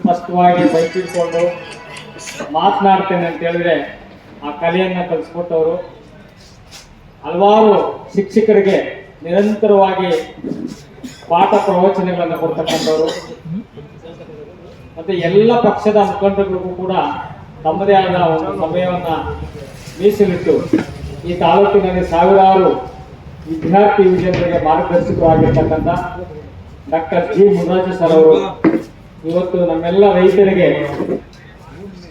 ಸ್ಪಷ್ಟವಾಗಿ ಬೈತಿಟ್ಕೊಂಡು ಮಾತನಾಡ್ತೇನೆ ಅಂತ ಹೇಳಿದ್ರೆ ಆ ಕಲೆಯನ್ನು ಕಲಿಸ್ಕೊಟ್ಟವರು. ಹಲವಾರು ಶಿಕ್ಷಕರಿಗೆ ನಿರಂತರವಾಗಿ ಪಾಠ ಪ್ರವಚನಗಳನ್ನು ಕೊಡ್ತಕ್ಕಂಥವ್ರು. ಮತ್ತೆ ಎಲ್ಲ ಪಕ್ಷದ ಮುಖಂಡರಿಗೂ ಕೂಡ ತಮ್ಮದೇ ಆದ ಒಂದು ಸಮಯವನ್ನು ಮೀಸಲಿಟ್ಟು ಈ ತಾಲೂಕಿನಲ್ಲಿ ಸಾವಿರಾರು ವಿದ್ಯಾರ್ಥಿ ಯುವಜನರಿಗೆ ಮಾರ್ಗದರ್ಶಕರಾಗಿರ್ತಕ್ಕಂಥ ಡಾಕ್ಟರ್ ಜಿ ಮುನರಾಜು ಸರ್ ಅವರು ಇವತ್ತು ನಮ್ಮೆಲ್ಲ ರೈತರಿಗೆ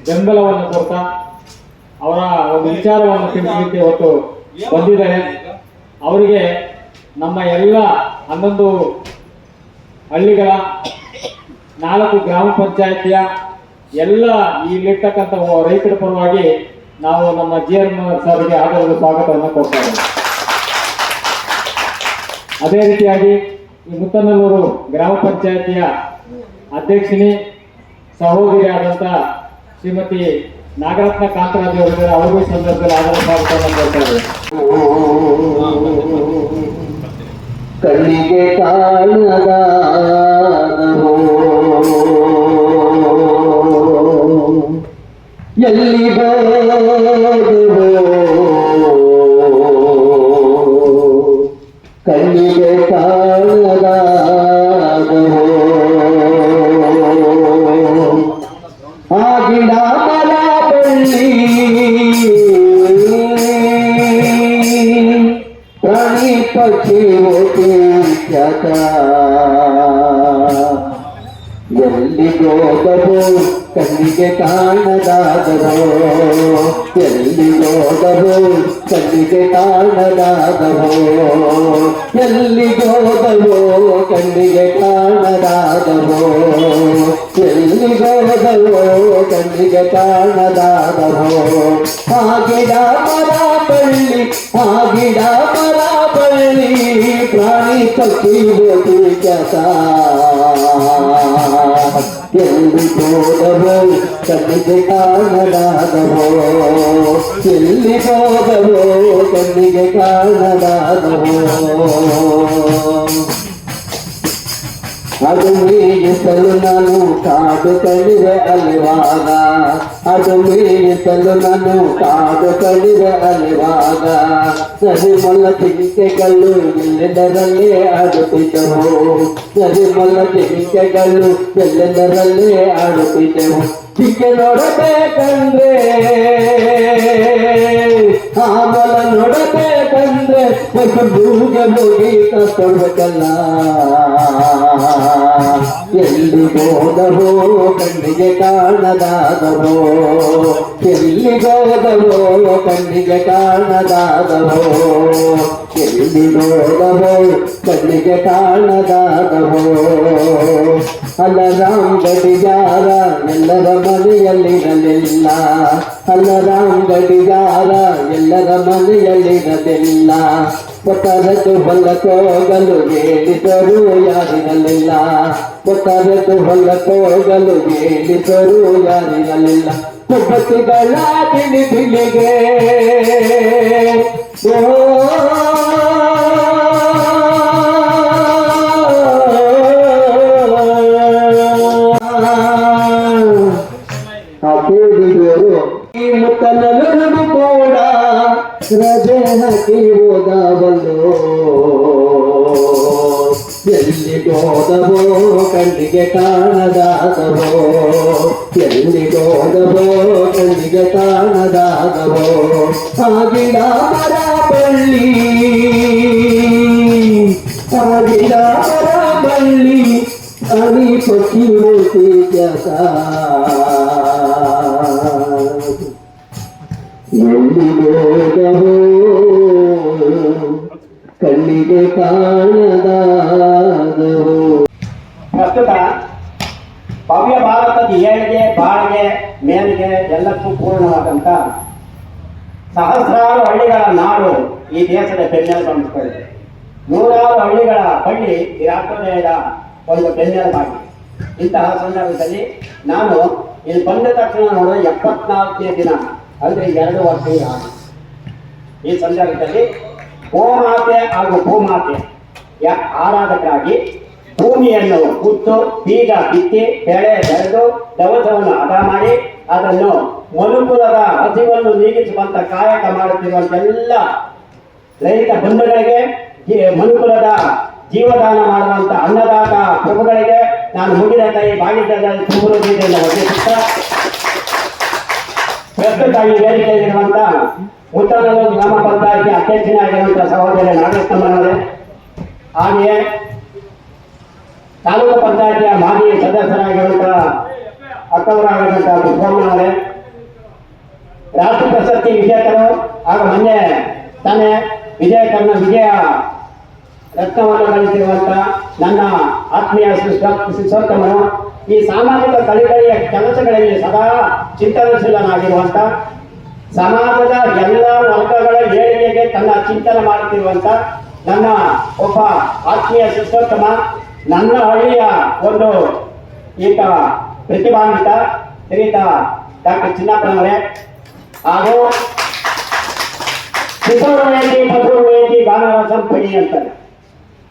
ಬೆಂಬಲವನ್ನು ಕೊಡ್ತಾ ಅವರ ಒಂದು ವಿಚಾರವನ್ನು ತಿಳಿಸಲಿಕ್ಕೆ ಇವತ್ತು ಬಂದಿದ್ದಾರೆ. ಅವರಿಗೆ ನಮ್ಮ ಎಲ್ಲ 11 ಹಳ್ಳಿಗಳ 4 ಗ್ರಾಮ ಪಂಚಾಯಿತಿಯ ಎಲ್ಲ ಇಲ್ಲಿರ್ತಕ್ಕಂಥ ರೈತರ ಪರವಾಗಿ ನಾವು ನಮ್ಮ GR ಸರ್ಗೆ ಆದರದ ಸ್ವಾಗತವನ್ನು ಕೊಡ್ತಾ ಇದ್ದೇವೆ. ಅದೇ ರೀತಿಯಾಗಿ ಈ ಮುತ್ತನಲ್ಲೂರು ಗ್ರಾಮ ಪಂಚಾಯಿತಿಯ ಅಧ್ಯಕ್ಷಿನಿ ಸಹೋದರಿಯಾದಂಥ ಶ್ರೀಮತಿ ನಾಗರತ್ನ ಕಾಂತರಾಜ್ ಅವರಿಗೆ ಅವರು ಈ ಸಂದರ್ಭದಲ್ಲಿ ಆದರ ಸ್ವಾಗತವನ್ನು ಕೊಡ್ತಾ ಇದ್ದೇವೆ. ಕಣ್ಣಿಗೆ ಕಾಣದ ಎಲ್ಲಿ ಕಣ್ಣಿಗೆ ಕಾಣದ ಆ ಗಿಡ ಮರ ಬಳ್ಳಿ ಪ್ರಾಣಿ ಪಕ್ಷಿ ಎಲ್ಲಿಗೋದವೋ ಕಣ್ಣಿಗೆ ಕಾಣದಾದವೋ ಎಲ್ಲಿಗೋದವೋ ಕಣ್ಣಿಗೆ ಕಾಣದಾದವೋ ಎಲ್ಲಿಗೋದವೋ ಕಣ್ಣಿಗೆ ಕಾಣದಾದವೋ ಎಲ್ಲಿಗೋದವೋ ಕಣ್ಣಿಗೆ ಕಾಣದಾದವೋ ಆ ಗಿಡ ಮರ ಬಳ್ಳಿ ಆ ಗಿಡ ಮರ ಬಳ್ಳಿ ಪ್ರಾಣಿ ಪಕ್ಷಿ ಕೆಲಸ ಎಲ್ಲಿಗೋದವೋ ಕಣ್ಣಿಗೆ ಕಾಣದಾದವೋ ಎಲ್ಲಿಗೋದವೋ ಕಣ್ಣಿಗೆ ಕಾಣದಾದವೋ ಅದು ಮೀರಿಸಲು ನಾನು ಕಾಡು ಕಳಿವೆ ಅಲಿವಾಗ ಅದು ಮೀರಿಸಲು ನಾನು ಕಾಡು ಕಳಿವೆ ಅಲಿವಾಗ ಸರಿಮೊಲ್ಲ ಜಿಂಕೆಗಳು ಎಲ್ಲೆದರಲ್ಲೇ ಆಡುತ್ತಿದ್ದವು ಸರಿಮೊಲ್ಲ ಜಿಂಕೆಗಳು ಎಲ್ಲೆದರಲ್ಲೇ ಆಡುತ್ತಿದ್ದೆವು ಜಿಂಕೆ ನೋಡಬೇಕಂದ್ರೆ ಆ ಮೊಲ ನೋಡಬೇಕಂದ್ರೆ ಮೂಗೆ ಹೋಗಿ ಕಷ್ಟೊಡ್ಬೇಕಲ್ಲ ಎಲ್ಲಿಗೋದವೋ ಕಣ್ಣಿಗೆ ಕಾಣದಾದವೋ ಎಲ್ಲಿಗೋದವೋ ಕಣ್ಣಿಗೆ ಕಾಣದಾದವೋ ಎಲ್ಲಿಗೋದವೋ ಕಣ್ಣಿಗೆ ಕಾಣದಾದವೋ ಅಲ್ಲರಾಮ್ ಗಡಿಯಾರ ಎಲ್ಲರ ಮನೆಯಲ್ಲಿರಲಿಲ್ಲ ಅಲ್ಲರಾಮ್ ಗಡಿಯಾರ ಎಲ್ಲರ ಮನೆಯಲ್ಲಿರಲಿಲ್ಲ ಒತ್ತರದ್ದು ಹೊಲಕೋಗಲು ಹೇಳಿದರೂ ಯಾರಿರಲಿಲ್ಲ ಒತ್ತರದ್ದು ಹೊಲಕೋಗಲು ಹೇಳಿದರೂ ಯಾರಿರಲಿಲ್ಲ ಒಬ್ಬತ್ತಿಗಳ ಬಿಳಿ ಬಿಳಿಗೆ ಈ ಮುತ್ತನಲ್ಲೂ ಕೂಡ ರಜೆ ಹಾಕಿ ಹೋದವಲ್ಲೋ ಎಲ್ಲಿಗೋದವೋ ಕಣ್ಣಿಗೆ ಕಾಣದಾದವೋ ಎಲ್ಲಿಗೋದವೋ ಕಣ್ಣಿಗೆ ಕಾಣದಾದವೋ ಆ ಗಿಡ ಮರ ಬಳ್ಳಿ ಆ ಗಿಡ ಮರ ಬಳ್ಳಿ ಅಣಿ ಪಕ್ಷಿ ಮೂರ್ತಿ ಕೆಲಸ ಎಲ್ಲಿಗೋದವೋ ಕಣ್ಣಿಗೆ ಕಾಣದಾದವೋ. ಪ್ರಸ್ತುತ ಭವ್ಯ ಭಾರತದ ಏಳಿಗೆ ಬಾಳಿಗೆ ಮೇಲಿಗೆ ಎಲ್ಲಕ್ಕೂ ಪೂರ್ಣವಾದಂಥ ಸಹಸ್ರಾರು ಹಳ್ಳಿಗಳ ನಾಡು ಈ ದೇಶದ ಬೆನ್ನೆಲುಬಾಗಿದೆ. 100 ಹಳ್ಳಿಗಳ ಹಳ್ಳಿ ಈ ರಾಷ್ಟ್ರೋದಯದ ಒಂದು ಬೆನ್ನೆಲುಬಾಗಿದೆ. ಇಂತಹ ಸಂದರ್ಭದಲ್ಲಿ ನಾನು ಇಲ್ಲಿ ಬಂದ ತಕ್ಷಣ ನೋಡೋದು 74ನೇ ದಿನ ಅಂದರೆ 2 ವರ್ಷ ಈ ಸಂದರ್ಭದಲ್ಲಿ ಗೋಮಾತೆ ಹಾಗೂ ಭೂಮಾತೆ ಆರಾಧಕರಾಗಿ ಭೂಮಿಯನ್ನು ಕುತ್ತು ಬೀಜ ಬಿತ್ತಿ ಬೆಳೆ ಬೆಳೆದು ದವಸವನ್ನು ಹದ ಮಾಡಿ ಅದನ್ನು ಮನುಕುಲದ ಹಸಿವನ್ನು ನೀಗಿಸುವಂತ ಕಾಯಕ ಮಾಡುತ್ತಿರುವಂತೆಲ್ಲ ರೈತ ಬಂಧುಗಳಿಗೆ ಈ ಮನುಕುಲದ ಜೀವದಾನ ಮಾಡುವಂತ ಅನ್ನದಾತ ಪ್ರಭುಗಳಿಗೆ ನಾನು ಮುಗಿದ ಕೈ ಬಾಗಿದ್ದದಲ್ಲಿ ತುಂಬುವುದಿಲ್ಲ ವಂದಿಸುತ್ತಾ ಪ್ರಸ್ತುತ ಈ ವೇದಿಕೆಯಲ್ಲಿರುವಂತ ಮುತ್ತನಲ್ಲೂರು ಗ್ರಾಮ ಪಂಚಾಯತಿ ಅಧ್ಯಕ್ಷನಾಗಿರುವಂತಹ ಸಹೋದರ ನಾಗೇಶಮ್ಮನವರೇ, ಹಾಗೆಯೇ ತಾಲೂಕು ಪಂಚಾಯತಿಯ ಮಾಜಿ ಸದಸ್ಯರಾಗಿರುವಂತಹ ಅಕ್ಕವರಾಗಿರುವಂತಹ ಸುಬ್ರಹ್ಮಣ್ಯವರೇ, ರಾಷ್ಟ್ರ ಪ್ರಶಸ್ತಿ ವಿಜೇತರು ಹಾಗೂ ಮೊನ್ನೆ ತಾನೇ ವಿಜಯ ರತ್ನವನ್ನು ಗಳಿಸಿರುವಂತಹ ನನ್ನ ಆತ್ಮೀಯ ಶಿಶೋತ್ತಮನು, ಈ ಸಾಮಾಜಿಕ ಕಳಿಕಳಿಯ ಕೆಲಸಗಳಲ್ಲಿ ಸದಾ ಚಿಂತನಶೀಲನಾಗಿರುವಂತ, ಸಮಾಜದ ಎಲ್ಲ ವರ್ಗಗಳ ಏಳಿಗೆಗೆ ತನ್ನ ಚಿಂತನೆ ಮಾಡುತ್ತಿರುವಂತ ನನ್ನ ಒಬ್ಬ ಆತ್ಮೀಯ ಶಿಶೋತ್ತಮ, ನನ್ನ ಹಳ್ಳಿಯ ಒಂದು ಈತ ಪ್ರತಿಭಾನ್ವಿತ ಶ್ರೀಯುತ ಡಾಕ್ಟರ್ ಚಿನ್ನಪ್ಪನವರೇ, ಹಾಗೂ ಕಿಶೋರವೇದಿ ಮಧುರವೇದಿ ಗಾನರಸಂ ಪಡಿ ಅಂತಾರೆ.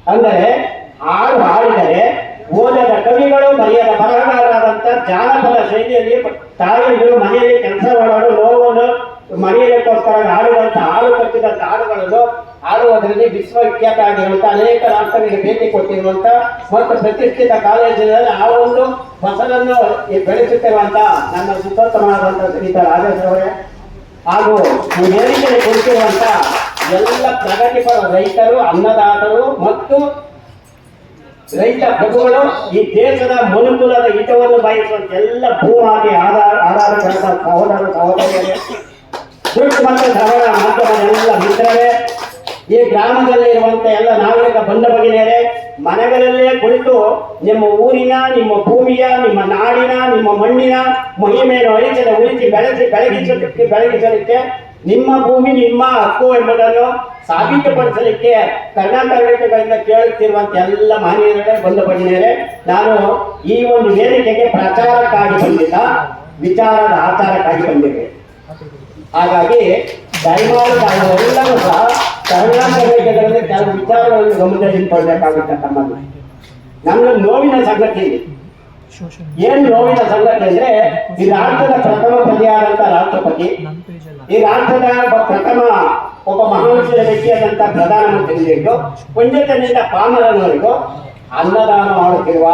ಅಂದರೆ ಹಾಡು ಹಾಡಿದರೆ ಓದದ ಕವಿಗಳು ಬರೆಯದ ಬರಹಗಾರರಾದಂಥ ಜಾನಪದ ಶೈಲಿಯಲ್ಲಿ ತಾಯಿಗಳು ಮನೆಯಲ್ಲಿ ಕೆಲಸ ಮಾಡೋರು ನೋವನ್ನು ಮರೆಯಲಿಕ್ಕೋಸ್ಕರ ಹಾಡುವಂಥ ಹಾಡು ಕಟ್ಟಿದಂಥ ಹಾಡುಗಳನ್ನು ಹಾಡುವುದರಲ್ಲಿ ವಿಶ್ವವಿಖ್ಯಾತ ಆಗಿರುವಂಥ ಅನೇಕ ರಾಷ್ಟ್ರಗಳಿಗೆ ಭೇಟಿ ಕೊಟ್ಟಿರುವಂಥ ಮತ್ತು ಪ್ರತಿಷ್ಠಿತ ಕಾಲೇಜಿನಲ್ಲಿ ಆ ಒಂದು ಫಸಲನ್ನು ಬೆಳೆಸುತ್ತಿರುವಂಥ ನನ್ನ ಸುತ್ತೋತ್ತಮವಾದಂಥ ಶ್ರೀಯುತ ರಾಜೇಶ್ವರವರೇ, ಹಾಗೂ ಈ ವೇದಿಕೆಯಲ್ಲಿ ಕುಳಿತಿರುವಂಥ ಎಲ್ಲ ಪ್ರಗತಿಪರ ರೈತರು, ಅನ್ನದಾತರು ಮತ್ತು ರೈತ ಪ್ರಭುಗಳು, ಈ ದೇಶದ ಮನುಕುಲದ ಹಿತವನ್ನು ಬಯಸುವಂತ ಎಲ್ಲ ಭೂಮಾಗಿ ಆಧಾರಗಳಂತ ಸಹೋದರಿಯರೇ, ದುಡ್ಡು ಮತ್ತು ಶ್ರವಣ ಮಾಧ್ಯಮದ ಎಲ್ಲ ಮಿತ್ರರೇ, ಈ ಗ್ರಾಮದಲ್ಲಿ ಇರುವಂತ ಎಲ್ಲ ನಾಗರಿಕ ಬಂಧ ಭಗಿನಿಯರೇ, ಮನೆಗಳಲ್ಲೇ ಕುಳಿತು ನಿಮ್ಮ ಊರಿನ, ನಿಮ್ಮ ಭೂಮಿಯ, ನಿಮ್ಮ ನಾಡಿನ, ನಿಮ್ಮ ಮಣ್ಣಿನ ಮಹಿಮೆಯನ್ನು ಅಳಿಸದ ಉಳಿಸಿ ಬೆಳಗಿಸಲಿಕ್ಕೆ ನಿಮ್ಮ ಭೂಮಿ ನಿಮ್ಮ ಹಕ್ಕು ಎಂಬುದನ್ನು ಸಾಬೀತುಪಡಿಸಲಿಕ್ಕೆ ಕರ್ನಾಟಕಗಳಿಂದ ಕೇಳುತ್ತಿರುವಂತ ಎಲ್ಲ ಮಾನ್ಯರೇ, ಬಂಧು ಭಗಿನಿಯರೇ, ನಾನು ಈ ಒಂದು ವೇದಿಕೆಗೆ ಪ್ರಚಾರಕ್ಕಾಗಿ ಬಂದಿಲ್ಲ, ವಿಚಾರದ ಆಚಾರಕ್ಕಾಗಿ ಬಂದಿದೆ. ಹಾಗಾಗಿ ದಯಮಾಡಿ ತಾವೆಲ್ಲರೂ ಸಹ ಕರ್ನಾಟಕದಲ್ಲಿ ಕೆಲವು ವಿಚಾರಗಳನ್ನು ಗಮನದಲ್ಲಿಟ್ಟುಕೊಳ್ಬೇಕಾಗುತ್ತೆ. ತಮ್ಮನ್ನು ನಮ್ಮ ನೋವಿನ ಸಂಗತಿ ಇದೆ. ಏನು ನೋವಿನ ಸಂಗತಿ ಅಂದ್ರೆ, ಈ ರಾಷ್ಟ್ರದ ಪ್ರಥಮ ಪ್ರಜೆಯಾದಂತ ರಾಷ್ಟ್ರಪತಿ, ಈ ರಾಷ್ಟ್ರದ ಪ್ರಥಮ ಒಬ್ಬ ಮಹಾನುಷಿಯ ವ್ಯಕ್ತಿಯಾದಂತ ಪ್ರಧಾನಮಂತ್ರಿಗಳಿಗೂ ಪುಂಜತನಿಂದ ಪಾಮರನವರಿಗೂ ಅನ್ನದಾನ ಮಾಡುತ್ತಿರುವ,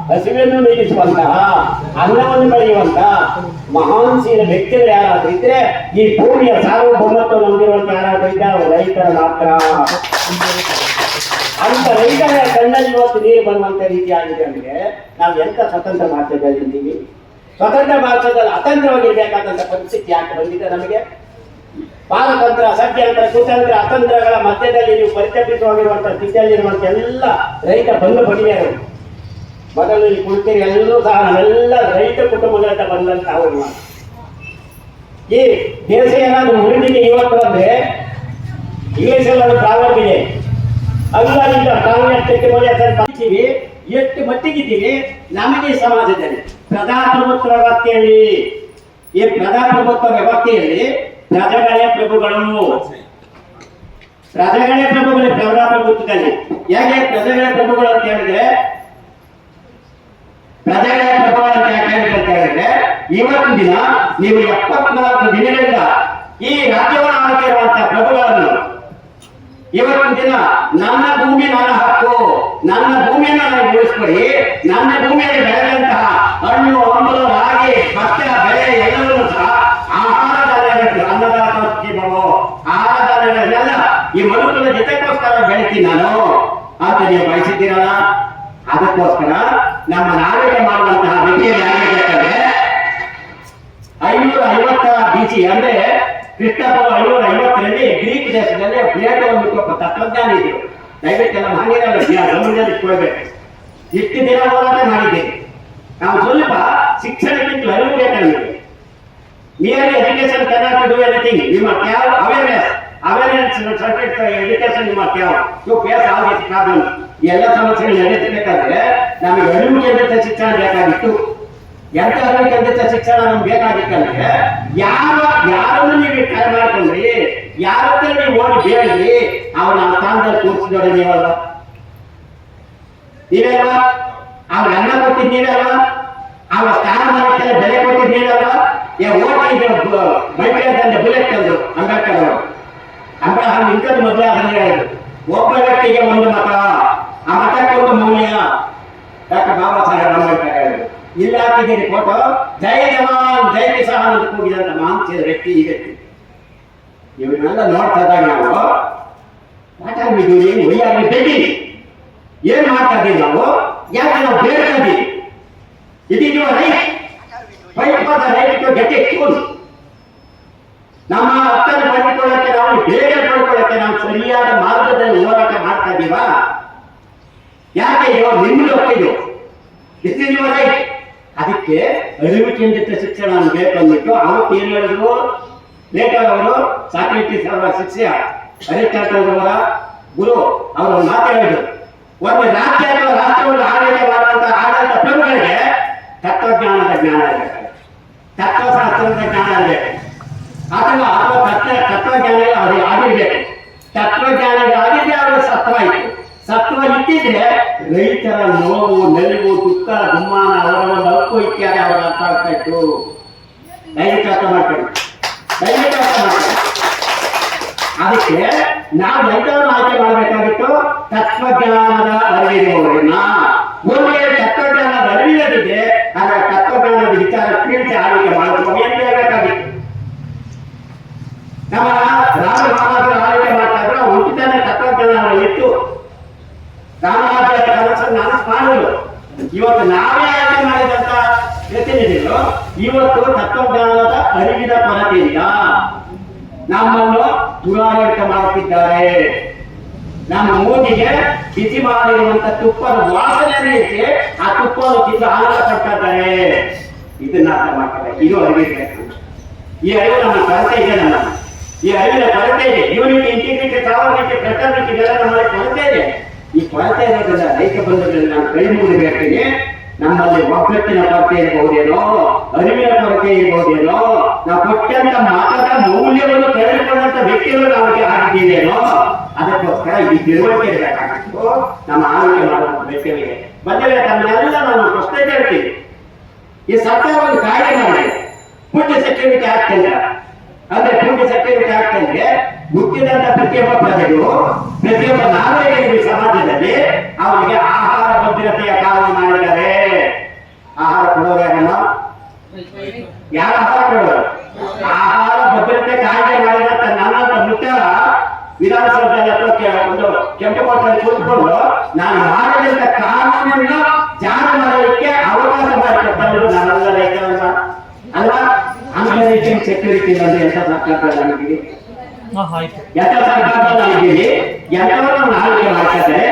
ಹಸಿವೆಯನ್ನು ನೀಗಿಸುವಂತಹ, ಅನ್ನವನ್ನು ಬೆಳೆಯುವಂತಹ ಮಹಾನ್ಶೀಲ ವ್ಯಕ್ತಿಗಳು ಯಾರಾದ್ರೂ ಇದ್ರೆ, ಈ ಭೂಮಿಯ ಸಾರ್ವಭೌಮತ್ವ ಹೊಂದಿರುವಂತ ಯಾರಾದ್ರೂ ಇದ್ದಾರೆ, ರೈತರು ಮಾತ್ರ. ಅಂತ ರೈತರ ಕಣ್ಣಲ್ಲಿ ಇವತ್ತು ನೀರು ಬರುವಂತ ರೀತಿ ಆಗಿದೆ ಅಂದ್ರೆ ನಾವು ಎಂತ ಸ್ವತಂತ್ರ ಭಾರತದಲ್ಲಿದ್ದೀವಿ? ಸ್ವತಂತ್ರ ಭಾರತದಲ್ಲಿ ಅತಂತ್ರವಾಗಿರ್ಬೇಕಾದಂತ ಪರಿಸ್ಥಿತಿ ಯಾಕೆ ಬಂದಿದೆ ನಮಗೆ? ಪಾರತಂತ್ರ, ಸಭ್ಯಂತ್ರ, ಕುತಂತ್ರ, ಅತಂತ್ರಗಳ ಮಧ್ಯದಲ್ಲಿ ನೀವು ಪರಿತಪಿಸುವಾಗಿರುವಂತಹ ಸ್ಥಿತಿಯಲ್ಲಿರುವಂತ ಎಲ್ಲ ರೈತ ಬಂಧು ಭಗಿನಿಯರು, ಮೊದಲು ಈ ಕುಳಿತಿರಿ ಎಲ್ಲರೂ ಸಹ ನಾವೆಲ್ಲ ರೈತ ಕುಟುಂಬಗಳಿಂದ ಬಂದಂತಹ ಈ ದೇಶ ಏನಾದ್ರು ಉಳಿದಿದೆ ಇವತ್ತು ಅಂದ್ರೆ ಇಂಗ್ಲಿಷಲ್ಲಿ ಪ್ರಾಬ್ಲಮ್ ಇದೆ. ಅಲ್ಲ ಕಾಂಗ್ರೆಸ್ ಎಷ್ಟು ಮಟ್ಟಿಗಿದ್ದೀವಿ ನಮಗೆ ಈ ಸಮಾಜದಲ್ಲಿ ಪ್ರಜಾಪ್ರಭುತ್ವ ವ್ಯವಸ್ಥೆಯಲ್ಲಿ, ಈ ಪ್ರಜಾಪ್ರಭುತ್ವ ವ್ಯವಸ್ಥೆಯಲ್ಲಿ ಪ್ರಜೆಗಳೇ ಪ್ರಭುಗಳು, ಪ್ರಜಾಪ್ರಭುತ್ವದಲ್ಲಿ ಹೇಗೆ ಪ್ರಜೆಗಳೇ ಪ್ರಭುಗಳು ಅಂತ ಹೇಳಿದ್ರೆ, ಪ್ರಜೆಗಳೇ ಪ್ರಭುಗಳು ಅಂತ ಹೇಳಿದ್ರೆ ಇವತ್ತಿನ ದಿನ ನೀವು 74 ದಿನಗಳಿಂದ ಈ ರಾಜ್ಯವನ್ನು ಆಳುತ್ತಿರುವಂತಹ ಪ್ರಭುಗಳನ್ನು ಇವತ್ತಿನ ದಿನ ನನ್ನ ಭೂಮಿ ನನ್ನ ಹಕ್ಕು, ನನ್ನ ಭೂಮಿಯನ್ನು ನನಗೆ ಉಳಿಸ್ಕೊಡಿ, ನನ್ನ ಭೂಮಿಯಲ್ಲಿ ಬೆಳೆದಂತಹ ಹಣ್ಣು ಹಂಪಲು ರಾಗಿ ಭತ್ತ ಬೆಳೆ ಎಲ್ಲವನ್ನೂ ಸಹ ಆಹಾರ ಧಾನ್ಯಗಳು, ಅನ್ನದಾತ ಆಹಾರ ಧಾನ್ಯಗಳನ್ನೆಲ್ಲ ಈ ಮನುಕುಲ ಜೊತೆಗೋಸ್ಕರ ಬೆಳಿತೀನಿ ನಾನು ಅಂತ ನೀವು ಬಯಸಿದ್ದೀರಲ್ಲ. ಅದಕ್ಕೋಸ್ಕರ ನಮ್ಮ ನಾಗರಿಕ ಮಾಡುವಂತಹ ವ್ಯಕ್ತಿಯ ಯಾರಿಗಂದ್ರೆ 550 BC ಅಂದ್ರೆ ಕ್ರಿಸ್ತಪೂರ್ವ 550ರಲ್ಲಿ ಗ್ರೀಕ್ ದೇಶದಲ್ಲಿ ಪ್ಲೇಟೋ ಒಬ್ಬ ತತ್ವಜ್ಞಾನ ಇದೆ. ದಯವಿಟ್ಟೆಲ್ಲ ಮಾನ್ಯರಲ್ಲ ಗಮನದಲ್ಲಿ ಇಟ್ಕೊಳ್ಬೇಕು. ಇಷ್ಟು ದಿನ ಹೋರಾಟ ಮಾಡಿದ್ದೇವೆ ನಾವು. ಸ್ವಲ್ಪ ಶಿಕ್ಷಣಕ್ಕಿಂತ ಅರಿವು ಬೇಕಾಗಿದೆ. Mere education cannot do anything. You must have awareness education you must have to face all these problems. ಎಲ್ಲ ಸಮಸ್ಯೆಗಳು ನಡೆಸಬೇಕಾದ್ರೆ ನಮಗೆ ಅರಿವು ಕೇಂದ್ರಿತ ಶಿಕ್ಷಣ ಬೇಕಾಗಿತ್ತು. ಎಂತ ಅರಿವು ಕೇಂದ್ರಿತ ಶಿಕ್ಷಣ ನಮ್ಗೆ ಬೇಕಾಗಿತ್ತಂದ್ರೆ, ಯಾರನ್ನು ನೀವು ಕರೆ ಮಾಡ್ಕೊಂಡ್ರಿ, ಯಾರ ಹತ್ರ ನೀವು ಓಡಿ ಬೇಡ್ರಿ, ಅವನ ಸ್ಥಾನದಲ್ಲಿ ಕೂರಿಸಿದೋಡ ನೀವಲ್ಲ. ನೀವಲ್ವಾ? ಅವ್ರ ಅನ್ನ ಕೊಟ್ಟಿದ್ ನೀವಲ್ವಾ? ಅವ್ರ ಸ್ಥಾನಮಾನಕ್ಕೆಲ್ಲ ಬೆಲೆ ಕೊಟ್ಟಿದ್ ನೀವಲ್ವಾ? ಬೈಬಲ್ ಬುಲೆಟ್ ತಂದ್ರು ಅಂಬೇಡ್ಕರ್ ಅವರು. ಅಬ್ರಹಾಂ ಲಿಂಕನ್ ಮೊದಲೇ ಅದನ್ನ ಹೇಳಿದ್ರು, ಒಬ್ಬ ವ್ಯಕ್ತಿಗೆ ಒಂದು ಮತ, ಆ ಮತಕ್ಕೆ ಒಂದು ಮೌಲ್ಯ. ಡಾಕ್ಟರ್ ಬಾಬಾ ಸಾಹೇಬ್ ಅಂಬೇಡ್ಕರ್ ಹೇಳಿದ್ರು. ಇಲ್ಲಿ ಹಾಕಿದ್ದೀರಿ ಫೋಟೋ, ಜೈ ಜವಾನ್ ಜೈ ಕಿಸಾನ್ ಅಂತ ಕೂಗಿದಂತ ಮಾಂಸದ ವ್ಯಕ್ತಿ ಈ ವ್ಯಕ್ತಿ. ಇವನ್ನೆಲ್ಲ ನೋಡ್ತಾ ಇದ್ದಾಗ ನಾವು ಭೇಟಿ ಏನ್ ಮಾಡ್ತಾ ಇದ್ದೀವಿ ನಾವು? ಯಾಕೆ ನಾವು ಬೇಡ್ತಾ ಇದ್ದೀವಿ? ಇದೀಗ right fight for the right to get it full. ನಮ್ಮ ಹಕ್ಕನ್ನು ಪಡೆದುಕೊಳ್ಳಕ್ಕೆ, ನಾವು ಬೇಗ ಪಡ್ಕೊಳ್ಳಕ್ಕೆ ನಾವು ಸರಿಯಾದ ಮಾರ್ಗದಲ್ಲಿ ಹೋರಾಟ ಮಾಡ್ತಾ ಇದ್ದೀವಾ? ಯಾಕೆ ಇವಾಗ ನಿಮ್ಗೆ ಹೋಗ್ತಿದ್ದು? This is your right. ಅದಕ್ಕೆ ಅರಿವು ಕೇಂದ್ರಿತ ಶಿಕ್ಷಣ ಬೇಕು ಅಂದ್ಬಿಟ್ಟು ಅವತ್ತು ಏನ್ ಹೇಳಿದ್ರು ಲೇಟರ್ ಅವರು, ಸಾಕ್ರೆಟಿಸ್ ಅವರ ಶಿಷ್ಯ ಅರಿಸ್ಟಾಟಲ್ ಅವರ ಗುರು, ಅವರು ಮಾತಾಡಿದ್ರು, ಒಂದು ರಾಜ್ಯ ಅಥವಾ ರಾಷ್ಟ್ರವನ್ನು ಆಡಳಿತ ಮಾಡುವಂತ ಆಡಳಿತ ಪ್ರಭುಗಳಿಗೆ ತತ್ವಜ್ಞಾನದ ಜ್ಞಾನ ಇರಬೇಕು, ತತ್ವಶಾಸ್ತ್ರದ ಜ್ಞಾನ ಇರಬೇಕು, ಅಥವಾ ತತ್ವಜ್ಞಾನ ಅವ್ರಿಗೆ ಆಗಿರ್ಬೇಕು. ತತ್ವಜ್ಞಾನಗಳಾಗಿದ್ರೆ ಅವರು ಸತ್ವ ಇತ್ತು. ಸತ್ವ ಇಟ್ಟಿದ್ರೆ ರೈತರ ನೋವು, ನಲಿವು, ದುಃಖ, ದುಮ್ಮಾನ, ಅವರ ಒಂದು ಹಕ್ಕು ಇತ್ಯಾದಿ ಅವರ ಅರ್ಥ ಆಗ್ತಾ ಇತ್ತು. ದಯವಿಟ್ಟು ಅರ್ಥ ಮಾಡ್ಕೊಳ್ಳಿ, ದಯವಿಟ್ಟು ಅರ್ಥ ಮಾಡ್ಕೊಳ್ಳಿ. ಅದಕ್ಕೆ ನಾವು ರೈತರನ್ನು ಆಯ್ಕೆ ಮಾಡಬೇಕಾಗಿತ್ತು ತತ್ವಜ್ಞಾನದ ಅರಿವಿರುವವರನ್ನ. ಒಳ್ಳೆ ತತ್ವಜ್ಞಾನದ ಅರಿವಿಲ್ಲದಿದ್ದೆ ಅದರ ತತ್ವಜ್ಞಾನದ ವಿಚಾರ ತಿಳಿಸಿ ಆಳ್ವಿಕೆ ಮಾಡಬೇಕು ಅಂತ ಹೇಳಬೇಕಾಗಿತ್ತು. ನಮ್ಮ ರಾಮರಾಜರು ಆಳ್ವಿಕೆ ಮಾಡ್ತಾ ಇದ್ರು, ಹುಟ್ಟಿದಾನೆ ತತ್ವಜ್ಞಾನ ಇತ್ತು. ರಾಮರಾಜ್ಯ ಕನಸನ್ನು ನನಸು ಮಾಡಲು ಇವತ್ತು ನಾವೇ ಆಯ್ಕೆ ಮಾಡಿದಂತ ಪ್ರತಿನಿಧಿಗಳು ಇವತ್ತು ತತ್ವಜ್ಞಾನದ ಅರಿವಿನ ಕೊರತೆಯಿಂದ ನಮ್ಮನ್ನು ದುರಾಡಳಿತ ಮಾಡುತ್ತಿದ್ದಾರೆ. ನಮ್ಮ ಮೂಗಿಗೆ ಬಿಸಿ ಮಾಡಿರುವಂತ ತುಪ್ಪದ ವಾಸನೆ ಇಟ್ಟು ಆ ತುಪ್ಪವನ್ನು ತಿಂದು ಆನಂದ ಪಡ್ತಾರೆ. ಇದನ್ನ ಅರ್ಥ ಮಾಡ್ತಾರೆ. ಇದು ಅರಿವಿಗೆ, ಈ ಅರಿವು ನಮ್ಮ ಕೊರತೆ ಇದೆ. ಈ ಅರಿವಿನ ಕೊರತೆ ಇದೆ. ಯೂನಿಟಿ, ಇಂಟಿಗ್ರಿಟಿ, ಸಾವರ್ನಿಟಿ, ಫ್ರೆಟರ್ನಿಟಿ ಇದೆಲ್ಲ ನಮ್ಮಲ್ಲಿ ಕೊರತೆ ಇದೆ. ಈ ಕೊರತೆ ಇರೋದ್ರಿಂದ ರೈತ ಬಂಧುಗಳಲ್ಲಿ ನಾನು ಕೈ ಮುಗಿದಿರ್ತೀನಿ. ನಮ್ಮಲ್ಲಿ ಒಗ್ಗಟ್ಟಿನ ಕೊರತೆ ಇರಬಹುದೇನೋ, ಅರಿವಿನ ಕೊರತೆ ಇರಬಹುದೇನೋ, ನಾವು ಕೊಟ್ಟಂತ ಮಾತದ ಮೌಲ್ಯವನ್ನು ತೆಗೆದುಕೊಂಡಂತ ವ್ಯಕ್ತಿಗಳು ನಮಗೆ ಆಗಿದ್ದೇನೋ, ಅದಕ್ಕೋಸ್ಕರ ಈ ತಿಳುವಳಿಕೆ ಇರಬೇಕಾಗಿತ್ತು ನಮ್ಮ ಆಳ್ವಿಕೆ ಮಾಡುವಂತ ವ್ಯಕ್ತಿಗಳಿಗೆ. ಬಂದರೆ ತಮ್ಮನ್ನೆಲ್ಲ ನಾನು ಪ್ರಶ್ನೆ ಕೇಳ್ತೀನಿ. ಈ ಸರ್ಕಾರ ಒಂದು ಕಾಯ್ದೆ ಮಾಡಿದೆ, ಫುಡ್ ಸೆಕ್ಯೂರಿಟಿ ಆಕ್ಟ್ ಅಂತ. ಅಂದ್ರೆ ಫುಡ್ ಸೆಕ್ಯೂರಿಟಿ ಆಕ್ಟ್ ಅಂದ್ರೆ ಹುಟ್ಟಿದಂತ ಪ್ರತಿಯೊಬ್ಬ ಪ್ರಜೆಗಳು, ಪ್ರತಿಯೊಬ್ಬ ನಾಗರಿಕರಿಗೆ ಸಮಾಜದಲ್ಲಿ ಅವರಿಗೆ ಆಹಾರ ಭದ್ರತೆಯ ಕಾನೂನು ಮಾಡಿದ್ದಾರೆ. ಆಹಾರ ಕೊಡೋರೇನೋ, ಯಾರ ಆಹಾರ ಕೊಡೋರು? ಆಹಾರ ಭದ್ರತೆ ಕಾಯ್ದೆ ಮಾಡಿದಂತ ನನ್ನಂತ ಮುಖ್ಯ ವಿಧಾನಸೌಧದಲ್ಲಿ ಅಥವಾ ಒಂದು ಕೆಂಪುಕೋಟೆಯಲ್ಲಿ ಕೂತ್ಕೊಂಡು ನಾನು ಮಾಡಿದಂತ ಕಾನೂನನ್ನ ಜಾರಿ ಮಾಡಲಿಕ್ಕೆ ಅವಕಾಶ ಮಾಡಿಕೊಟ್ಟವರು ನಾನೆಲ್ಲ ರೈತರಲ್ಲ ಅಲ್ವಾ? ಅನ್ಕಂಡೀಷನ್ ಸೆಕ್ಯೂರಿಟಿ ಅಂದ್ರೆ ಎಂತ ಸರ್ಕಾರ ನಮಗೆ, ಎಂತ ಸರ್ಕಾರ ನಮಗಿದ್ದೀವಿ, ಎಂತವರು ನಾವು ಆಳ್ವಿಕೆ ಮಾಡ್ತಾ ಇದ್ದಾರೆ,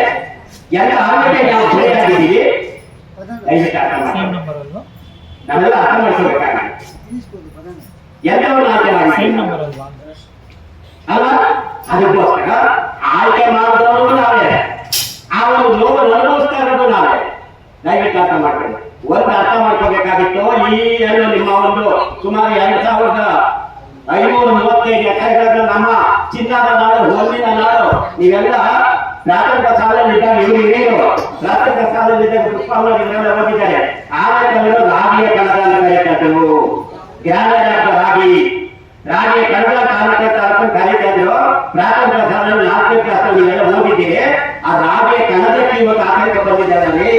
ಎಂತ ಆಳ್ವಿಕೆ ನಾವು ಬೇಕಾಗಿದ್ದೀವಿ. ದಯವಿಟ್ಟು ಅರ್ಥ ಮಾಡಿ, ನಾವೆಲ್ಲ ಅರ್ಥ ಮಾಡ್ಕೋಬೇಕಾಗಿದೆ. ಎಂತವರು ಆಯ್ಕೆ ಮಾಡಿ ಅಲ್ಲ, ಅದಕ್ಕೋಸ್ಕರ ಆಯ್ಕೆ ಮಾಡಿದವರು ನಾವೇ, ಆ ಒಂದು ನೋವು ಅನುಭವಿಸ್ತಾ ಇರೋದು ನಾವೇ. ದಯವಿಟ್ಟು ಅರ್ಥ ಮಾಡ್ಕೊಳ್ಳಿ. ಒಂದು ಅರ್ಥ ಮಾಡ್ಕೋಬೇಕಾಗಿತ್ತು, ಈ ಏನು ನಿಮ್ಮ ಒಂದು ಸುಮಾರು 2535 ಎಕರೆಗಳನ್ನು ನಮ್ಮ ಚಿನ್ನದ ನಾಡು, ಹೊನ್ನಿನ ನಾಡು. ನೀವೆಲ್ಲ ಪ್ರಾಥಮಿಕ ಶಾಲೆಯಲ್ಲಿದ್ದಾಗ ಇವರು ಪ್ರಾಥಮಿಕ ಶಾಲೆಯಲ್ಲಿದ್ದಾಗ ಪುಷ್ಪಾವಳಿಗಳೆಲ್ಲ ಓದಿದ್ದಾರೆ. ಆಮೇಲೆ ರಾಗಿಯ ಕಣದ ಅಂತ ಕರೀತಾದ್ರು, ಜ್ಞಾನದ ರಾಗಿಯ ಕಣದ ಕಾಲಕ್ಕೆ ಕರೀತಾ ಇದ್ರು. ಪ್ರಾಥಮಿಕ ಶಾಲೆಯಲ್ಲಿ 4ನೇ ಕ್ಲಾಸಲ್ಲಿ ನೀವೆಲ್ಲ ಓದಿದ್ದೀರಿ. ಆ ರಾಗಿಯ ಕಣದಕ್ಕೆ ಇವತ್ತು ಆತಂಕ ಬಂದಿದ್ದಾರೆ.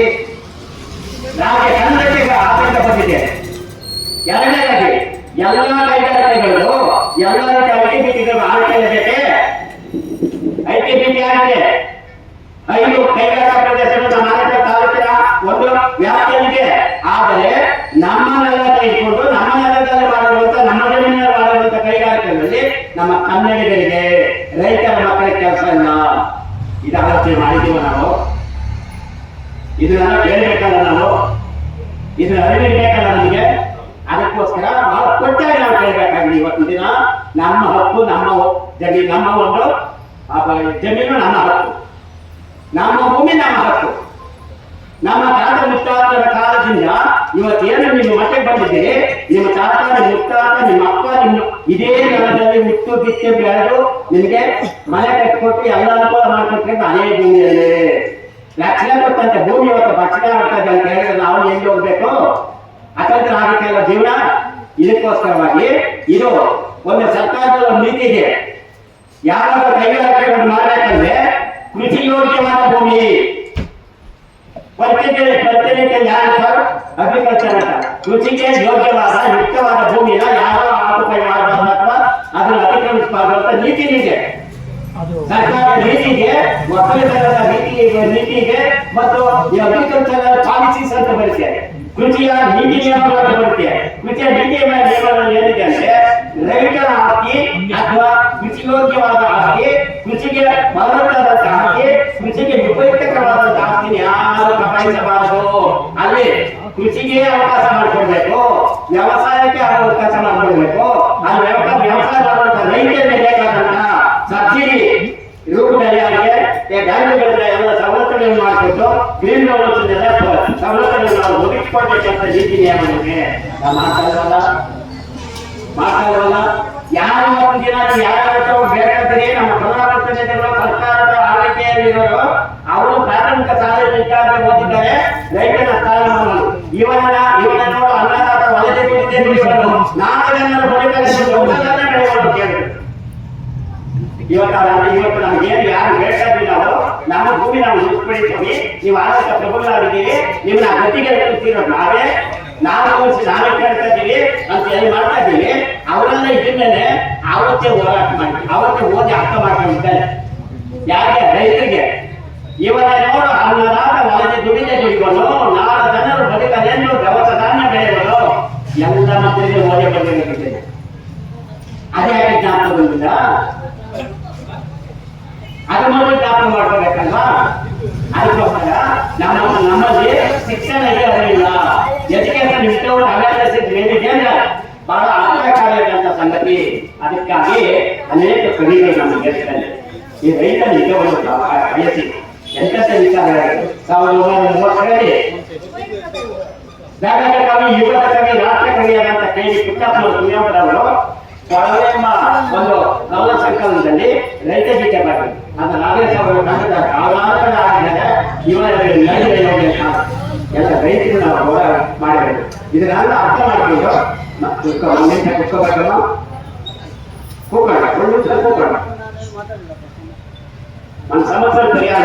ರಾಗಿಯ ಕಣದಕ್ಕೆ ಆತಂಕ ಬಂದಿದೆ. ಎರಡನೇದಾಗಿ ಎಲ್ಲ ಕೈಗಾರಿಕೆಗಳು, ಎಲ್ಲ ರೀತಿಯ ಐಟಿಬಿಟಿಗಳು ಆಯ್ಕೆಯಾಗಬೇಕೆ. ಐಟಿಬಿಟಿ ಆಗಿದೆ 5 ಕೈಗಾರಿಕಾ ಪ್ರದೇಶಗಳು ನಮ್ಮ ಆರೋಗ್ಯ ತಾಲೂಕಿನ ಒಂದು ವ್ಯಾಪ್ತಿಯಲ್ಲಿದೆ. ಆದರೆ ನಮ್ಮ ನೆಲದಲ್ಲಿ ಇಟ್ಕೊಂಡು ನಮ್ಮ ನೆಲದಲ್ಲಿ ಮಾಡಿರುವಂತ, ನಮ್ಮ ಜಮೀನಿನಲ್ಲಿ ಮಾಡಿರುವಂತ ಕೈಗಾರಿಕೆಗಳಲ್ಲಿ ನಮ್ಮ ಕನ್ನಡಿಗರಿಗೆ, ರೈತರ ಮಕ್ಕಳಿಗೆ ಕೆಲಸ ಇಲ್ಲ. ಇದು ಆಲೋಚನೆ ಮಾಡಿದ್ದೀವ ನಾವು? ಇದನ್ನೆಲ್ಲ ಕೇಳಬೇಕಲ್ಲ ನಾವು? ಇದನ್ನ ಅರಿವಿರ್ಬೇಕಲ್ಲ ನಮಗೆ? ಅದಕ್ಕೋಸ್ಕರ ಕೊಟ್ಟಾಗಿ ನಾವು ಕೇಳಬೇಕಾಗಿದೆ. ಇವತ್ತಿನ ದಿನ ನಮ್ಮ ಹಕ್ಕು, ನಮ್ಮ ಜಮೀನು, ನಮ್ಮ ಒಂದು ಜಮೀನು ನಮ್ಮ ಹಕ್ಕು, ನಮ್ಮ ಭೂಮಿ ನಮ್ಮ ಹಕ್ಕು. ನಮ್ಮ ತಾತ ಮುತ್ತಾತರ ಕಾಲದಿಂದ ಇವತ್ತೇನು ನಿಮ್ಮ ಮಟ್ಟಿಗೆ ಬಂದಿದ್ದೀರಿ, ನಿಮ್ಮ ತಾತ, ನಿಮ್ಮ ಮುತ್ತಾತ, ನಿಮ್ಮ ಅಪ್ಪ, ನಿಮ್ಮ ಇದೇ ನೆಲದಲ್ಲಿ ಹುಟ್ಟು ಬಿಟ್ಟು ಬೆಳೆದು ನಿಮಗೆ ಮನೆ ಕಟ್ಟಿಕೊಟ್ಟು ಎಲ್ಲ ಅನುಕೂಲ ಮಾಡಿಕೊಟ್ರೆ ಅದೇ ಭೂಮಿಯಲ್ಲಿ ಲಕ್ಷಣ ಗೊತ್ತಂತೆ ಭೂಮಿ ಇವತ್ತು ಭಕ್ಷಣ ಆಗ್ತದೆ ಅಂತ ಹೇಳಿದ್ರೆ ನಾವು ಎಲ್ಲಿ ಹೋಗ್ಬೇಕು? ಅತಂತ್ರ ಆಗಕ್ಕೆಲ್ಲ ಜೀವನ. ಇದಕ್ಕೋಸ್ಕರವಾಗಿ ಇದು ಒಂದು ಸರ್ಕಾರದ ಒಂದು ನೀತಿ ಇದೆ. ಯಾವಾಗ ಕೈಗಾರಿಕೆಗಳನ್ನು ಮಾಡಬೇಕಂದ್ರೆ ಕೃಷಿ ಯೋಗ್ಯವಾದ ಭೂಮಿ ಅಗ್ರಿಕಲ್ಚರ್ ಅಂತ ಕೃಷಿಗೆ ಯೋಗ್ಯವಾದ ಯುಕ್ತವಾದ ಭೂಮಿನ ಯಾವ ಆಕುಪೈ ಮಾಡಬಾರ್ದು ಅಥವಾ ಅದನ್ನು ಅತಿಕ್ರಮಿಸಬಾರ್ದು ಅಂತ ನೀತಿ ಇದೆ. ಸರ್ಕಾರ ನೀತಿಗೆ ಒಕ್ಕಲಿತನದ ನೀತಿಗೆ ಮತ್ತು ಅಗ್ರಿಕಲ್ಚರ್ ಪಾಲಿಸೀಸ್ ಅಂತ ಬರುತ್ತೆ. ಕೃಷಿಯ ನೀತಿ ನಿಯಮಗಳನ್ನು ಬರುತ್ತೆ. ಕೃಷಿಯ ನೀತಿ ನಿಯಮಗಳು ಏನಿದೆ ಅಂದ್ರೆ ರೈತರ ಆಸ್ತಿ ಅಥವಾ ಕೃಷಿ ಯೋಗ್ಯವಾದ ಆಸ್ತಿ, ಕೃಷಿಗೆ ಬಲವಂತವಾದ ಆಸ್ತಿ, ಕೃಷಿಗೆ ಉಪಯುಕ್ತಕರವಾದ ಆಸ್ತಿನ ಯಾರು ಕಬಳಿಸಬಾರದು. ಅಲ್ಲಿ ಕೃಷಿಗೆ ಅವಕಾಶ ಮಾಡಿಕೊಡ್ಬೇಕು, ವ್ಯವಸಾಯಕ್ಕೆ ಅವಕಾಶ ಮಾಡಿಕೊಡ್ಬೇಕು. ಅಲ್ಲಿ ವ್ಯವಸಾಯ ಮಾಡುವಂತ ರೈತರಿಗೆ ಬೇಕಾದಂತ ಸಬ್ಸಿಡಿ ರೂಪದಲ್ಲಿ ಅವರಿಗೆ ಬ್ಯಾಂಕ್ಗಳಿಂದ ಎಲ್ಲ ಸವಲತ್ತುಗಳನ್ನು ಮಾಡಿಕೊಟ್ಟು ಗ್ರೀನ್ ರೆವಲ್ಯೂಷನ್ ಸವಲತ್ತುಗಳನ್ನು ನಾವು ಒದಗಿಸಿಕೊಡ್ಬೇಕಂತ ನೀತಿ ನಿಯಮಗಳಿಗೆ ನಾವು ಮಾತಾಡೋಲ್ಲ. ಯಾರು ಒಂದು ದಿನ ಯಾರು ಬೇಕಾದರೆ ನಮ್ಮ ಪ್ರಧಾನಮಂತ್ರಿಗಳು ಸರ್ಕಾರದ ಆಳ್ವಿಕೆಯಲ್ಲಿರೋರು ಅವರು ಪ್ರಾಥಮಿಕ ಶಾಲೆ ಓದಿದ್ದಾರೆ. ರೈತನ ಸ್ಥಾನಮಾನ ಇವನನ್ನು ಅನ್ನದಾತ ವಲಸೆ ದುಡಿಯುವನು ನಾಲ್ಕು ಜನರ ಇವತ್ತು ನಮ್ಗೇನು ಯಾರು ಬೇಕಾದ್ರೂ ನಮ್ಮ ಭೂಮಿ ನಾವು ಉಳಿಸ್ಕೊಳ್ತೀವಿ. ನೀವು ಆಡಳಿತ ಪ್ರಭುಗಳಾಗಿದ್ದೀವಿ, ನಿಮ್ಮನ್ನ ಗತಿಗೆ ಎತ್ತಿರೋ ನಾವು ಕೇಳ್ತಾ ಇದ್ದೀವಿ ಅಂತ ಹೇಳಿ ಮಾಡ್ತಾ ಇದ್ದೀವಿ. ಅವರೆಲ್ಲ ಇದ್ಮೇಲೆ ಅವತ್ತೇ ಹೋರಾಟ ಮಾಡಿ ಅವತ್ತೇ ಓದಿ ಅರ್ಥ ಮಾಡ್ಕೊಂಡಿದ್ದಾರೆ. ಯಾಕೆ? ರೈತರಿಗೆ ಇವನ ನೋಡು ಅನ್ನದಾತ ವಲಸೆ ದುಡಿಕೊಂಡು ನಾಲ್ಕು ಜನರು ಬದುಕಲೆಂದು ದವಸ ಧಾನ್ಯ ಬೆಳೆಗಳು ಎಲ್ಲ ಮಕ್ಕಳಿಗೆ ಓದಿ ಬಂದಿದೆ. ಅದೇ ಯಾಕೆ ಜ್ಞಾಪಕ ಬಂದಿಲ್ಲ? ಅದು ಮೊದಲು ಜ್ಞಾಪಕ ಮಾಡ್ಕೋಬೇಕಲ್ವಾ? ಅದಕ್ಕೋಸ್ಕರ ನಮ್ಮಲ್ಲಿ ಶಿಕ್ಷಣ ಇರಲಿಲ್ಲ. ಎಜುಕೇಶನ್ ಇಷ್ಟವರು ಅವೇರ್ನೆಸ್ ಏನಿದೆ ಅಂದ್ರೆ ಬಹಳ ಆಘಾತಕಾರಿಯಾದಂತ ಸಂಗತಿ. ಅದಕ್ಕಾಗಿ ಅನೇಕ ಕವಿಗಳು ನಮ್ಮ ದೇಶದಲ್ಲಿ ಈ ರೈತ ನಿಜವನ್ನು ಬಯಸಿ ಎಂತ ವಿಚಾರ 1930ರಲ್ಲಿ ಜಾಗತಿಕ ಕವಿ, ಯುಗದ ಕವಿ, ರಾಷ್ಟ್ರ ಕವಿಯಾದಂತ ಕೆ.ವಿ. ಕುವೆಂಪುರವರು ಕೊಳವೆಂಬ ಒಂದು ನವಲ ಸಂಕಲನದಲ್ಲಿ ರೈತ ಗೀತೆ ಬರೆದರು. ಅದು ನಾಗೇಶ್ ಅವರು ಎಲ್ಲ ರೈತರು ನಾವು ಹೋರಾಟ ಮಾಡಬೇಕು. ಇದನ್ನೆಲ್ಲ ಅರ್ಥ ಮಾಡಿಕೊಂಡು ಕೂಕೋಣ ಒಂದು ಸಮಸ್ಯೆ ಪರಿಹಾರ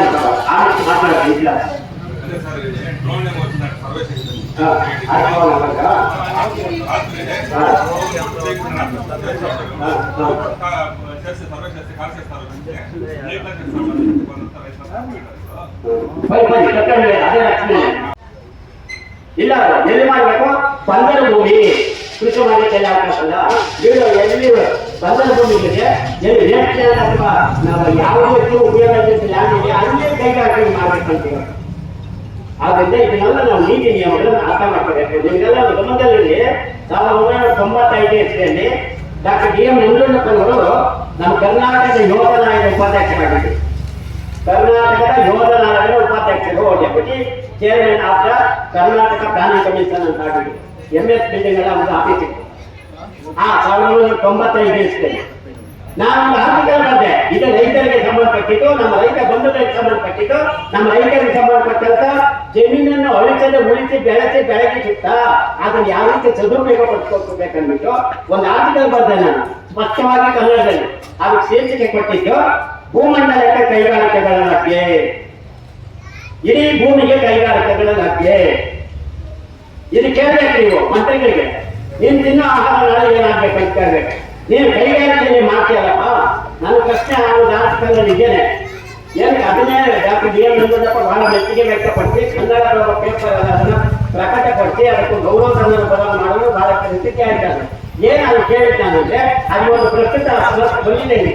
ಆ ರೀತಿ ಮಾತಾಡೋದಿಲ್ಲ. ಅದೇ ರಕ್ಷಣೆ ಇಲ್ಲ. ಎಲ್ಲಿ ಮಾಡಬೇಕು? ಬಂದರ ಭೂಮಿ ಕೃಷಿ ಮಾಡಲಿಕ್ಕೆ ಅವಕಾಶಲ್ಲ. ಎಲ್ಲಿ ಬಂದರ ಭೂಮಿಗೆ ಎಲ್ಲಿ ರೇಟ್ ಅಥವಾ ನಾವು ಯಾವುದೇ ಉಪಯೋಗ ಲ್ಯಾಂಡ್ ಇದೆ ಅಲ್ಲೇ ಕೈಗಾರಿಕೆ ಮಾಡಬೇಕಂತೀವಿ. ಆದ್ರಿಂದ ಇದನ್ನೆಲ್ಲ ನಾವು ನೀತಿ ನಿಯಮಗಳನ್ನು ಅರ್ಥ ಮಾಡ್ಕೋಬೇಕು. ನಿಮಗೆಲ್ಲ ಗಮನದಲ್ಲಿ 1995 ಇಸ್ವಿಯಲ್ಲಿ ಡಾಕ್ಟರ್ ಡಿ.ಎಂ. ನಂಜುಂಡಪ್ಪನವರು ನಮ್ಮ ಕರ್ನಾಟಕದ ಯೋಧನ ಆಯೋಗದ ಉಪಾಧ್ಯಕ್ಷರಾಗಿದ್ದರು. ಕರ್ನಾಟಕದ ಯೋಧನ ಆಯೋಗದ ಉಪಾಧ್ಯಕ್ಷರು, deputy chairman of the Karnataka planning commission ಅಂತ ಆಗಿದ್ರು. MS ಬಿಲ್ಡಿಂಗ್ ಎಲ್ಲ ಒಂದು ಆಫೀಸ್ ಇತ್ತು. 1995 ಇಸ್ವಿಯಲ್ಲಿ ನಾನು ಆರ್ಟಿಕಲ್ ಮಾಡಿದೆ. ಇದು ರೈತರಿಗೆ ಸಂಬಂಧಪಟ್ಟಿದ್ದು, ನಮ್ಮ ರೈತ ಬಂಧುಗಳಿಗೆ ಸಂಬಂಧಪಟ್ಟಿದ್ದು, ನಮ್ಮ ರೈತರಿಗೆ ಸಂಬಂಧಪಟ್ಟಂತ ಜಮೀನನ್ನು ಉಳಿಸಿ ಬೆಳಗಿ ಸುತ್ತ ಅದನ್ನು ಯಾವ ರೀತಿ ಸದುಪಯೋಗ ಪಡಿಸ್ಕೊಳ್ಬೇಕಂದ್ಬಿಟ್ಟು ಒಂದು ಆರ್ಟಿಕಲ್ ಬರೆದೆ ನಾನು ಸ್ಪಷ್ಟವಾಗಿ ಕನ್ನಡದಲ್ಲಿ. ಅದಕ್ಕೆ ಶೀರ್ಷಿಕೆ ಕೊಟ್ಟಿದ್ದು ಭೂಮಂಡಲಕ್ಕೆ ಕೈಗಾರಿಕೆಗಳ ಲಭ್ಯ, ಇಡೀ ಭೂಮಿಗೆ ಕೈಗಾರಿಕೆಗಳ ಲಭ್ಯ. ಇದು ಕೇಳಬೇಕು ನೀವು ಮಂತ್ರಿಗಳಿಗೆ. ನೀನು ತಿನ್ನೋ ಆಹಾರ ನಾಳೆ ಏನಾಗ್ಬೇಕಂತ ಕೇಳ್ಬೇಕು. ನೀನು ಕೈಗಾರಿಕೆಯಲ್ಲಿ ಮಾಡ್ತೀಯಲ್ಲಪ್ಪ. ನನ್ನ ಪ್ರಶ್ನೆ ಆರ್ಟಿಕಲ್ ಇದ್ದೇನೆ. ಏನಕ್ಕೆ ಅದನ್ನೇ ಡಾಕ್ಟರ್ ಡಿ.ಎಂ. ನಂಜುಂಡಪ್ಪ ಬಹಳ ಮೆಚ್ಚುಗೆ ವ್ಯಕ್ತಪಡಿಸಿ ಕನ್ನಡ ಪೇಪರ್ ಅದನ್ನು ಪ್ರಕಟಪಡಿಸಿ ಅದಕ್ಕೆ ಗೌರವ ಕನ್ನಡ ಬದಲು ಮಾಡಲು ಬಹಳ ಸ್ಥಿತಿ ಆಗಿದ್ದಾರೆ. ಏನಲ್ಲಿ ಕೇಳಿದ್ದಾನಂದ್ರೆ ಅಲ್ಲಿ ಒಂದು ಪ್ರಸ್ತುತ ಬಂದಿದ್ದೇನೆ.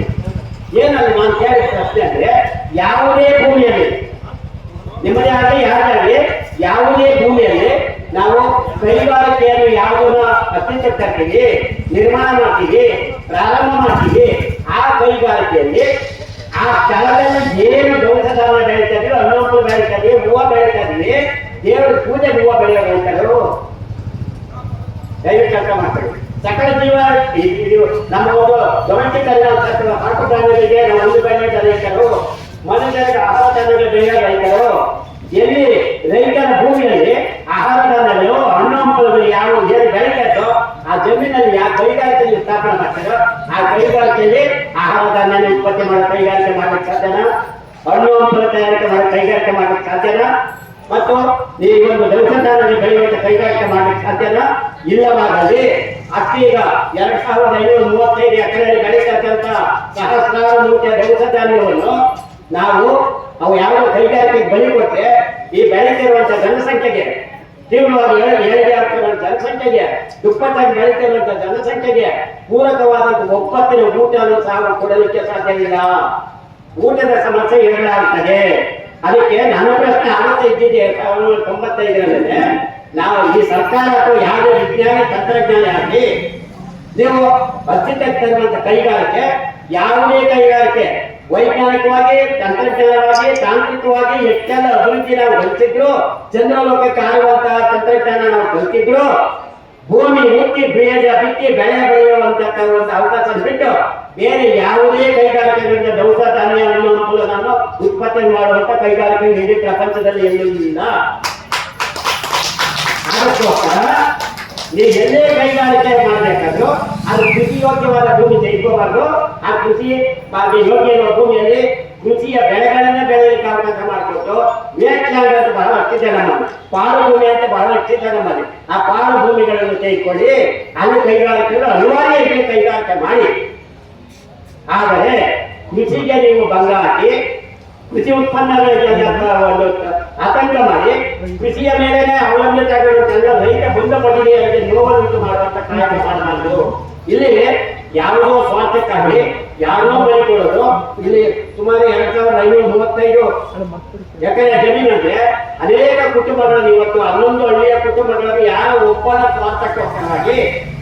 ಏನಲ್ಲಿ ನಾನು ಕೇಳಿದ ಪ್ರಶ್ನೆ ಅಂದ್ರೆ ಯಾವುದೇ ಭೂಮಿಯಲ್ಲಿ ನಿಮ್ಮದೇ ಆಗಲಿ ಯಾರಾಗಲಿ ಯಾವುದೇ ಭೂಮಿಯಲ್ಲಿ ನಾವು ಕೈಗಾರಿಕೆಯನ್ನು ಯಾವುದನ್ನ ಅಸ್ತಿತ್ವ ತರ್ತೀವಿ, ನಿರ್ಮಾಣ ಮಾಡ್ತೀವಿ, ಪ್ರಾರಂಭ ಮಾಡ್ತೀವಿ, ಆ ಕೈಗಾರಿಕೆಯಲ್ಲಿ ಆ ಸ್ಥಳದಲ್ಲಿ ಏನು ದವಸಧಾನ ಬೆಳೀತಾ ಇದೀವಿ, ಹಣ್ಣು ಬೆಳೀತಾ ಇದೀವಿ, ಹೂವು ಬೆಳೀತಾ ಇದೀವಿ, ದೇವರ ಪೂಜೆ ಹೂವು ಬೆಳೆಯೋ ರೈತರು ದಯವಿಟ್ಟು ಅರ್ಥ ಮಾಡ್ತೀವಿ. ಸಕಲ ಜೀವ ಇದು ನಮ್ಮ ಒಂದು ಡೊಮೆಸ್ಟಿಕ್ ಹಾಕುದಾರರಿಗೆ ನಾವು ಒಂದು ಬೆಳೆ ರೈತರು, ಮನುಷ್ಯರಿಗೆ ಆಹಾರ ಬೆಳೆಯೋ ರೈತರು, ಎಲ್ಲಿ ರೈತರ ಭೂಮಿಯಲ್ಲಿ ಆಹಾರ ಧಾನ್ಯಗಳು ಹಣ್ಣು ಹಂಪಲುಗಳು ಯಾವ ಏನು ಬೆಳೀತೋ ಆ ಜಮೀನಲ್ಲಿ ಯಾವ ಕೈಗಾರಿಕೆಯಲ್ಲಿ ಸ್ಥಾಪನೆ ಮಾಡ್ತಾರೋ ಆ ಕೈಗಾರಿಕೆಯಲ್ಲಿ ಆಹಾರ ಧಾನ್ಯ ಉತ್ಪತ್ತಿ ಮಾಡೋ ಕೈಗಾರಿಕೆ ಮಾಡ್ಲಿಕ್ಕೆ ಸಾಧ್ಯನಾ? ಹಣ್ಣು ಹಂಪಲು ತಯಾರಿಕೆ ಮಾಡೋ ಕೈಗಾರಿಕೆ ಮಾಡ್ಲಿಕ್ಕೆ ಸಾಧ್ಯನಾ? ಮತ್ತು ಈ ಒಂದು ದೌರ್ಜನ್ಯದಲ್ಲಿ ಬೆಳೆಯುವಂತ ಕೈಗಾರಿಕೆ ಮಾಡ್ಲಿಕ್ಕೆ ಸಾಧ್ಯನಾ? ಇಲ್ಲವಾದಲ್ಲಿ ಅಕ್ಕೀಗ 2535 ಎಕರೆಯಲ್ಲಿ ಬೆಳೀತಕ್ಕಂಥ ಸಹಸ್ರಾರು ಮೂಟೆ ದವಸ ಧಾನ್ಯವನ್ನು ನಾವು ಅವು ಯಾವ ಕೈಗಾರಿಕೆಗೆ ಬಲಿ ಕೊಟ್ಟರೆ ಈ ಬೆಳೀತಿರುವಂತ ಜನಸಂಖ್ಯೆಗೆ ತೀವ್ರವಾಗಿ ಏಳಿಗೆ ಆಗ್ತಿರುವಂತ ಜನಸಂಖ್ಯೆಗೆ ದುಪ್ಪಟ್ಟಾಗಿ ಬೆಳೀತಿರುವಂತ ಜನಸಂಖ್ಯೆಗೆ ಪೂರಕವಾದಂತ ಒಪ್ಪತ್ತಿನ ಊಟವನ್ನು ಸಹ ಕೊಡಲಿಕ್ಕೆ ಸಾಧ್ಯವಿಲ್ಲ. ಊಟದ ಸಮಸ್ಯೆ ಎದುರಾಗ್ತದೆ. ಅದಕ್ಕೆ ನನ್ನ ಪ್ರಶ್ನೆ ಆವತ್ತೇ ಇದ್ದಿದೆ 1995ರಲ್ಲಿ ನಾವು ಈ ಸರ್ಕಾರ ಅಥವಾ ಯಾವುದೇ ವಿಜ್ಞಾನಿ ತಂತ್ರಜ್ಞಾನ ಆಗಲಿ ನೀವು ಅತ್ಯುತ್ತಮವಾದ ಕೈಗಾರಿಕೆ ಯಾವುದೇ ಕೈಗಾರಿಕೆ ವೈಜ್ಞಾನಿಕವಾಗಿ ತಂತ್ರಜ್ಞಾನವಾಗಿ ತಾಂತ್ರಿಕವಾಗಿ ಎಷ್ಟೆಲ್ಲ ಅಭಿವೃದ್ಧಿ ನಾವು ಕಲಿತಿದ್ರು, ಚಂದ್ರಲೋಕಕ್ಕೆ ಆಗುವಂತಹ ತಂತ್ರಜ್ಞಾನ ನಾವು ಕಲಿತಿದ್ರು, ಭೂಮಿ ಮುಚ್ಚಿ ಬೀಜ ಬಿತ್ತಿ ಬೆಳೆ ಬೆಳೆಯುವಂತಹ ಒಂದು ಅವಕಾಶ ಬಿಟ್ಟು ಬೇರೆ ಯಾವುದೇ ಕೈಗಾರಿಕೆಗಳಿಂದ ದವಸ ಧಾನ್ಯ ಹಣ್ಣು ಉತ್ಪತ್ತಿ ಮಾಡುವಂತ ಕೈಗಾರಿಕೆ ಇಡೀ ಪ್ರಪಂಚದಲ್ಲಿ ಎಲ್ಲೂ ಇಲ್ಲ. ಅದಕ್ಕೋಸ್ಕರ ನೀವು ಎಲ್ಲೇ ಕೈಗಾರಿಕೆ ಮಾಡಬೇಕಾದ್ರೂ ಅದು ಕೃಷಿ ಯೋಗ್ಯವಾದ ಭೂಮಿ ತೆಗೆದುಕೋಬಾರ್ದು. ಆ ಕೃಷಿ ಯೋಗ್ಯ ಇರುವ ಭೂಮಿಯಲ್ಲಿ ಕೃಷಿಯ ಬೆಳೆಗಳನ್ನೇ ಬೆಳೆಯಲಿಕ್ಕೆ ಅವಕಾಶ ಮಾಡಿಕೊಟ್ಟು ವೇಸ್ಟ್ ಅಂತ ಬಹಳ ಹಚ್ಚಿದೆ ನಮ್ಮಲ್ಲಿ, ಪಾಳು ಭೂಮಿ ಅಂತ ಬಹಳ ಹಚ್ಚಿದೆ ನಮ್ಮಲ್ಲಿ. ಆ ಪಾಳು ಭೂಮಿಗಳನ್ನು ತೆಗೆದುಕೊಳ್ಳಿ, ಅಲ್ಲಿ ಕೈಗಾರಿಕೆಗಳು ಅನಿವಾರ್ಯ ಕೈಗಾರಿಕೆ ಮಾಡಿ. ಆದರೆ ಕೃಷಿಗೆ ನೀವು ಭಂಗ ಹಾಕಿ ಕೃಷಿ ಉತ್ಪನ್ನಗಳಿಗೆ ಒಂದು ಆತಂಕ ಮಾಡಿ ಕೃಷಿಯ ಮೇಲೆ ಅವಲಂಬಿತ ಆಗಿರುವಂತಹ ರೈತ ಬಂದ ಮಹಿಳೆಯರಿಗೆ ನೋವನ್ನು ಮಾಡುವಂತ ಕಾರ್ಯ ಮಾಡಬಾರದು. ಇಲ್ಲಿ ಯಾವುದೋ ಸ್ವಾರ್ಥಕ್ಕಾಗಿ ಯಾರೋ ಬೆಳೆಕೊಳ್ಳೋದು. ಇಲ್ಲಿ ಸುಮಾರು 2535 ಎಕರೆ ಜಮೀನಂದ್ರೆ ಅನೇಕ ಕುಟುಂಬಗಳನ್ನು ಇವತ್ತು 11 ಹಳ್ಳಿಯ ಕುಟುಂಬಗಳಲ್ಲಿ ಯಾರೋ ಒಬ್ಬನ ಸ್ವಾರ್ಥಕ್ಕೋಸ್ಕರವಾಗಿ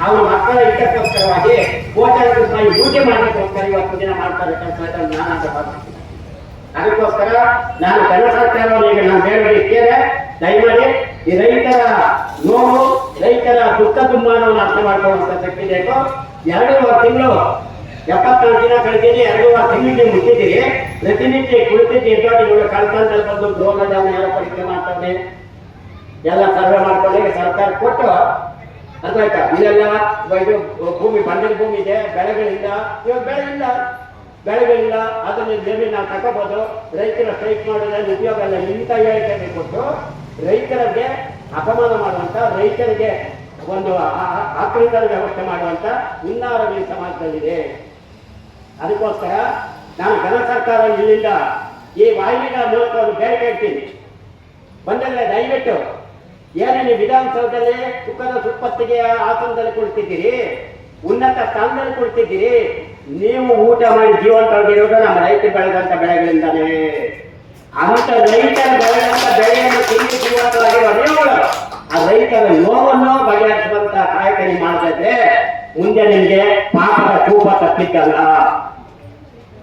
ಅವರ ಮಕ್ಕಳ ಹಿತಕ್ಕೋಸ್ಕರವಾಗಿ ಕೋಟ್ಯಾಂತರ ರೂಪಾಯಿ ಪೂಜೆ ಮಾಡಲಿಕ್ಕೋಸ್ಕರ ಇವತ್ತು ದಿನ ಮಾಡ್ತಾರೆ ಕೆಲಸ. ನಾನು ಅಂತ ಭಾವಿಸ್ತೀನಿ. ಅದಕ್ಕೋಸ್ಕರ ನಾನು ಕನ್ನಡ ಸರ್ಕಾರವರಿಗೆ ನಾನು ಹೇಳಲಿಕ್ಕೆ ದಯಮಾಡಿ ಈ ರೈತರ ನೋವು, ರೈತರ ದುಃಖ ದುಮ್ಮಾನವನ್ನು ಅರ್ಥ ಮಾಡ್ಕೊಳ್ಳುವಂತ ಶಕ್ತಿ ಬೇಕು. 2.5 ತಿಂಗಳು 74 ದಿನ ಕಳೆದಿದೆ. 2.5 ತಿಂಗಳಿಗೆ ಮುಟ್ಟಿದ್ದೀರಿ. ಪ್ರತಿನಿತ್ಯ ಕುಳಿತಿದ್ದು ಎದ್ದೋಟಿಗಳು ಕಳ್ತನದಲ್ಲಿ ಬಂದು ರೋಗದ ಯಾರು ಪರೀಕ್ಷೆ ಮಾಡ್ತಾರೆ, ಎಲ್ಲ ಸರ್ವೆ ಮಾಡ್ಕೊಳ್ಳಿ ಸರ್ಕಾರ ಕೊಟ್ಟು ಅಂತ ಆಯ್ತಾ. ಇಲ್ಲೆಲ್ಲ ಇದು ಭೂಮಿ ಬಂಡಲ್ ಭೂಮಿ ಇದೆ, ಬೆಳೆಗಳಿಲ್ಲ, ಇವಾಗ ಬೆಳೆಗಳಿಲ್ಲ ಅದನ್ನ ಜಮೀನು ನಾವು ತಗೋಬಹುದು. ರೈತರ ಸ್ಟ್ರೈಕ್ ಮಾಡೋದ್ರಲ್ಲಿ ಉಪಯೋಗ ಇಲ್ಲ. ಇಂಥ ಹೇಳಿಕೆ ಕೊಟ್ಟು ರೈತರಿಗೆ ಅಪಮಾನ ಮಾಡುವಂತ, ರೈತರಿಗೆ ಒಂದು ಆಕ್ರಮಣ ವ್ಯವಸ್ಥೆ ಮಾಡುವಂತ ಹುನ್ನಾರಗಳು ಸಮಾಜದಲ್ಲಿದೆ. ಅದಕ್ಕೋಸ್ಕರ ನಾನು ಘನ ಸರ್ಕಾರ ಇಲ್ಲಿಂದ ಈ ವಾಹಿನಿಗಳ ಮೂಲಕ ಒಂದು ಬೇಡಿಕೆ ಇಡ್ತೀನಿ. ಬಂದಲ್ಲೇ ದಯವಿಟ್ಟು ಏನೇನು ವಿಧಾನಸೌಧದಲ್ಲಿ ಸುಖದ ಸುಪ್ಪತ್ತಿಗೆ ಆಸನದಲ್ಲಿ ಕುಳಿತಿದ್ದೀರಿ, ಉನ್ನತ ಸ್ಥಾನದಲ್ಲಿ ಕುಳಿತಿದ್ದೀರಿ, ನೀವು ಊಟ ಮಾಡಿ ಜೀವಂತವಾಗಿರೋದು ನಮ್ಮ ರೈತರು ಬೆಳೆದಂತ ಬೆಳೆಗಳಿಂದಾನೇ. ಅಂತ ರೈತರ ಬೆಳೆದಂತ ಬೆಳೆಯನ್ನು ತಿಂದು ಜೀವಂತವಾಗಿರುವ ನೀವುಗಳು ಆ ರೈತರ ನೋವನ್ನು ಬಗೆಹರಿಸುವಂತ ಕಾಯಕ ನೀವು ಮಾಡ್ತಾ ಮುಂದೆ ನಿಮಗೆ ಪಾಪದ ಕೂಪ ತಪ್ಪಿದ್ದಲ್ಲ.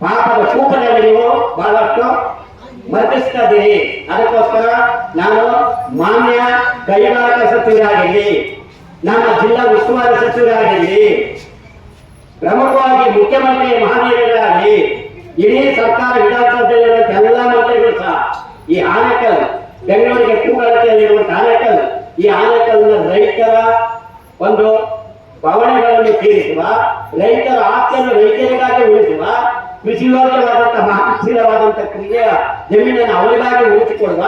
ಪಾಪದ ಕೂಪದಲ್ಲಿ ನೀವು ಬಹಳಷ್ಟು ಮರ್ತಿಸ್ತಾ ಇದ್ದೀರಿ. ಅದಕ್ಕೋಸ್ಕರ ನಾನು ಮಾನ್ಯ ಕೈಗಾರಿಕಾ ಸಚಿವರಾಗಿರಲಿ, ನಮ್ಮ ಜಿಲ್ಲಾ ಉಸ್ತುವಾರಿ ಸಚಿವರಾಗಿರಲಿ, ಪ್ರಮುಖವಾಗಿ ಮುಖ್ಯಮಂತ್ರಿ ಮಹಾನೀಯರಾಗಲಿ, ಇಡೀ ಸರ್ಕಾರ ವಿಧಾನಸಭೆಯಲ್ಲಿರುವಂತಹ ಎಲ್ಲ ಮಂತ್ರಿಗಳು ಸಹ ಈ ಆನೇಕಲ್ ಬೆಂಗಳೂರಿಗೆ ಕೂಗಾಳಿಕೆಯಲ್ಲಿರುವಂತಹ ಆನೇಕಲ್, ಈ ಆನೇಕಲ್ನ ರೈತರ ಒಂದು ಭವನಗಳನ್ನು ತೀರಿಸುವ, ರೈತರ ಆಸ್ತಿಯನ್ನು ರೈತರಿಗಾಗಿ ಉಳಿಸುವ, ಕೃಷಿಯೋಗ್ಯವಾದಂತಹ ಮಹಾಶೀಲವಾದಂತಹ ಕ್ರಿಯೆಯ ಜಮೀನನ್ನು ಅವರಿಗಾಗಿ ಉಳಿಸಿಕೊಡುವ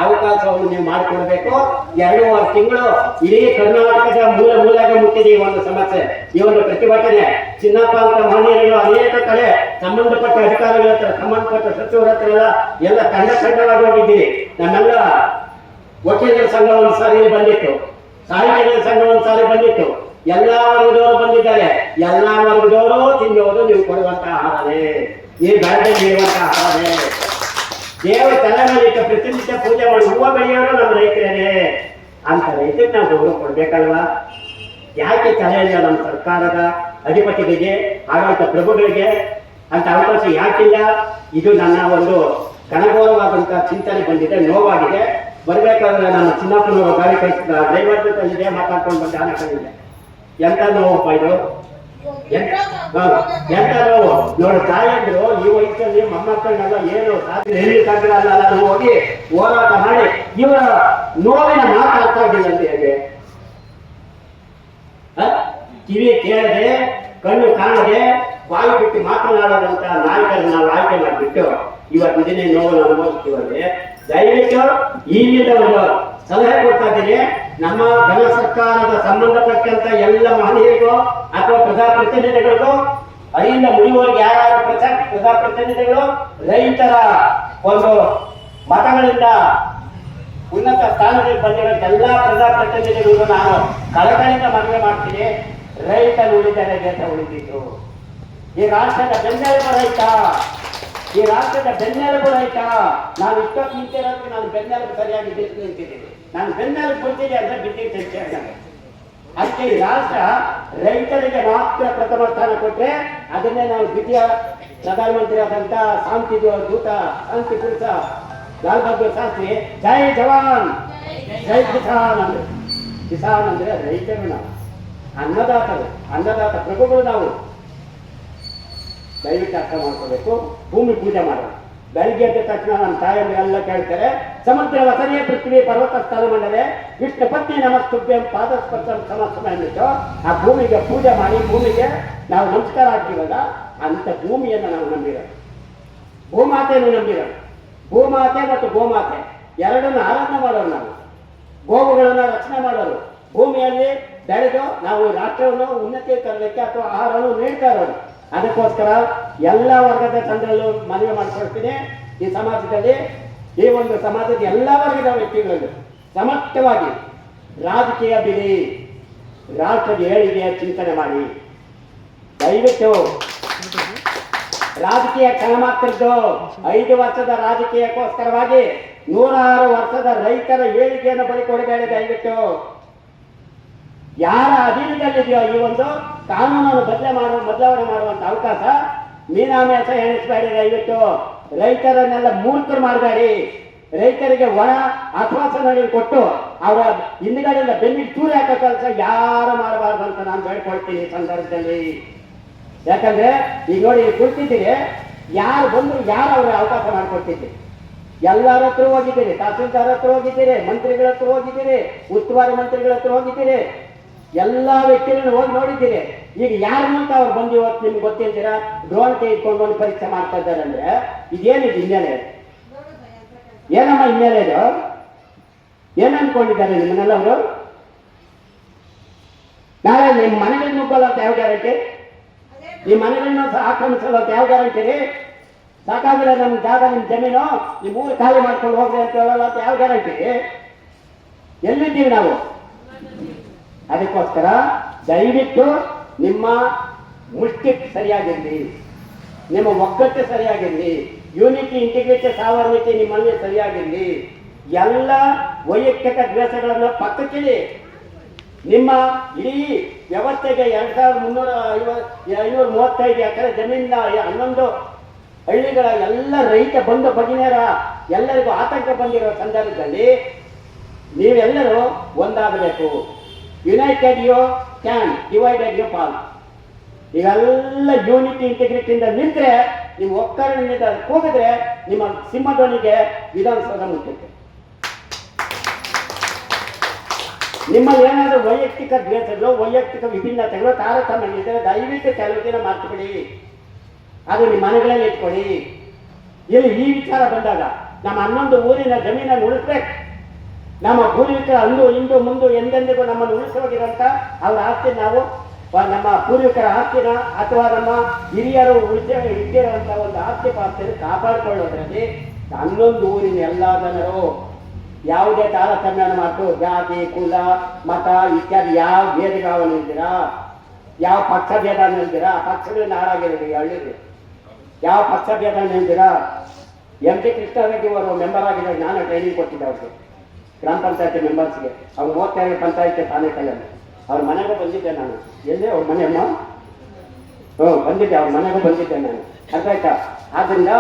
ಅವಕಾಶವನ್ನು ನೀವು ಮಾಡಿಕೊಡ್ಬೇಕು. 2.5 ತಿಂಗಳು ಇಡೀ ಕರ್ನಾಟಕದ ಮೂಲೆಗೆ ಮುಟ್ಟಿದೆ ಈ ಒಂದು ಸಮಸ್ಯೆ, ಈ ಒಂದು ಪ್ರತಿಭಟನೆ. ಚಿನ್ನಪ್ಪ ಅಂತ ಮಹನೀಯರು ಅನೇಕ ಕಡೆ ಸಂಬಂಧಪಟ್ಟ ಅಧಿಕಾರಿಗಳ ಹತ್ರ, ಸಂಬಂಧಪಟ್ಟ ಸಚಿವರ ಹತ್ರ ಎಲ್ಲ ತಂಡವಾಗಿ ಹೋಗಿದ್ದೀರಿ. ನಮ್ಮೆಲ್ಲ ವಕೀಲರ ಸಂಘ ಒಂದು ಸಾರಿ ಬಂದಿತ್ತು, ಸಾಹಿತ್ಯಗಳ ಸಂಘ ಒಂದು ಸಾರಿ ಬಂದಿತ್ತು, ಎಲ್ಲಾ ವರ್ಗದವರು ಬಂದಿದ್ದಾರೆ. ಎಲ್ಲಾ ವರ್ಗದವರು ತಿನ್ನುವುದು ನೀವು ಕೊಡುವಂತಹ ಆಹಾರನೇ, ಈ ಬೆಳೆದಲ್ಲಿ ಇರುವಂತಹ ಆಹಾರನೇ. ದೇವರ ತಲೆ ಮೇಲೆ ಇಟ್ಟು ಪ್ರತಿನಿತ್ಯ ಪೂಜೆ ಮಾಡಿ ಹೂವು ಬೆಳೆಯೋರು ನಮ್ಮ ರೈತರೇನೆ. ಅಂತ ರೈತರಿಗೆ ನಾವು ಗೌರವ ಕೊಡ್ಬೇಕಲ್ವಾ? ಯಾಕೆ ತಲೆಯಿಲ್ಲ ನಮ್ಮ ಸರ್ಕಾರದ ಅಧಿಪತಿಗಳಿಗೆ, ಆಡಳಿತ ಪ್ರಭುಗಳಿಗೆ ಅಂತ ಅವಕಾಶ ಯಾಕಿಲ್ಲ? ಇದು ನನ್ನ ಒಂದು ಕನಗೌರವಾದಂತಹ ಚಿಂತನೆ ಬಂದಿದೆ, ನೋವಾಗಿದೆ. ಬರ್ಬೇಕಾದ್ರೆ ನಮ್ಮ ಚಿನ್ನಪ್ಪನವರು ಗಾಡಿ ಕಳಿಸಿದ ಡ್ರೈವರ್ ಜೊತೆ ಇದೇ ಮಾತಾಡ್ಕೊಂಡು ಬಂದು ಆನೆ ಕಳಿದೆ. ಎಂತ ನೋವಪ್ಪ ಇದು? ಎಂತ ನೋವು ನೋಡಿ, ತಾಯಂದ್ರು ಈ ವಯಸ್ಸಲ್ಲಿ ಮೊಮ್ಮಕ್ಕಳನ್ನೆಲ್ಲ ಏನು ಸಾಧ್ಯ ಎಲ್ಲಿ ಸಾಧ್ಯ ಅಲ್ಲ ಹೋಗಿ ಹೋರಾಟ ಮಾಡಿ ಇವರ ನೋವಿನ ಮಾತಾಡ್ತಾ ಇದ್ದಿಲ್ಲ ಅಂತ ಹೇಗೆ ಕಿವಿ ಕೇಳದೆ ಕಣ್ಣು ಕಾಣದೆ ಬಾಯಿ ಬಿಟ್ಟು ಮಾತನಾಡೋದಂತ ನಾಯಕರನ್ನ ನಾವು ಆಯ್ಕೆ ಮಾಡಿಬಿಟ್ಟು ಇವತ್ತು ಇದನ್ನೇ ನೋವನ್ನು ಅನುಭವಿಸ್ತೀವಲ್ಲಿ ದಯವಿಟ್ಟು ಈಗಿಂದ ಒಂದು ಸಲಹೆ ಕೊಡ್ತಾ ಇದ್ದೀನಿ. ನಮ್ಮ ಜನ ಸರ್ಕಾರದ ಸಂಬಂಧಪಟ್ಟಂತ ಎಲ್ಲ ಮಹನೀಯರಿಗೂ ಅಥವಾ ಪ್ರಜಾಪ್ರತಿನಿಧಿಗಳಿಗೂ ಅಲ್ಲಿಂದ ಮುಗಿಯುವವರೆಗೆ ಯಾರು ಪ್ರಜಾಪ್ರತಿನಿಧಿಗಳು ರೈತರ ಒಂದು ಮತಗಳಿಂದ ಉನ್ನತ ಸ್ಥಾನದಲ್ಲಿ ಬಂದಿರೋ ಎಲ್ಲ ಪ್ರಜಾಪ್ರತಿನಿಧಿಗಳಿಗೂ ನಾನು ಕಳಕಳಿಯಿಂದ ಮನವಿ ಮಾಡ್ತೀನಿ. ರೈತರು ಉಳಿದರೆ ದೇಶ ಉಳಿದಿತ್ತು. ಈ ರಾಷ್ಟ್ರದ ಬೆನ್ನೆಲುಬು ರೈತ, ಈ ರಾಷ್ಟ್ರದ ಬೆನ್ನೆಲುಬು ರೈತ. ನಾನು ಇಷ್ಟೊತ್ತು ನಿಂತಿರೋದಕ್ಕೆ ನಾನು ಬೆನ್ನೆಲುಬು ಸರಿಯಾಗಿ ನಿಂತಿದ್ದೀನಿ. ನಾನು ಬೆನ್ನೆಲುಬು ಬಿಡ್ತೀನಿ ಅಂದ್ರೆ ಬಿದ್ದಿದ್ದೆ. ಅದಕ್ಕೆ ಈ ರಾಷ್ಟ್ರ ರೈತರಿಗೆ ಮಾತ್ರ ಪ್ರಥಮ ಸ್ಥಾನ ಕೊಟ್ಟರೆ ಅದನ್ನೇ ನಾವು ದ್ವಿತೀಯ ಪ್ರಧಾನಮಂತ್ರಿ ಆದಂತ ಶಾಂತಿ ದೂತ, ಶಾಂತಿ ಪುರುಷ ಲಾಲ್ ಬಹದ್ದೂರ್ ಶಾಸ್ತ್ರಿ ಜೈ ಜವಾನ್ ಜೈ ಕಿಸಾನ್ ಅಂದ್ರೆ, ಕಿಸಾನ್ ಅಂದ್ರೆ ರೈತರು, ನಾವು ಅನ್ನದಾತರು, ಅನ್ನದಾತ ಪ್ರಭುಗಳು ನಾವು. ದಯವಿಟ್ಟು ಅರ್ಥ ಮಾಡ್ಕೋಬೇಕು. ಭೂಮಿ ಪೂಜೆ ಮಾಡೋಣ. ಬೆಳಿಗ್ಗೆ ಎದ್ದ ತಕ್ಷಣ ನಮ್ಮ ತಾಯಂದ್ರೆ ಎಲ್ಲ ಕೇಳ್ತಾರೆ, ಸಮುದ್ರ ವಸರಿಯ ಪೃಥ್ವಿ ಪರ್ವತ ಸ್ಥಳ ಮಂಡಲೆ ವಿಷ್ಣು ಪತ್ನಿ ನಮಸ್ತುಭ್ಯಂ ಪಾದಸ್ಪರ್ಶ ಸಮಸ್ತ ಅಂದ್ಬಿಟ್ಟು ಆ ಭೂಮಿಗೆ ಪೂಜೆ ಮಾಡಿ ಭೂಮಿಗೆ ನಾವು ನಮಸ್ಕಾರ ಆಗ್ತೀವಲ್ಲ, ಅಂತ ಭೂಮಿಯನ್ನು ನಾವು ನಂಬಿರೋದು, ಭೂಮಾತೆಯನ್ನು ನಂಬಿರೋದು. ಭೂಮಾತೆ ಮತ್ತು ಗೋಮಾತೆ ಎರಡನ್ನು ಆರಾಧನೆ ಮಾಡೋರು ನಾವು. ಗೋವುಗಳನ್ನು ರಕ್ಷಣೆ ಮಾಡೋರು, ಭೂಮಿಯಲ್ಲಿ ಬೆಳೆದು ನಾವು ರಾಷ್ಟ್ರವನ್ನು ಉನ್ನತಿ ತರಲಿಕ್ಕೆ ಅಥವಾ ಆಹಾರವನ್ನು ನೀಡ್ತಾ ಇರೋರು. ಅದಕ್ಕೋಸ್ಕರ ಎಲ್ಲ ವರ್ಗದ ಜನರಲ್ಲೂ ಮನವಿ ಮಾಡಿಕೊಳ್ತೀನಿ. ಈ ಸಮಾಜದಲ್ಲಿ, ಈ ಒಂದು ಸಮಾಜದ ಎಲ್ಲ ವರ್ಗದ ವ್ಯಕ್ತಿಗಳಲ್ಲಿ ಸಮರ್ಥವಾಗಿ ರಾಜಕೀಯ ಬಿಡಿ, ರಾಷ್ಟ್ರದ ಏಳಿಗೆಯ ಚಿಂತನೆ ಮಾಡಿ. ದಯವಿಟ್ಟು ರಾಜಕೀಯ ಕ್ಷಣ ಮಾತ್ರದ್ದು 5 ವರ್ಷದ ರಾಜಕೀಯಕ್ಕೋಸ್ಕರವಾಗಿ 106 ವರ್ಷದ ರೈತರ ಏಳಿಗೆಯನ್ನು ಬಳಿ ಕೊಡಬೇಡಿ. ದಯವಿಟ್ಟು ಯಾರ ಅಧೀನದಲ್ಲಿದೆಯೋ ಈ ಒಂದು ಕಾನೂನನ್ನು ಬದಲಾವಣೆ ಮಾಡುವಂತ ಅವಕಾಶ ಮೀನಾಮೇಷ ಎಣಿಸಬೇಡಿ. ದಯವಿಟ್ಟು ರೈತರನ್ನೆಲ್ಲ ಮೂರ್ಖರು ಮಾಡಬೇಡಿ. ರೈತರಿಗೆ ಒಣ ಆಶ್ವಾಸನೆ ಕೊಟ್ಟು ಅವರ ಹಿಂದ್ಗಡೆಯಿಂದ ಬೆನ್ನಿಗೆ ಚೂರಿ ಹಾಕೋ ಕೆಲಸ ಯಾರು ಮಾಡಬಾರ್ದು ಅಂತ ನಾನು ಬೇಡ್ಕೊಳ್ತೀನಿ ಈ ಸಂದರ್ಭದಲ್ಲಿ. ಯಾಕಂದ್ರೆ ಈಗ ನೋಡಿ, ಕುಳಿತಿದ್ದೀರಿ, ಯಾರು ಬಂದ್ರು ಯಾರು ಅವ್ರಿಗೆ ಅವಕಾಶ ಮಾಡಿಕೊಡ್ತಿದ್ದೀರಿ. ಎಲ್ಲರ ಹತ್ರ ಹೋಗಿದ್ದೀರಿ, ತಹಸೀಲ್ದಾರ್ ಹತ್ರ ಹೋಗಿದ್ದೀರಿ, ಮಂತ್ರಿಗಳ ಹತ್ರ ಹೋಗಿದ್ದೀರಿ, ಉಸ್ತುವಾರಿ ಮಂತ್ರಿಗಳ ಹತ್ರ ಹೋಗಿದ್ದೀರಿ, ಎಲ್ಲಾ ವ್ಯಕ್ತಿಗಳನ್ನು ಹೋಗಿ ನೋಡಿದ್ದೀರಿ. ಈಗ ಯಾರು ಅಂತ ಅವ್ರು ಬಂದು ಇವತ್ತು ನಿಮ್ಗೆ ಗೊತ್ತಿರ್ತೀರಾ ಡ್ರೋನ್ ಕೈ ಇಟ್ಕೊಂಡು ಒಂದು ಪರೀಕ್ಷೆ ಮಾಡ್ತಾ ಇದ್ದಾರೆ ಅಂದ್ರೆ ಇದೇನಿದೆ ಹಿನ್ನೆಲೆ? ಏನಮ್ಮ ಹಿನ್ನೆಲೆ ಇದು? ಏನ್ ಅನ್ಕೊಂಡಿದ್ದಾರೆ ನಿಮ್ಮನ್ನೆಲ್ಲ ಅವರು? ನಾಳೆ ನಿಮ್ಮ ಮನೆಗಳನ್ನ ನುಗ್ಗಲ್ಲ ಅಂತ ಯಾವ ಗ್ಯಾರಂಟಿ? ಈ ಮನೆಗಳನ್ನ ಆಕ್ರಮಿಸಲ್ಲ ಅಂತ ಯಾವ ಗ್ಯಾರಂಟಿ ರೀ? ಸಾಕಾಗಿಲ್ಲ ನಮ್ಮ ಜಾಗ, ನಿಮ್ಮ ಜಮೀನು, ನಿಮ್ಮ ಊರು ಖಾಲಿ ಮಾಡ್ಕೊಂಡು ಹೋಗ್ರಿ ಅಂತ ಹೇಳಲ್ಲ ಅಂತ ಯಾವ ಗ್ಯಾರಂಟಿ? ಎಲ್ಲಿದ್ದೀವಿ ನಾವು? ಅದಕ್ಕೋಸ್ಕರ ದಯವಿಟ್ಟು ನಿಮ್ಮ ಮುಷ್ಟಿ ಸರಿಯಾಗಿರಲಿ, ನಿಮ್ಮ ಒಗ್ಗಟ್ಟು ಸರಿಯಾಗಿರಲಿ, ಯೂನಿಟಿ, ಇಂಟಿಗ್ರಿಟಿ, ಸಾವರ್ಣಿಟಿ ನಿಮ್ಮಲ್ಲಿ ಸರಿಯಾಗಿರಲಿ. ಎಲ್ಲ ವೈಯಕ್ತಿಕ ದ್ವೇಷಗಳನ್ನು ಪಕ್ಕಕ್ಕಿಡಿ. ನಿಮ್ಮ ಇಡೀ ವ್ಯವಸ್ಥೆಗೆ 2335 ಎಕರೆ ಜಮೀನಿನ 11 ಹಳ್ಳಿಗಳ ಎಲ್ಲ ರೈತ ಬಂಧು ಭಗಿನಿಯರ ಎಲ್ಲರಿಗೂ ಆತಂಕ ಬಂದಿರೋ ಸಂದರ್ಭದಲ್ಲಿ ನೀವೆಲ್ಲರೂ ಒಂದಾಗಬೇಕು. United you can, divided you fall. ಇವೆಲ್ಲ ಯೂನಿಟಿ ಇಂಟಿಗ್ರಿಟಿಯಿಂದ ನಿಂತರೆ, ನೀವು ಒಕ್ಕರಣೆಯಿಂದ ಕೂಗಿದ್ರೆ ನಿಮ್ಮ ಸಿಂಹಧ್ವನಿಗೆ ವಿಧಾನಸೌಧ ಮುಟ್ಟುತ್ತೆ. ನಿಮ್ಮಲ್ಲಿ ಏನಾದರೂ ವೈಯಕ್ತಿಕ ದ್ವೇಷಗಳು, ವೈಯಕ್ತಿಕ ವಿಭಿನ್ನತೆಗಳು, ತಾರತಮ್ಯ ಇದ್ದರೆ ದಯವಿಟ್ಟು ಕೆಲವು ದಿನ ಮಾತುಬಿಡಿ. ಅದು ನಿಮ್ಮ ಮನೆಗಳಲ್ಲಿ ಇಟ್ಕೊಳ್ಳಿ. ಇಲ್ಲಿ ಈ ವಿಚಾರ ಬಂದಾಗ ನಮ್ಮ 11 ಊರಿನ ಜಮೀನನ್ನು ಉಳಿಸ್ಬೇಕು. ನಮ್ಮ ಪೂರ್ವಿಕರ ಅಂದು ಇಂದು ಮುಂದು ಎಂದೆಂದಿಗೂ ನಮ್ಮನ್ನು ಉಳಿಸೋಗಿರಂತ ಅವರ ಆಸ್ತಿ ನಾವು ನಮ್ಮ ಪೂರ್ವಿಕರ ಆಸ್ತಿನ ಅಥವಾ ನಮ್ಮ ಹಿರಿಯರು ಇಟ್ಟಿರುವಂತ ಒಂದು ಆಸ್ತಿ ಪಾಸ್ತಿಯನ್ನು ಕಾಪಾಡಿಕೊಳ್ಳೋದ್ರಲ್ಲಿ 11 ಊರಿನ ಎಲ್ಲ ಜನರು ಯಾವುದೇ ತಾರತಮ್ಯವನ್ನು ಮಾತು, ಜಾತಿ, ಕುಲ, ಮತ ಇತ್ಯಾದಿ ಯಾವ ಭೇದ ಭಾವ ನಿಲ್ದಿರಾ, ಯಾವ ಪಕ್ಷ ಭೇದ ನಿಲ್ದಿರಾ. ಪಕ್ಷಗಳಿಂದ ಹಾಳಾಗಿರೋದು ಈ ಹಳ್ಳಿಗೆ. ಯಾವ ಪಕ್ಷ ಭೇದ ನಿಲ್ದಿರಾ. MT ಕೃಷ್ಣಾರೆಡ್ಡಿ ಅವರು ಮೆಂಬರ್ ಆಗಿದ್ದಾಗ ನಾನು ಟ್ರೈನಿಂಗ್ ಕೊಟ್ಟಿದ್ದೆ ಅವ್ರಿಗೆ, ಗ್ರಾಮ ಪಂಚಾಯತಿ ಮೆಂಬರ್ಸ್ಗೆ. ಅವ್ರು 32 ಪಂಚಾಯತಿ ತಾನೇಕಲ್ಲಲ್ಲಿ. ಅವ್ರ ಮನೆಗೂ ಬಂದಿದ್ದೆ ನಾನು. ಎಲ್ಲೇ ಅವ್ರ ಮನೆಯಮ್ಮ ಬಂದಿದ್ದೆ, ಅವ್ರ ಮನೆಗೂ ಬಂದಿದ್ದೆ ನಾನು. ಅರ್ಥ ಆಯ್ತಾ? ಆದ್ರಿಂದ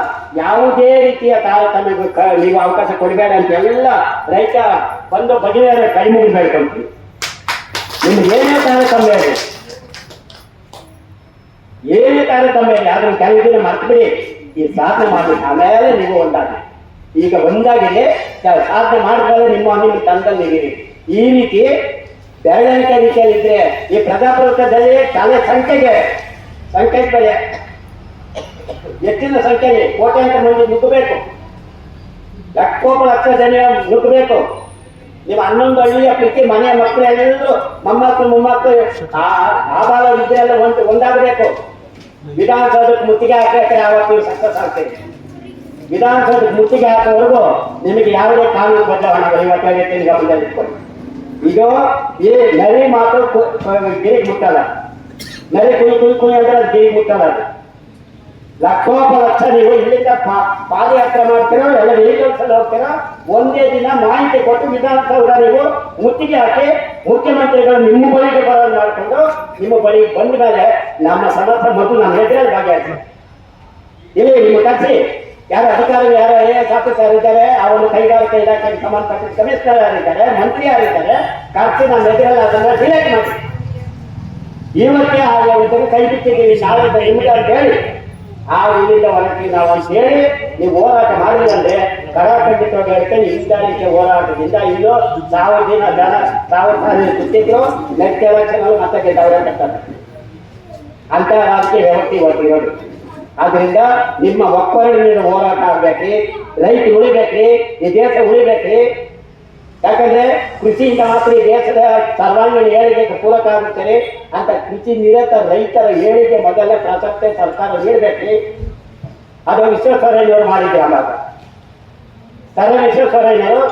ಯಾವುದೇ ರೀತಿಯ ತಾರತಮ್ಯಕ್ಕೆ ನೀವು ಅವಕಾಶ ಕೊಡಬೇಡ ಅಂತ ಎಲ್ಲ ರೈತ ಬಂದು ಬಗೆಹರ ಕೈ ಮುಗಿಬೇಕಂತೀವಿ. ನಿಮ್ಗೆ ಏನೇ ತಾರತಮ್ಯ ಇದೆ, ತಾರತಮ್ಯ ಅದನ್ನು ಕೆಲವು ದಿನ ಮರ್ತ್ಬಿಡಿ. ಈ ಸಾಧನೆ ಮಾಡಿ ಆಮೇಲೆ ನೀವು ಒಂದಾಗಿ. ಈಗ ಒಂದಾಗಿದೆ, ಸಾಧನೆ ಮಾಡಿದ್ರೆ ನಿಮ್ಮ ತಂದಲ್ಲಿದ್ದೀರಿ. ಈ ರೀತಿ ಬೆರಳಿಕೆ ರೀತಿಯಲ್ಲಿದ್ರೆ ಈ ಪ್ರಜಾಪ್ರಭುತ್ವದಲ್ಲಿ ತಲೆ ಸಂಖ್ಯೆ ಬೆಲೆ ಹೆಚ್ಚಿನ ಸಂಖ್ಯೆಯಲ್ಲಿ ಕೋಟ್ಯಾಂತರ ಮಂದಿ ನುಗ್ಗಬೇಕು, ಲಕ್ಷ ಜನ ನುಗ್ಗಬೇಕು. ನಿಮ್ಮ 11 ಹಳ್ಳಿಯ ಪ್ರತಿ ಮನೆಯ ಮಕ್ಕಳೆಲ್ಲರೂ ಮೊಮ್ಮಕ್ಕಳು ಆಬಾಲ ವಿದ್ಯೆ ಎಲ್ಲ ಒಂದಾಗಬೇಕು. ವಿಧಾನಸೌಧಕ್ಕೆ ಮುತ್ತಿಗೆ ಹಾಕಿ ಆವತ್ತು ಸಕ್ಸಸ್ ಆಗ್ತೇವೆ. ವಿಧಾನಸೌಧಕ್ಕೆ ಮುತ್ತಿಗೆ ಹಾಕೋವರೆಗೂ ನಿಮಗೆ ಯಾವುದೇ ಕಾನೂನು ಬದಲಾವಣೆಗಳು ಇವತ್ತು ಗಮನದಲ್ಲಿಟ್ಕೊಳ್ಳಿ. ಈಗ ಈ ನರಿ ಮಾತು ಗಿರಿಗೆ ಮುಟ್ಟಲ್ಲ, ನರಿ ಕುಯ್ ಅಂದ್ರೆ ಅದು ಗಿರಿಗೆ ಮುಟ್ಟಲ್ಲ. ಅದು ಲಕ್ಷ ನೀವು ಇಲ್ಲಿಂದ ಪಾದಯಾತ್ರೆ ಮಾಡ್ತೀರೋ ಎಲ್ಲ ವೆಹಿಕಲ್ಸ್ ಅಲ್ಲಿ ಹೋಗ್ತೀರೋ, ಒಂದೇ ದಿನ ಮಾಹಿತಿ ಕೊಟ್ಟು ವಿಧಾನಸೌಧ ನೀವು ಮುತ್ತಿಗೆ ಹಾಕಿ ಮುಖ್ಯಮಂತ್ರಿಗಳು ನಿಮ್ಮ ಬಳಿಗೆ ಬರೋದು ಮಾಡಿಕೊಂಡು ನಿಮ್ಮ ಬಳಿಗೆ ಬಂದ ಮೇಲೆ ನಮ್ಮ ಸಮಸ್ಯೆ ಮೊದಲು ನಮ್ಮ ಎದುರಲ್ಲಿ ಭಾಗಿಯಾಗ್ತದೆ. ಇಲ್ಲಿ ನಿಮ್ಮ ಕರೆಸಿ ಯಾರು ಅಧಿಕಾರಿಗಳು ಯಾರು AS ಆಫೀಸರ್ ಇದ್ದಾರೆ, ಅವರು ಕೈಗಾರಿಕೆ ಇಲಾಖೆಗೆ ಸಂಬಂಧಪಟ್ಟ ಕಮಿಷನರ್ ಯಾರಿದ್ದಾರೆ, ಮಂತ್ರಿ ಯಾರಿದ್ದಾರೆ, ಕರೆಸಿ ನಮ್ಮ ಎದುರಲ್ಲಿ ಅದನ್ನ ಡಿಲೀಟ್ ಮಾಡಿ. ಇವತ್ತೇ ಆಗೋದಕ್ಕೆ ಕೈ ಬಿಟ್ಟಿದ್ದೀವಿ, ನಾಳೆ ನಿಮಗೆ ಅಂತ ಹೇಳಿ ಆ ಇಲ್ಲಿಂದ ಹೊರಟಿ ನಾವು ಅಂತ ಹೇಳಿ ನೀವು ಹೋರಾಟ ಮಾಡಿದ್ರೆ ಕರಾಖಂಡಿತವಾಗಿ ಹೇಳ್ಕೊಂಡು ಹಿಂದಾಳಿಕೆ ಹೋರಾಟದಿಂದ ಇನ್ನೂ 1000 ದಿನ ಜನ 1000 ಸಾರಿ ಕೂತಿದ್ರು. ನೆಕ್ಸ್ಟ್ ಎಲೆಕ್ಷನ್ ಅಲ್ಲಿ ಮತ್ತೆ ಗೆದ್ದವರೇ ಕಟ್ತಾರೆ ಅಂತ ರಾಜಕೀಯ ವ್ಯವಸ್ಥೆ ಇವತ್ತಿರೋದು. ಆದ್ರಿಂದ ನಿಮ್ಮ ಒಕ್ಕಲಿನ ಹೋರಾಟ ಆಗ್ಬೇಕ್ರಿ, ರೈತ ಉಳಿಬೇಕ್ರಿ, ಈ ದೇಶ ಉಳಿಬೇಕ್ರಿ. ಯಾಕಂದ್ರೆ ಕೃಷಿಯಿಂದ ಮಾತ್ರ ಈ ದೇಶದ ಸರ್ವಾಂಗೀಣ ಏಳಿಗೆಗೆ ಪೂರಕ ಆಗುತ್ತದೆ ಅಂತ ಕೃಷಿ ನಿರತ ರೈತರ ಏಳಿಗೆ ಮೊದಲ ಪ್ರಸಕ್ತಿ ಸರ್ಕಾರ ನೀಡಬೇಕ್ರಿ. ಅದು ವಿಶ್ವೇಶ್ವರಯ್ಯನವರು ಮಾಡಿದ್ರು. ಆವಾಗ ಸರ್ ವಿಶ್ವೇಶ್ವರಯ್ಯನವರು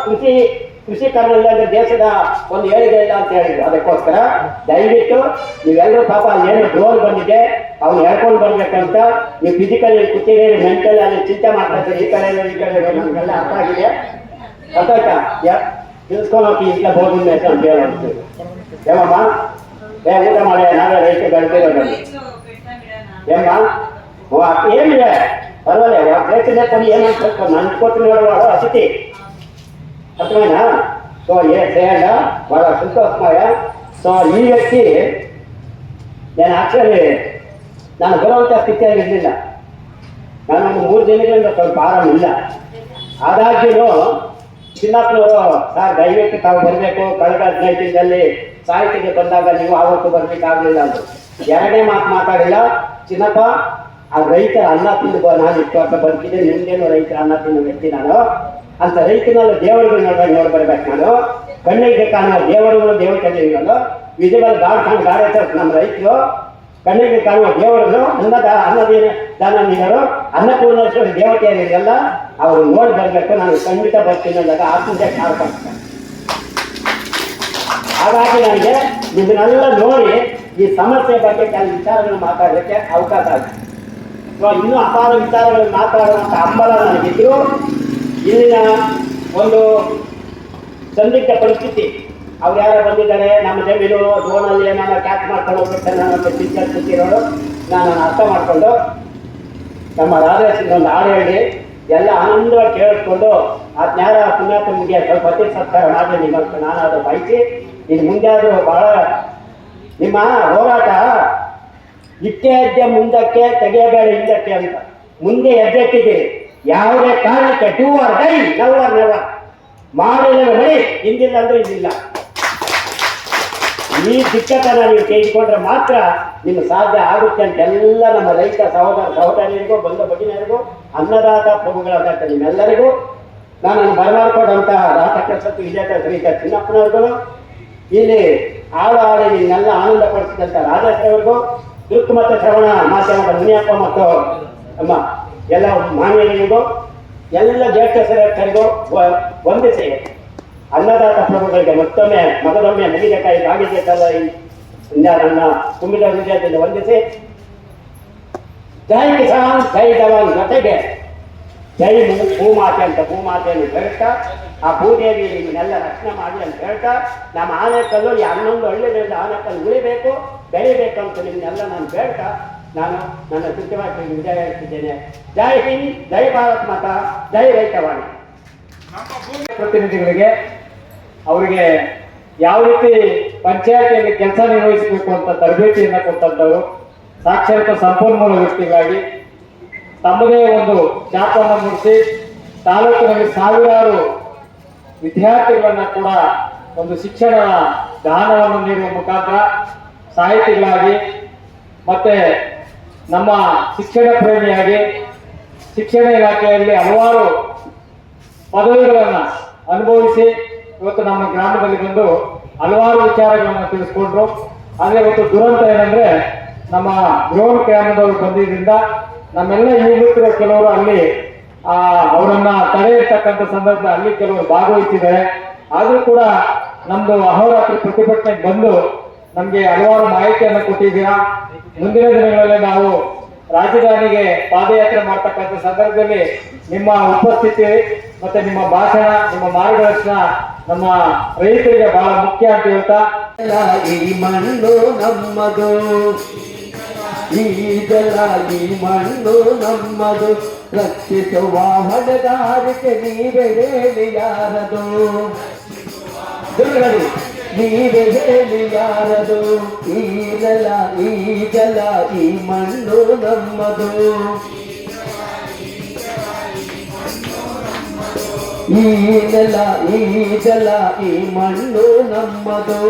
ಕೃಷಿ ಕರ್ಮಲ್ಲ ಅಂದ್ರೆ ದೇಶದ ಒಂದು ಏಳಿಗೆ ಇಲ್ಲ ಅಂತ ಹೇಳಿದ್ರು. ಅದಕ್ಕೋಸ್ಕರ ದಯವಿಟ್ಟು ನೀವೆಲ್ಲರೂ ಪಾಪ ಏನು ರೋಲ್ ಬಂದಿದೆ ಅವ್ನು ಹೇಳ್ಕೊಂಡು ಬರ್ಬೇಕಂತ ನೀವು ಫಿಸಿಕಲಿ ಕೂತಿರಿ, ಮೆಂಟಲ್ ಅಲ್ಲಿ ಚಿಂತೆ ಮಾಡ್ತಾ ಇದ್ದೀರಿ. ಈ ಕಡೆ ನಮಗೆಲ್ಲ ಅರ್ಥ ಆಗಿದೆ. ಅರ್ಥ ಆಯ್ತಾ? ತಿಳ್ಸ್ಕೊಳಕ್ಕೆ ಇಲ್ಲ ಬೋರ್ಡಿನ ಮೇಲೆ ಅಂತ ಹೇಳಿ ಏಮಮ್ಮ ಊಟ ಮಾಡಿ ನಾವೇ ರೈತ ಬೆಳೆದಿರೋದು ಏಮ್ಮ ಏನಿದೆ ಪರವಾಗಿಲ್ಲ ರೈತನೇ ಕೊಡಿ ಏನಂತ ನನ್ನ ಕೊಟ್ಟು ನೋಡುವ ಅತಿಥಿ ಅರ್ಥವೇನಾ? ಸೊ ಹೇಳ ಬಹಳ ಸಂತೋಷಮಯ. ಸೊ ಈ ವ್ಯಕ್ತಿ ನಾನು ಆಕ್ಚುಲಿ ನಾನು ಬರುವಂಥ ಸ್ಥಿತಿಯಾಗಿ ಇರಲಿಲ್ಲ. ನಾನು ಒಂದು 3 ದಿನಗಳಿಂದ ಸ್ವಲ್ಪ ಆರಾಮ ಇಲ್ಲ. ಆದಾಗ್ಯೂ ಚಿನ್ನಪ್ಪನವರು ಸರ್ ದಯವಿಟ್ಟು ತಾವು ಬರಬೇಕು, ಕಳೆದ 15 ದಿನದಲ್ಲಿ ಸಾಹಿತ್ಯಕ್ಕೆ ಬಂದಾಗ ನೀವು ಆವತ್ತು ಬರ್ಬೇಕಾಗಲಿಲ್ಲ ಅಂದರು. 2ನೇ ಮಾತು ಮಾತಾಡಿಲ್ಲ. ಚಿನ್ನಪ್ಪ ಆ ರೈತರ ಅನ್ನ ತಿಂದು ನಾನು 20 ವರ್ಷ ಬದುಕಿದ್ದೆ, ನಿಮ್ಗೇನು ರೈತರ ಅನ್ನ ತಿನ್ನೋ ವ್ಯಕ್ತಿ ನಾನು ಅಂತ ರೈತನಲ್ಲಿ ದೇವರುಗಳು ನೋಡ್ಬರ್ಬೇಕು. ನಾನು ಕಣ್ಣಿಗೆ ಕಾಣುವ ದೇವರುಗಳು ದೇವತೆಗಳು ವಿಸಿಬಲ್ ಗಾಡ್ ಕಾಣ್ ಗಾಡ್ ನಮ್ಮ ರೈತರು ಕಣ್ಣಿಗೆ ಕಾಣುವ ದೇವರುಗಳು ದಾನ ನೀಡರು ಅನ್ನಪೂರ್ಣೇಶ್ವರಿ ದೇವತೆಯರಿಗೆಲ್ಲ ಅವರು ನೋಡಿ ಬರ್ಬೇಕು. ನಾನು ಖಂಡಿತ ಬರ್ತೀನಿ ಅಂದಾಗ ಆತ್ಮೀಯ ಕಾಡ್ಕೊಳ್ತಾರೆ. ಹಾಗಾಗಿ ನನಗೆ ಇದನ್ನೆಲ್ಲ ನೋಡಿ ಈ ಸಮಸ್ಯೆ ಬಗ್ಗೆ ಕೆಲವು ವಿಚಾರಗಳನ್ನು ಮಾತಾಡಲಿಕ್ಕೆ ಅವಕಾಶ ಆಗಿದೆ. ಇನ್ನೂ ಅಪಾರ ವಿಚಾರಗಳನ್ನು ಮಾತಾಡುವಂಥ ಹಂಬಲ ನನಗಿದ್ರು. ಇಲ್ಲಿನ ಒಂದು ಸಂದಿಗ್ಧ ಪರಿಸ್ಥಿತಿ, ಅವ್ರು ಯಾರೋ ಬಂದಿದ್ದಾರೆ ನಮ್ಮ ಜಮೀನು ಡ್ರೋನಲ್ಲಿ ಏನಾರ ಕ್ಯಾಚ್ ಮಾಡ್ಕೊಂಡು ಹೋಗ್ಬಿಟ್ಟು ನಾನು ಪಿಕ್ಚರ್ ಕೂತಿರೋರು ನಾನು ಅರ್ಥ ಮಾಡಿಕೊಂಡು ನಮ್ಮ ರಾಧೇಶ್ ಒಂದು ಹಾಡು ಹೇಳಿ ಎಲ್ಲ ಆನಂದವಾಗಿ ಕೇಳಿಸ್ಕೊಂಡು ಆ ಜ್ಞಾನ ಪುಣ್ಯಾತ್ಮನಿಗೆ ಸ್ವಲ್ಪ ಅತಿ ಸತ್ಕಾರ ಮಾಡಿ ನಿಮ್ಮಂತ ನಾನು ಅದು ಬಯಸಿ ಇನ್ನು ಮುಂದೆ ಆದರೂ ಬಹಳ ನಿಮ್ಮ ಹೋರಾಟ ಇಟ್ಟೆ ಹೆಜ್ಜೆ ಮುಂದಕ್ಕೆ ತೆಗೆಯಬೇಡ ಹಿಂದಕ್ಕೆ ಅಂತ ಮುಂದೆ ಹೆಜ್ಜೆ ಇಟ್ಟಿದ್ದೀರಿ. ಯಾವುದೇ ಕಾರಣಕ್ಕೆ do or die now or never ಮಾಡಿಲ್ಲ ಮಳಿ ಹಿಂದಿಲ್ಲ ಅಂದ್ರೆ ಇದಿಲ್ಲ. ಈ ದಿಕ್ಕತನ ನೀವು ತೆಗೆದುಕೊಂಡ್ರೆ ಮಾತ್ರ ನಿಮ್ಗೆ ಸಾಧ್ಯ ಆಗುತ್ತೆ ಅಂತ ಎಲ್ಲ ನಮ್ಮ ರೈತ ಸಹೋದರಿಯರಿಗೂ ಬಂದ ಭಗಿನಿಯರಿಗೂ ಅನ್ನದಾತ ಪ್ರಭುಗಳಾದ ನಿಮ್ಮೆಲ್ಲರಿಗೂ ನಾನು ಬರಮಾಡ್ಕೊಂಡಂತಹ ರಾಧಕೃಷ್ಣ ವಿಜೇತ ಶ್ರೀ ಚಿನ್ನಪ್ಪನವ್ರಿಗೂ ಇಲ್ಲಿ ಹಾಡಿ ನಿನ್ನೆಲ್ಲ ಆನಂದ ಪಡಿಸಿದಂಥ ರಾಜೇಶ್ವರಿಗೂ ದುರ್ಗ ಮತ್ತು ಶ್ರವಣ ಮಾಧ್ಯಮದ ಮುನಿಯಪ್ಪ ಮತ್ತು ನಮ್ಮ ಎಲ್ಲ ಮಾನ್ಯರಿಗೂ ಎಲ್ಲ ಜ್ಯೇಷ್ಠ ಶ್ರೇಷ್ಠರಿಗೂ ವಂದಿಸಿ ಅನ್ನದಾತ ಪ್ರಭುಗಳಿಗೆ ಮಗದೊಮ್ಮೆ ಮುಗಿದಕಾಯಿ ಭಾಗಿಸಿದ್ದಲ್ಲ ನನ್ನ ತುಂಬಿದ ಹೃದಯದಿಂದ ವಂದಿಸಿ ಜೈ ಕಿಸಾನ್ ಜೈ ಜವಾನ್ ಜೊತೆಗೆ ಜೈ ಭೂಮಾತೆ ಅಂತ ಭೂಮಾತೆಯನ್ನು ಹೇಳ್ತಾ ಆ ಭೂದೇವಿ ನಿಮ್ಮನ್ನೆಲ್ಲ ರಕ್ಷಣೆ ಮಾಡಿ ಅಂತ ಹೇಳ್ತಾ ನಮ್ಮ ಆನೆಕಲ್ಲು ಈ 11 ಹಳ್ಳಿಗಳಿಂದ ಆನೆಕಲ್ಲು ಉಳಿಬೇಕು ಬೆಳಿಬೇಕಂತ ನಿಮ್ಮನ್ನೆಲ್ಲ ನಾನು ಹೇಳ್ತಾ ನಾನು ನನ್ನ ಸುದ್ದಿವಾರ್ತೆ ವಿಜಯ ಹೇಳ್ತಿದ್ದೇನೆ. ಜೈ ಹಿಂದ್, ಜೈ ಭಾರತ್ ಮಾತಾ, ಜೈ ರೈತವಾಣಿ. ಪ್ರತಿನಿಧಿಗಳಿಗೆ ಅವರಿಗೆ ಯಾವ ರೀತಿ ಪಂಚಾಯತಿಯಲ್ಲಿ ಕೆಲಸ ನಿರ್ವಹಿಸಬೇಕು ಅಂತ ತರಬೇತಿಯನ್ನು ಕೊಟ್ಟಂಥವ್ರು ಸಾಕ್ಷರತಾ ಸಂಪನ್ಮೂಲ ವ್ಯಕ್ತಿಗಳಾಗಿ ತಮ್ಮದೇ ಒಂದು ಛಾಪನ್ನು ಮೂಡಿಸಿ ತಾಲೂಕಿನಲ್ಲಿ ಸಾವಿರಾರು ವಿದ್ಯಾರ್ಥಿಗಳನ್ನ ಕೂಡ ಒಂದು ಶಿಕ್ಷಣ ದಾನವನ್ನು ನೀಡುವ ಮುಖಾಂತರ ಸಾಹಿತಿಗಳಾಗಿ ಮತ್ತೆ ನಮ್ಮ ಶಿಕ್ಷಣ ಪ್ರೇಮಿಯಾಗಿ ಶಿಕ್ಷಣ ಇಲಾಖೆಯಲ್ಲಿ ಹಲವಾರು ಪದವಿಗಳನ್ನು ಅನುಭವಿಸಿ ಇವತ್ತು ನಮ್ಮ ಗ್ರಾಮದಲ್ಲಿ ಬಂದು ಹಲವಾರು ವಿಚಾರಗಳನ್ನು ತಿಳಿಸ್ಕೊಂಡ್ರು. ಆದರೆ ಇವತ್ತು ದುರಂತ ಏನಂದ್ರೆ ನಮ್ಮ ಗೃಹ ಗ್ರಾಮದವರು ಬಂದಿದ್ದರಿಂದ ನಮ್ಮೆಲ್ಲ ಯುವಕರು ಕೆಲವರು ಅಲ್ಲಿ ಅವರನ್ನ ತಡೆ ಇರ್ತಕ್ಕಂಥ ಸಂದರ್ಭದಲ್ಲಿ ಅಲ್ಲಿ ಕೆಲವರು ಭಾಗವಹಿಸಿದ್ದಾರೆ. ಆದರೂ ಕೂಡ ನಮ್ದು ಅಹೋರಾತ್ರಿ ಪ್ರತಿಭಟನೆಗೆ ಬಂದು ನಮ್ಗೆ ಹಲವಾರು ಮಾಹಿತಿಯನ್ನು ಕೊಟ್ಟಿದ್ದೀರಾ. ಮುಂದಿನ ದಿನಗಳಲ್ಲಿ ನಾವು ರಾಜಧಾನಿಗೆ ಪಾದಯಾತ್ರೆ ಮಾಡ್ತಕ್ಕಂಥ ಸಂದರ್ಭದಲ್ಲಿ ನಿಮ್ಮ ಉಪಸ್ಥಿತಿ ಮತ್ತೆ ನಿಮ್ಮ ಭಾಷಣ, ನಿಮ್ಮ ಮಾರ್ಗದರ್ಶನ ನಮ್ಮ ರೈತರಿಗೆ ಬಹಳ ಮುಖ್ಯ ಅಂತ ಹೇಳ್ತಾ, ಈ ಮಣ್ಣು ನಮ್ಮದು, ಈ ಜಲ ಈ ಮಣ್ಣು ನಮ್ಮದು, ರಕ್ಷಿಸುವ ಹೊಣೆಗಾರಿಕೆ ನೀವೇ ಹೇಳಿ ಯಾರದು, ನೀವೇ ಹೇಳಿ ಯಾರದು. ಈ ನೆಲ ಈ ಜಲ ಈ ಮಣ್ಣು ನಮ್ಮದು, ಈ ನೆಲ ಈ ಜಲ ಈ ಮಣ್ಣು ನಮ್ಮದು,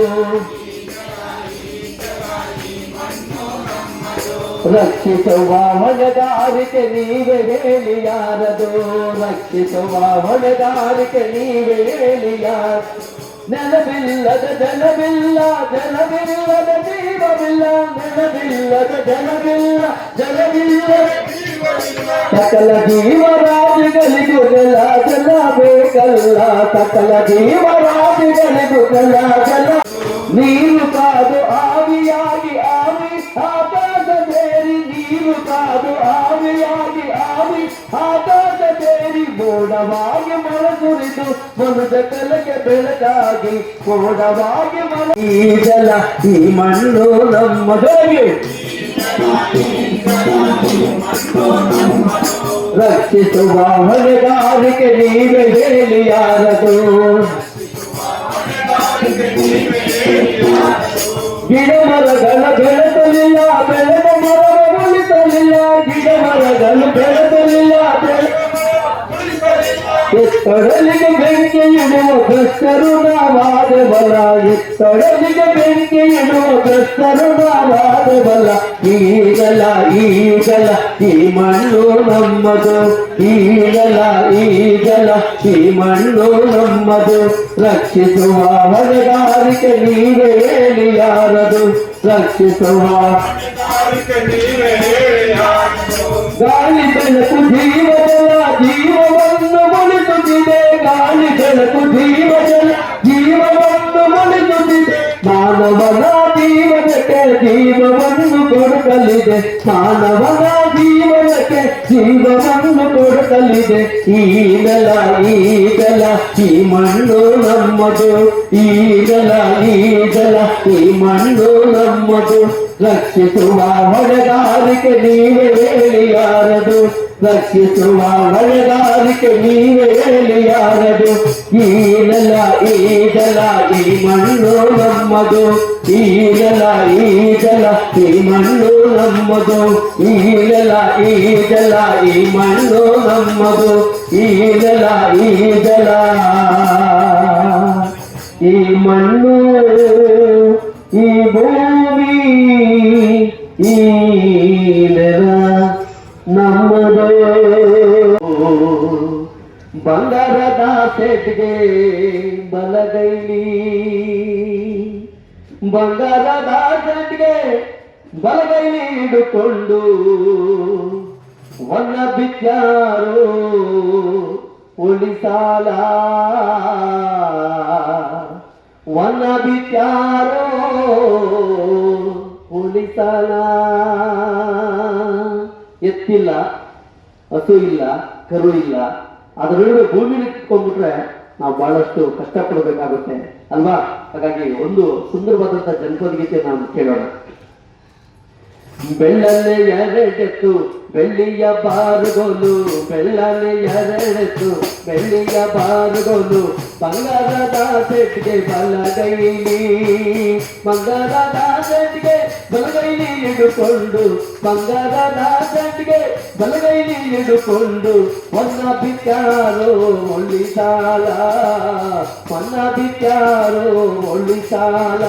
ರಕ್ಷಿಸುವ ಹೊಣೆಗಾರಿಕೆ ನೀವೇ ಹೇಳಿ ಯಾರದು, ರಕ್ಷಿಸುವ ಹೊಣೆಗಾರಿಕೆ ನೀವೇ ಹೇಳಿ ಯಾರ. ನೆಲವಿಲ್ಲದ ಜಲವಿಲ್ಲ, ಜಲವಿಲ್ಲದ ಜೀವವಿಲ್ಲ, ನೆಲವಿಲ್ಲದ ಜಲವಿಲ್ಲ, ಜಲವಿಲ್ಲ. ಸಕಲ ಜೀವರಾಶಿಗಳಿಗೂ ಜಲ ಜಲ ಬೇಕಲ್ಲ, ಸಕಲ ಜೀವರಾಶಿಗಳಿಗೂ ಜಲ ಜಲ. ನೀರು ಕಾದು ಆವಿಯಾಗಿ ಆವಿ ಆಕಾಶದೇರಿ, ನೀರು ಕಾದು ಆವಿಯಾಗಿ ಆವಿ ಆಕಾಶದೇರಿ, ಮೋಡವಾಗಿ ಮಳ ಸುರಿದು ಮನುಜ ಕಲಕ್ಕೆ ಬೆಳಕಾಗಿ ಮೋಡವಾಗಿ ಮಳ. ಈ ಜಲ ಈ ಮಣ್ಣು ನಮ್ಮದೊಳಗೆ, ರಕ್ಷಿಸುವ ಹೊಣೆಗಾರಿಕೆ ನೀವೇ ಹೇಳಿ ಯಾರದು. ಗಿಡ ಮರಗಳ ಬೆಳೆಸಲಿಲ್ಲ, ಬೆಳೆದ ಮರವ ಉಳಿಸಲಿಲ್ಲ, ಗಿಡ ಮರಗಳು ಬೆಳೆಸಲಿಲ್ಲ, ಎತ್ತಡಲಿಗೆ ಬೆಂಕಿ ಇಡುವ ಭ್ರಷ್ಟರು ನಾವಾದವಲ್ಲ, ಎತ್ತಡಲಿಗೆ ಬೆಂಕಿ ಇಡುವ ಭ್ರಷ್ಟರು ನಾವಾದವಲ್ಲ. ಈಗಲ ಈಗಲ ಈ ಮಣ್ಣು ನಮ್ಮದು, ಈಗಲ ಈಗಲ ಈ ಮಣ್ಣು ನಮ್ಮದು, ರಕ್ಷಿಸುವ ಹೊಣೆಗಾರಿಕೆ ನೀವೇ ಹೇಳಿ ಯಾರದು, ರಕ್ಷಿಸುವ. ಗಾಳಿ ಬೆಳಕು ಜೀವಜಲ ಜೀವವನ್ನು ಉಳಿಸುತ್ತಿದೆ, ಗಾಳಿ ಬೆಳಕು ಜೀವಜಲ ಜೀವವನ್ನು ಉಳಿಸುತ್ತಿದೆ. ಮಾನವನ ಜೀವನಕ್ಕೆ ಜೀವವನ್ನು ಕೊಡುತ್ತಲಿದೆ, ಮಾನವನ ಜೀವನಕ್ಕೆ ಜೀವವನ್ನು ಕೊಡುತ್ತಲಿದೆ. ಈ ನೆಲ ಈ ಜಲ ಈ ಮಣ್ಣು ನಮ್ಮದು, ಈ ನೆಲ ಈ ಜಲ ಈ ಮಣ್ಣು ನಮ್ಮದು, ರಕ್ಷಿಸುವ ಹೊಣೆಗಾರಿಕೆ ನೀವೇ ಹೇಳಿ ಯಾರದು, ರಕ್ಷಿಸುವ ಹೊಣೆಗಾರಿಕೆ ನೀವೇ ಹೇಳಿ ಯಾರದು. ಈ ನೆಲ ಈ ಜಲ ಈ ಮಣ್ಣು ನಮ್ಮದು, ಈ ನೆಲ ಈ ಜಲ ಈ ಮಣ್ಣು ನಮ್ಮದು, ಈ ನೆಲ ಈ ಜಲ ಈ ಮಣ್ಣು ನಮ್ಮದು, ಈ ನೆಲ ಈ ಜಲ ಈ ಮಣ್ಣು ಈ ಭೂಮಿ ಈ ನೆಲ ನಮ್ಮದು. ಬಂಗಾರದ ಸೆಟ್ಗೆ ಬಲಗೈಲಿ, ಬಂಗಾರದ ಸೆಟ್ಗೆ ಬಲಗೈಲಿ ಹಿಡುಕೊಂಡು ಒನ್ನ ಬಿಚ್ಚಾರೋ ಉಳಿಸಾಲ, ಒನ್ನ ಬಿಚ್ಚಾರೋ ಉಳಿಸಾಲ. ಎತ್ತಿಲ್ಲ, ಹಸು ಇಲ್ಲ, ಕರು ಇಲ್ಲ, ಅದರೊಳಗೆ ಭೂಮಿ ನಿಂತ್ಕೊಂಡ್ಬಿಟ್ರೆ ನಾವು ಬಹಳಷ್ಟು ಕಷ್ಟಪಡಬೇಕಾಗುತ್ತೆ ಅಲ್ವಾ. ಹಾಗಾಗಿ ಒಂದು ಸುಂದರವಾದಂತಹ ಜನಪದ ಗೀತೆ ನಾವು ಕೇಳೋಣ. ಬೆಳ್ಳನೆ ಎರಡೆತ್ತು ಬೆಳ್ಳಿಯ ಬಾರುಗೋಲು, ಬೆಳ್ಳನೆ ಎರಡೆತ್ತು ಬೆಳ್ಳಿಯ ಬಾರುಗೋಲು, ಬಂಗಾರದ ಸೆಟ್ಗೆ ಬಲಗೈಲಿ, ಬಂಗಾರದ ಸೆಟ್ಗೆ ಬಲಗೈಲಿ ಹಿಡುಕೊಂಡು ಬಂಗಾರದ ಗಂಟಿಗೆ ಬಲಗೈಲಿ ಹಿಡುಕೊಂಡು ಒನ್ನ ಬಿಟ್ಟಾರೋ ಒಳ್ಳಿ ಸಾಲ ಒನ್ನ ಬಿಟ್ಟಾರೋ ಒಳ್ಳಿ ಸಾಲ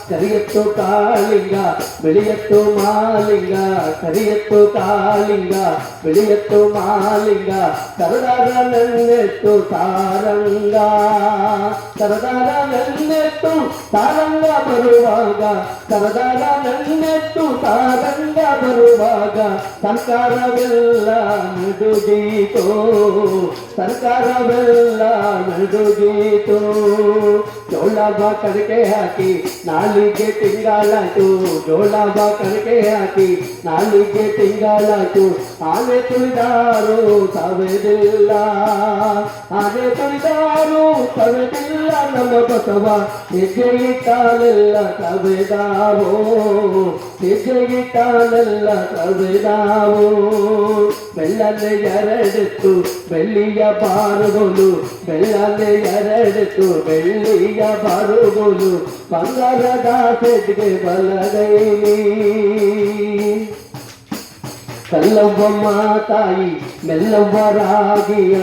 ಕರಿಯತ್ತು ಕಾಳಿಂಗ ಬೆಳೆಯತ್ತು ಮಾಲಿಂಗ ಕರಿಯತ್ತು ಕಾಳಿಂಗ ಬೆಳೆಯತ್ತು ಮಾಲಿಂಗ ಕರದಾರ ನನ್ನೆತ್ತು ತಾರಂಗ ಕರದಾರ ನನ್ನೆತ್ತು ತಾರಂಗ ಬರುವಾಗ ಕರದಾರ ನನ್ನೆತ್ತು ತಾರಂಗ ಬರುವಾಗ ಸರ್ಕಾರವೆಲ್ಲ ನಡುಗೀತೋ ಸರ್ಕಾರವೆಲ್ಲ ನಡುಗೀತೋ ಜೋಳಬ ಕಣಕೆ ಹಾಕಿ ನಾಲಿಗೆ ತಿಂಗಳಾಯ್ತು ಜೋಳಬ ಕಣಕೆ ಹಾಕಿ ನಾಲಿಗೆ ತಿಂಗಳಾಯ್ತು ಆನೆ ತುಳಿದಾರು ಸವೆದಿಲ್ಲ ಆನೆ ತುಳಿದಾರು ಸವೆದಿಲ್ಲ ನಮ್ಮ ಬಸವ ಹೆಜ್ಜೆ ಇಟ್ಟಾಲೆಲ್ಲ ಸವೆದಾವೋ ಹೆಜ್ಜೆ ಇಟ್ಟಾಲೆಲ್ಲ ಸವೆದಾವೋ ಬೆಳ್ಳನೆ ಎರಡೆತ್ತು ಬೆಳ್ಳಿಯ ಬಾರುಗಳು ಬೆಳ್ಳನೆ ಎರಡೆತ್ತು ಬೆಳ್ಳಿಯ ಬಾರುಗಳು ಬಂಗಾರದ ಸೆಟ್ಗೆ ಬಲಗೈಲಿ ಕಲ್ಲವ್ವಮ್ಮ ತಾಯಿ ಮೆಲ್ಲವ್ವ ರಾಗಿಯ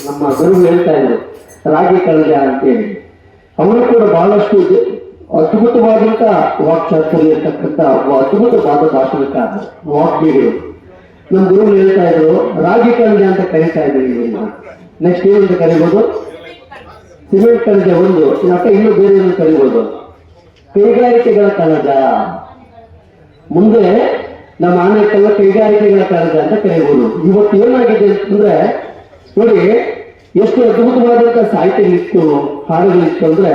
ನಮ್ಮ ಗುರು ಹೇಳ್ತಾ ಇದ್ರು ರಾಗಿ ಕಳೆದ ಅಂತೇಳಿ ಅವರು ಕೂಡ ಬಹಳಷ್ಟು ಅದ್ಭುತವಾದಂತ ವಾಕ್ಚಾತುರ್ಯ ಇರ್ತಕ್ಕಂಥ ಅದ್ಭುತವಾದ ದಾರ್ಶನಿಕ ವಾಗ್ಮಿಗಳು ನಮ್ಮ ಗುರು ಹೇಳ್ತಾ ಇದ್ರು ರಾಗಿ ಕಳೆದ ಅಂತ ಕರೀತಾ ಇದ್ದೀವಿ ನೆಕ್ಸ್ಟ್ ಏನಂತ ಕರಿಬೋದು ಸಿಮೆಂಟ್ ಕಣಜ ಒಂದು ಮತ್ತೆ ಇನ್ನೂ ಬೇರೆ ಏನು ಕರಿಬೋದು ಕೈಗಾರಿಕೆಗಳ ಕಣಜ ಮುಂದೆ ನಮ್ಮ ಆನೆಕ್ಕೆಲ್ಲ ಕೈಗಾರಿಕೆಗಳ ಕಣಜ ಅಂತ ಕರೀಬಹುದು ಇವತ್ತು ಏನಾಗಿದೆ ಅಂತಂದ್ರೆ ನೋಡಿ ಎಷ್ಟು ಅದ್ಭುತವಾದಂತ ಸಾಹಿತ್ಯಗಳಿತ್ತು ಹಾಡುಗಳಿತ್ತು ಅಂದ್ರೆ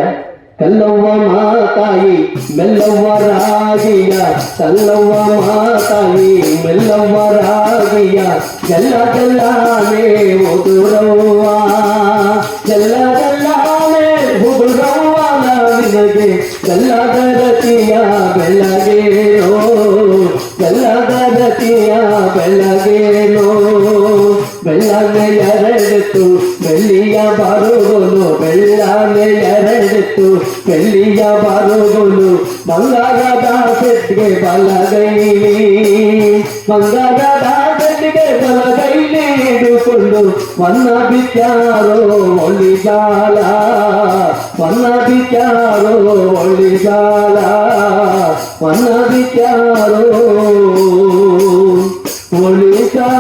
ಕಲ್ಲವ್ವ ಮಾತಾಯಿ ಮೆಲ್ಲವ್ವ ರಾಗಿಯ ಕಲ್ಲವ್ವ ಮಾತಾಯಿ ಮೆಲ್ಲವ್ವ ರಾಗಿಯ ಜಲ್ಲ ಜಲ್ಲಾನೆ ಉದುರವ್ವ ಜಲ್ಲ ಜಲ್ಲಾನೆ ಉದುರವ್ವ ನಿನಗೆ ಜಲ್ಲದ ರತಿಯ ಬೆಳಗೇನೋ ಜಲ್ಲದ ರತಿಯ ಬೆಳಗೇನೋ ಬೆಳ್ಳನೆ ಎರಡೆತ್ತು ಬೆಳ್ಳಿಯ ಬಾರುಗಳು ಬೆಳ್ಳನೆ ಎರಡೆತ್ತು ಬೆಳ್ಳಿಯ ಬಾರುಗಳು ಬಂಗಾರದ ಸೆಟ್ಗೆ ಬಲಗೈಲಿ ಬಂಗಾರದ ಸೆಟ್ಗೆ ಬಲಗೈಲಿ ಹಿಡುಕೊಂಡು ವನ್ನ ಬಿಚ್ಚಾರೋ ಒಳ್ಳಿಗಾಲ ವನ್ನ ಬಿಚ್ಚಾರೋ ಒಳ್ಳಿಗಾಲ ವನ್ನ ಬಿಚ್ಚಾರೋ ಒಳ್ಳಿಗಾಲ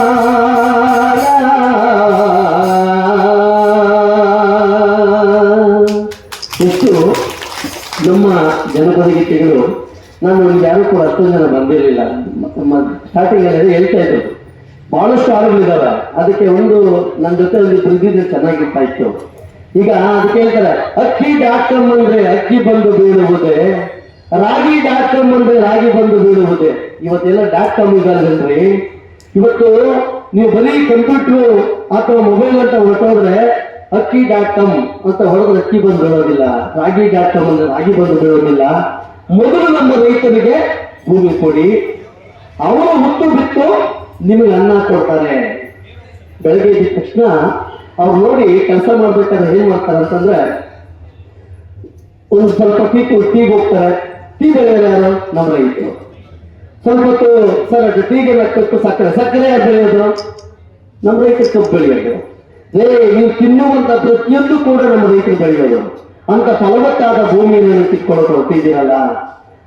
ಎಷ್ಟು ನಮ್ಮ ಜನಪದ ಗೀತೆಗಳು ನಾನು ಯಾರು ಕೂಡ ಅಷ್ಟೊಂದು ಜನ ಬಂದಿರಲಿಲ್ಲ ನಮ್ಮ ಸ್ಟಾರ್ಟಿಂಗ್ ಅಲ್ಲಿ ಹೇಳ್ತಾ ಇದ್ರು ಬಹಳಷ್ಟು ಹಾಡುಗಳಿದಾವೆ ಅದಕ್ಕೆ ಒಂದು ನನ್ನ ಜೊತೆ ಒಂದು ಇದ್ದಿದ್ರೆ ಚೆನ್ನಾಗಿರ್ತಾ ಇತ್ತು ಈಗ ಅದಕ್ಕೆ ಹೇಳ್ತಾರೆ ಅಕ್ಕಿ.com ಅಂದ್ರೆ ಅಕ್ಕಿ ಬಂದು ಬೀಳುವುದೇ ರಾಗಿ.com ಅಂದ್ರೆ ರಾಗಿ ಬಂದು ಬೀಳುವುದೇ ಇವತ್ತೆಲ್ಲ .com ಇದಾಗಲ್ರಿ ಇವತ್ತು ನೀವು ಬರೀ ಕಂಪ್ಯೂಟರ್ ಅಥವಾ ಮೊಬೈಲ್ ಅಂತ ಹೊರಟೋದ್ರೆ ಅಕ್ಕಿ.com ಅಂತ ಹೊರದ್ರೆ ಅಕ್ಕಿ ಬಂದು ಬೀಳೋದಿಲ್ಲ ರಾಗಿ.com ಅಂದ್ರೆ ರಾಗಿ ಬಂದು ಬೀಳೋದಿಲ್ಲ ಮೊದಲು ನಮ್ಮ ರೈತರಿಗೆ ಭೂಮಿ ಕೊಡಿ ಅವರು ಹುಟ್ಟು ಬಿಟ್ಟು ನಿಮಗೆ ಅನ್ನ ಕೊಡ್ತಾರೆ ಬೆಳಗ್ಗೆ ಇದ್ದ ತಕ್ಷಣ ಅವ್ರು ನೋಡಿ ಕೆಲಸ ಮಾಡ್ಬೇಕಾದ್ರೆ ಏನ್ ಮಾಡ್ತಾರೆ ಅಂತಂದ್ರೆ ಒಂದು ಸ್ವಲ್ಪ ಟೀಗೆ ಹೋಗ್ತಾರೆ ಟೀ ಬೆಳೆಯೋರು ಯಾರು ನಮ್ಮ ರೈತರು ಸ್ವಲ್ಪ ಹೊತ್ತು ಸರ್ ಟೀಗೆ ಕಪ್ಪು ಸಕ್ಕರೆ ಬೆಳೆಯೋದು ನಮ್ಮ ರೈತರು ಕಬ್ಬು ಬೆಳೆಯೋದು ನೀವು ತಿನ್ನುವಂತ ಪ್ರತಿಯೊಂದು ಕೂಡ ನಮ್ಮ ರೈತರು ಬೆಳೆಯೋದು ಅಂತ ಫಲವತ್ತಾದ ಭೂಮಿಯನ್ನು ಕಿತ್ಕೊಳ್ಳೋದು ಹೊಟ್ಟಿದ್ದೀರಲ್ಲ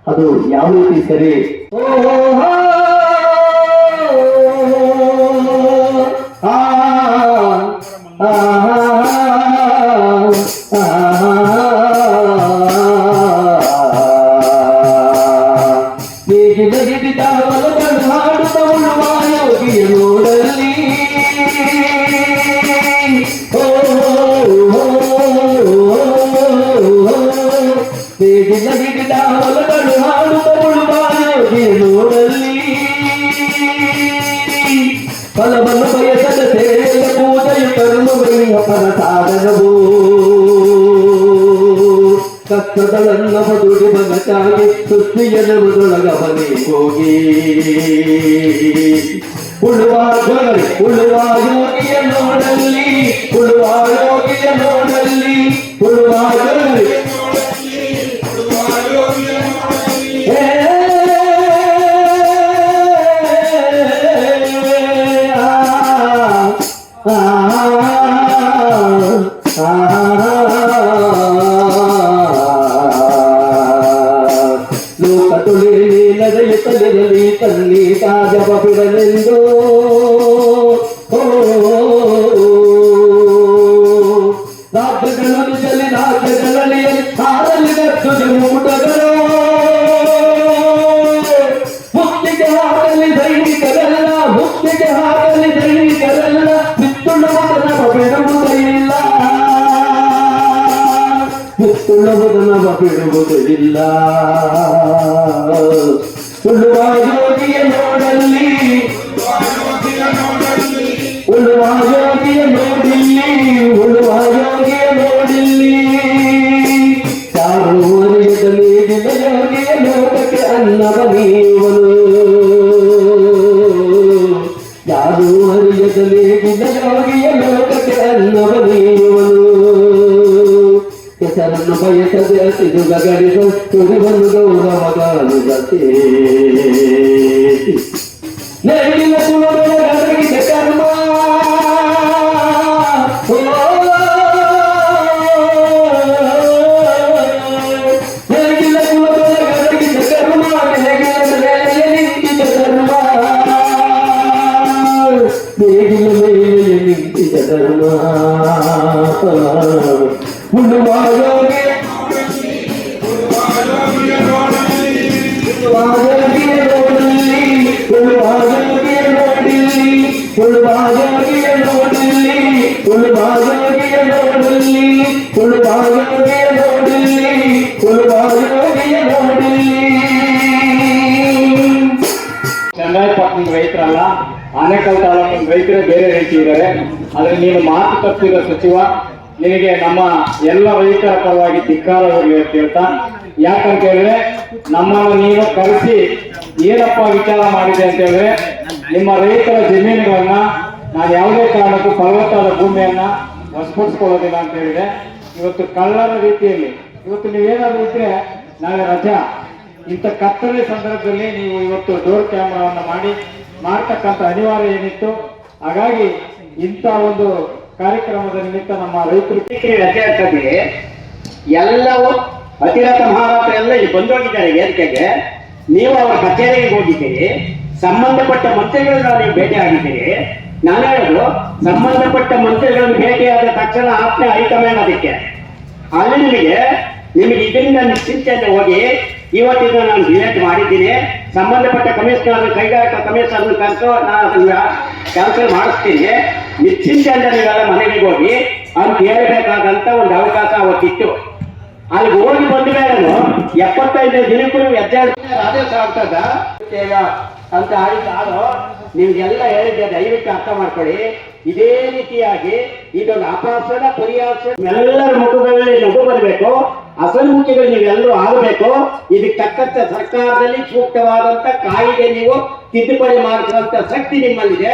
ಅದು ಯಾವ ರೀತಿ ಸರಿ ಹಿಡಿದ ಹೊಲಗಳು ಹಾಡುತ್ತ ಉಳುವ ಯೋಗಿಯ ನೋಡಲ್ಲಿ ಹಿಡಿದ ಹೊಲಗಳು ಹಾಡುತ್ತ ಉಳುವ ಯೋಗಿಯ ನೋಡಲ್ಲಿ ಫಲವನ್ನು ಬಯಸದ ಸೇವೆಯ ಪೂಜೆಯು ಕರ್ಮವೈಯ ಫಲ ಸಾಧನವು ಕಷ್ಟಗಳನ್ನ ಬದುಡಿ ಬನಚಾಗಿ ಸೃಷ್ಟಿಯನ್ನುದೊಳಗವನೇ ಹೋಗಿ ಉಳುವ ಯೋಗಿಯ ನೋಡಲ್ಲಿ ಉಳುವ ಯೋಗಿಯ ನೋಡಲ್ಲಿ ಉಳುವ ಯೋಗಿಯ ಕಟುಳಿ ನಡೆಯುತ್ತಲಿರಲಿ ತನ್ನಿ ತಾಜವ ಬಿಡಲೆಂದು ರಾಜ್ಯಗಳಲ್ಲಿ ಹಾರಲಿ ಗತ್ತುಗೆ ಮೂಟಗಳು ಮುಕ್ತಿಗೆ ಹಾಕಲಿ ದೈನಿಕರೆಲ್ಲ ಮುಕ್ತಿಗೆ ಹಾಕಲಿ ದೈನಿಕರೆಲ್ಲ ಬಿತ್ತುಳ್ಳವರನ ಬಿಡುವುದಿಲ್ಲ ಬಿತ್ತುಳ್ಳವರನ ಬಿಡುವುದಿಲ್ಲ ಉಳ್ಳುವ ಯೋಗಿಯ ನೋಡಲ್ಲಿ ಉಳ್ಳುವ ಯೋಗಿಯ ನೋಡಿಲ್ಲಿ ಉಳ್ಳುವ ಯೋಗಿಯ ನೋಡಿಲ್ಲಿ ಯಾರು ಅರಿಯದಲ್ಲಿ ಯೋಗಿಯ ಲೋಕಕ್ಕೆ ಅನ್ನವ ನೀವನು ಯಾರು ಅರಿಯದಲ್ಲಿ ಯೋಗಿಯ ಲೋಕಕ್ಕೆ ಅನ್ನವ ನೀವನು ಹೆಸರನ್ನು ಬಯಸದೆ ಹಸಿದು ಗಗಡಿದು ತುಡಿಬಂದು ಗೌರವಗಾನುಗತೆ ನೇಗಿಲ ಕುಲಗಳ ಗದಗಿದ ಕರ್ಮ ನೇಗಿಲ ಕುಲಗಳ ಗದಗಿದ ಕರ್ಮ ನೇಗಿಲ ಮೇಲೆ ನಿಂತಿದ ಧರ್ಮ ನೇಗಿಲ ಮೇಲೆ ನಿಂತಿದ ಧರ್ಮ ಉಳ್ಳುವ ಯೋಗಿ ಚನ್ನರಾಯಪಟ್ಟಣ ರೈತರಲ್ಲ, ಆನೇಕಲ್ ತಾಲೂಕಿನ ರೈತರೇ ಬೇರೆ ರೀತಿ ಇದ್ದಾರೆ. ಆದ್ರೆ ನೀನು ಮಾತು ತಪ್ಪಿದ ಸಚಿವ, ನಿನಗೆ ನಮ್ಮ ಎಲ್ಲ ರೈತರ ಪರವಾಗಿ ಧಿಕ್ಕಾರ ಹೋಗಲಿ ಅಂತ ಹೇಳ್ತಾ, ಯಾಕಂತ ಹೇಳಿದ್ರೆ ನಮ್ಮನ್ನು ನೀನು ಕರೆಸಿ ಏನಪ್ಪ ವಿಚಾರ ಮಾಡಿದೆ ಅಂತ ಹೇಳಿದ್ರೆ, ನಿಮ್ಮ ರೈತರ ಜಮೀನುಗಳನ್ನ ನಾನು ಯಾವುದೇ ಕಾರಣಕ್ಕೂ ಫಲವತ್ತಾದ ಭೂಮಿಯನ್ನ ವಶಪಡಿಸ್ಕೊಳ್ಳೋದಿಲ್ಲ ಅಂತ ಹೇಳಿದೆ. ಇವತ್ತು ಕಳ್ಳರ ರೀತಿಯಲ್ಲಿ ಇವತ್ತು ನೀವೇನಾದ್ರೂ ಇದ್ರೆ ನಾಳೆ ರಜಾ, ಇಂಥ ಕತ್ತಲೆ ಸಂದರ್ಭದಲ್ಲಿ ನೀವು ಇವತ್ತು ಡೋರ್ ಕ್ಯಾಮರಾವನ್ನು ಮಾಡ್ತಕ್ಕಂಥ ಅನಿವಾರ್ಯ ಏನಿತ್ತು. ಹಾಗಾಗಿ ಇಂಥ ಒಂದು ಕಾರ್ಯಕ್ರಮದ ನಿಮಿತ್ತ ನಮ್ಮ ರೈತರು ರಜೆ ಎಲ್ಲವೂ ಅತಿರಥ ಮಹಾರಾಷ್ಟ್ರ ಎಲ್ಲ ಇಲ್ಲಿ ಬಂದೋಗಿದ್ದಾರೆ ವೇದಿಕೆಗೆ. ನೀವು ಅವರ ಕಚೇರಿಗೆ ಹೋಗಿದ್ದೀರಿ, ಸಂಬಂಧಪಟ್ಟ ಮಂತ್ರಿಗಳನ್ನ ನೀವು ಭೇಟಿ ಆಗಿದ್ದೀರಿ. ನಾನು ಹೇಳೋದು, ಸಂಬಂಧಪಟ್ಟ ಮಂತ್ರಿಗಳನ್ನು ಭೇಟಿಯಾದ ತಕ್ಷಣ ಆತ್ಮ ಹೈಕಮಾಂಡ್ ಅದಕ್ಕೆ ಅಲ್ಲಿ ನಿಮಗೆ ಇದರಿಂದ ನಿಶ್ಚಿಂತೆಯಿಂದ ಹೋಗಿ ಇವತ್ತಿನ ನಾನು ಡಿಲೇಟ್ ಮಾಡಿದ್ದೀನಿ, ಸಂಬಂಧಪಟ್ಟ ಕಮಿಷನರ್ ಕೈಗಾರಿಕಾ ಕಮಿಷನರ್ ಕರೆಸು, ನಾನು ಅದನ್ನ ಕ್ಯಾನ್ಸಲ್ ಮಾಡಿಸ್ತೀನಿ, ನಿಶ್ಚಿಂತೆಯಿಂದ ನೀವೆಲ್ಲ ಮನೆಗೆ ಹೋಗಿ ಅಂತ ಹೇಳಬೇಕಾದಂತ ಒಂದು ಅವಕಾಶ ಅವತ್ತಿತ್ತು. ಅಲ್ಲಿ ಹೋಗಿ ಬಂದ ಮೇಲೂ 75 ದಿನಕ್ಕೂ ಆದೇಶ ಆಗ್ತದ ಅಂತ ಹಾಡು ನಿಮ್ಗೆಲ್ಲ ಹೇಳಿದ್ದೆ, ದಯವಿಟ್ಟು ಅರ್ಥ ಮಾಡ್ಕೊಳ್ಳಿ. ಇದೇ ರೀತಿಯಾಗಿ ಇದೊಂದು ಅಪಾಸನ ಪರಿಹಾಸ ಎಲ್ಲರ ಮುಖಗಳಲ್ಲಿ ನಗು ಬರಬೇಕು, ಅಸನ್ಮುಖಿಗಳು ನೀವೆಲ್ಲರೂ ಆಗಬೇಕು. ಇದಕ್ಕೆ ತಕ್ಕಂತ ಸರ್ಕಾರದಲ್ಲಿ ಸೂಕ್ತವಾದಂತ ಕಾಯಿದೆ ನೀವು ತಿದ್ದುಪಡಿ ಮಾಡಿಸುವಂತ ಶಕ್ತಿ ನಿಮ್ಮಲ್ಲಿದೆ.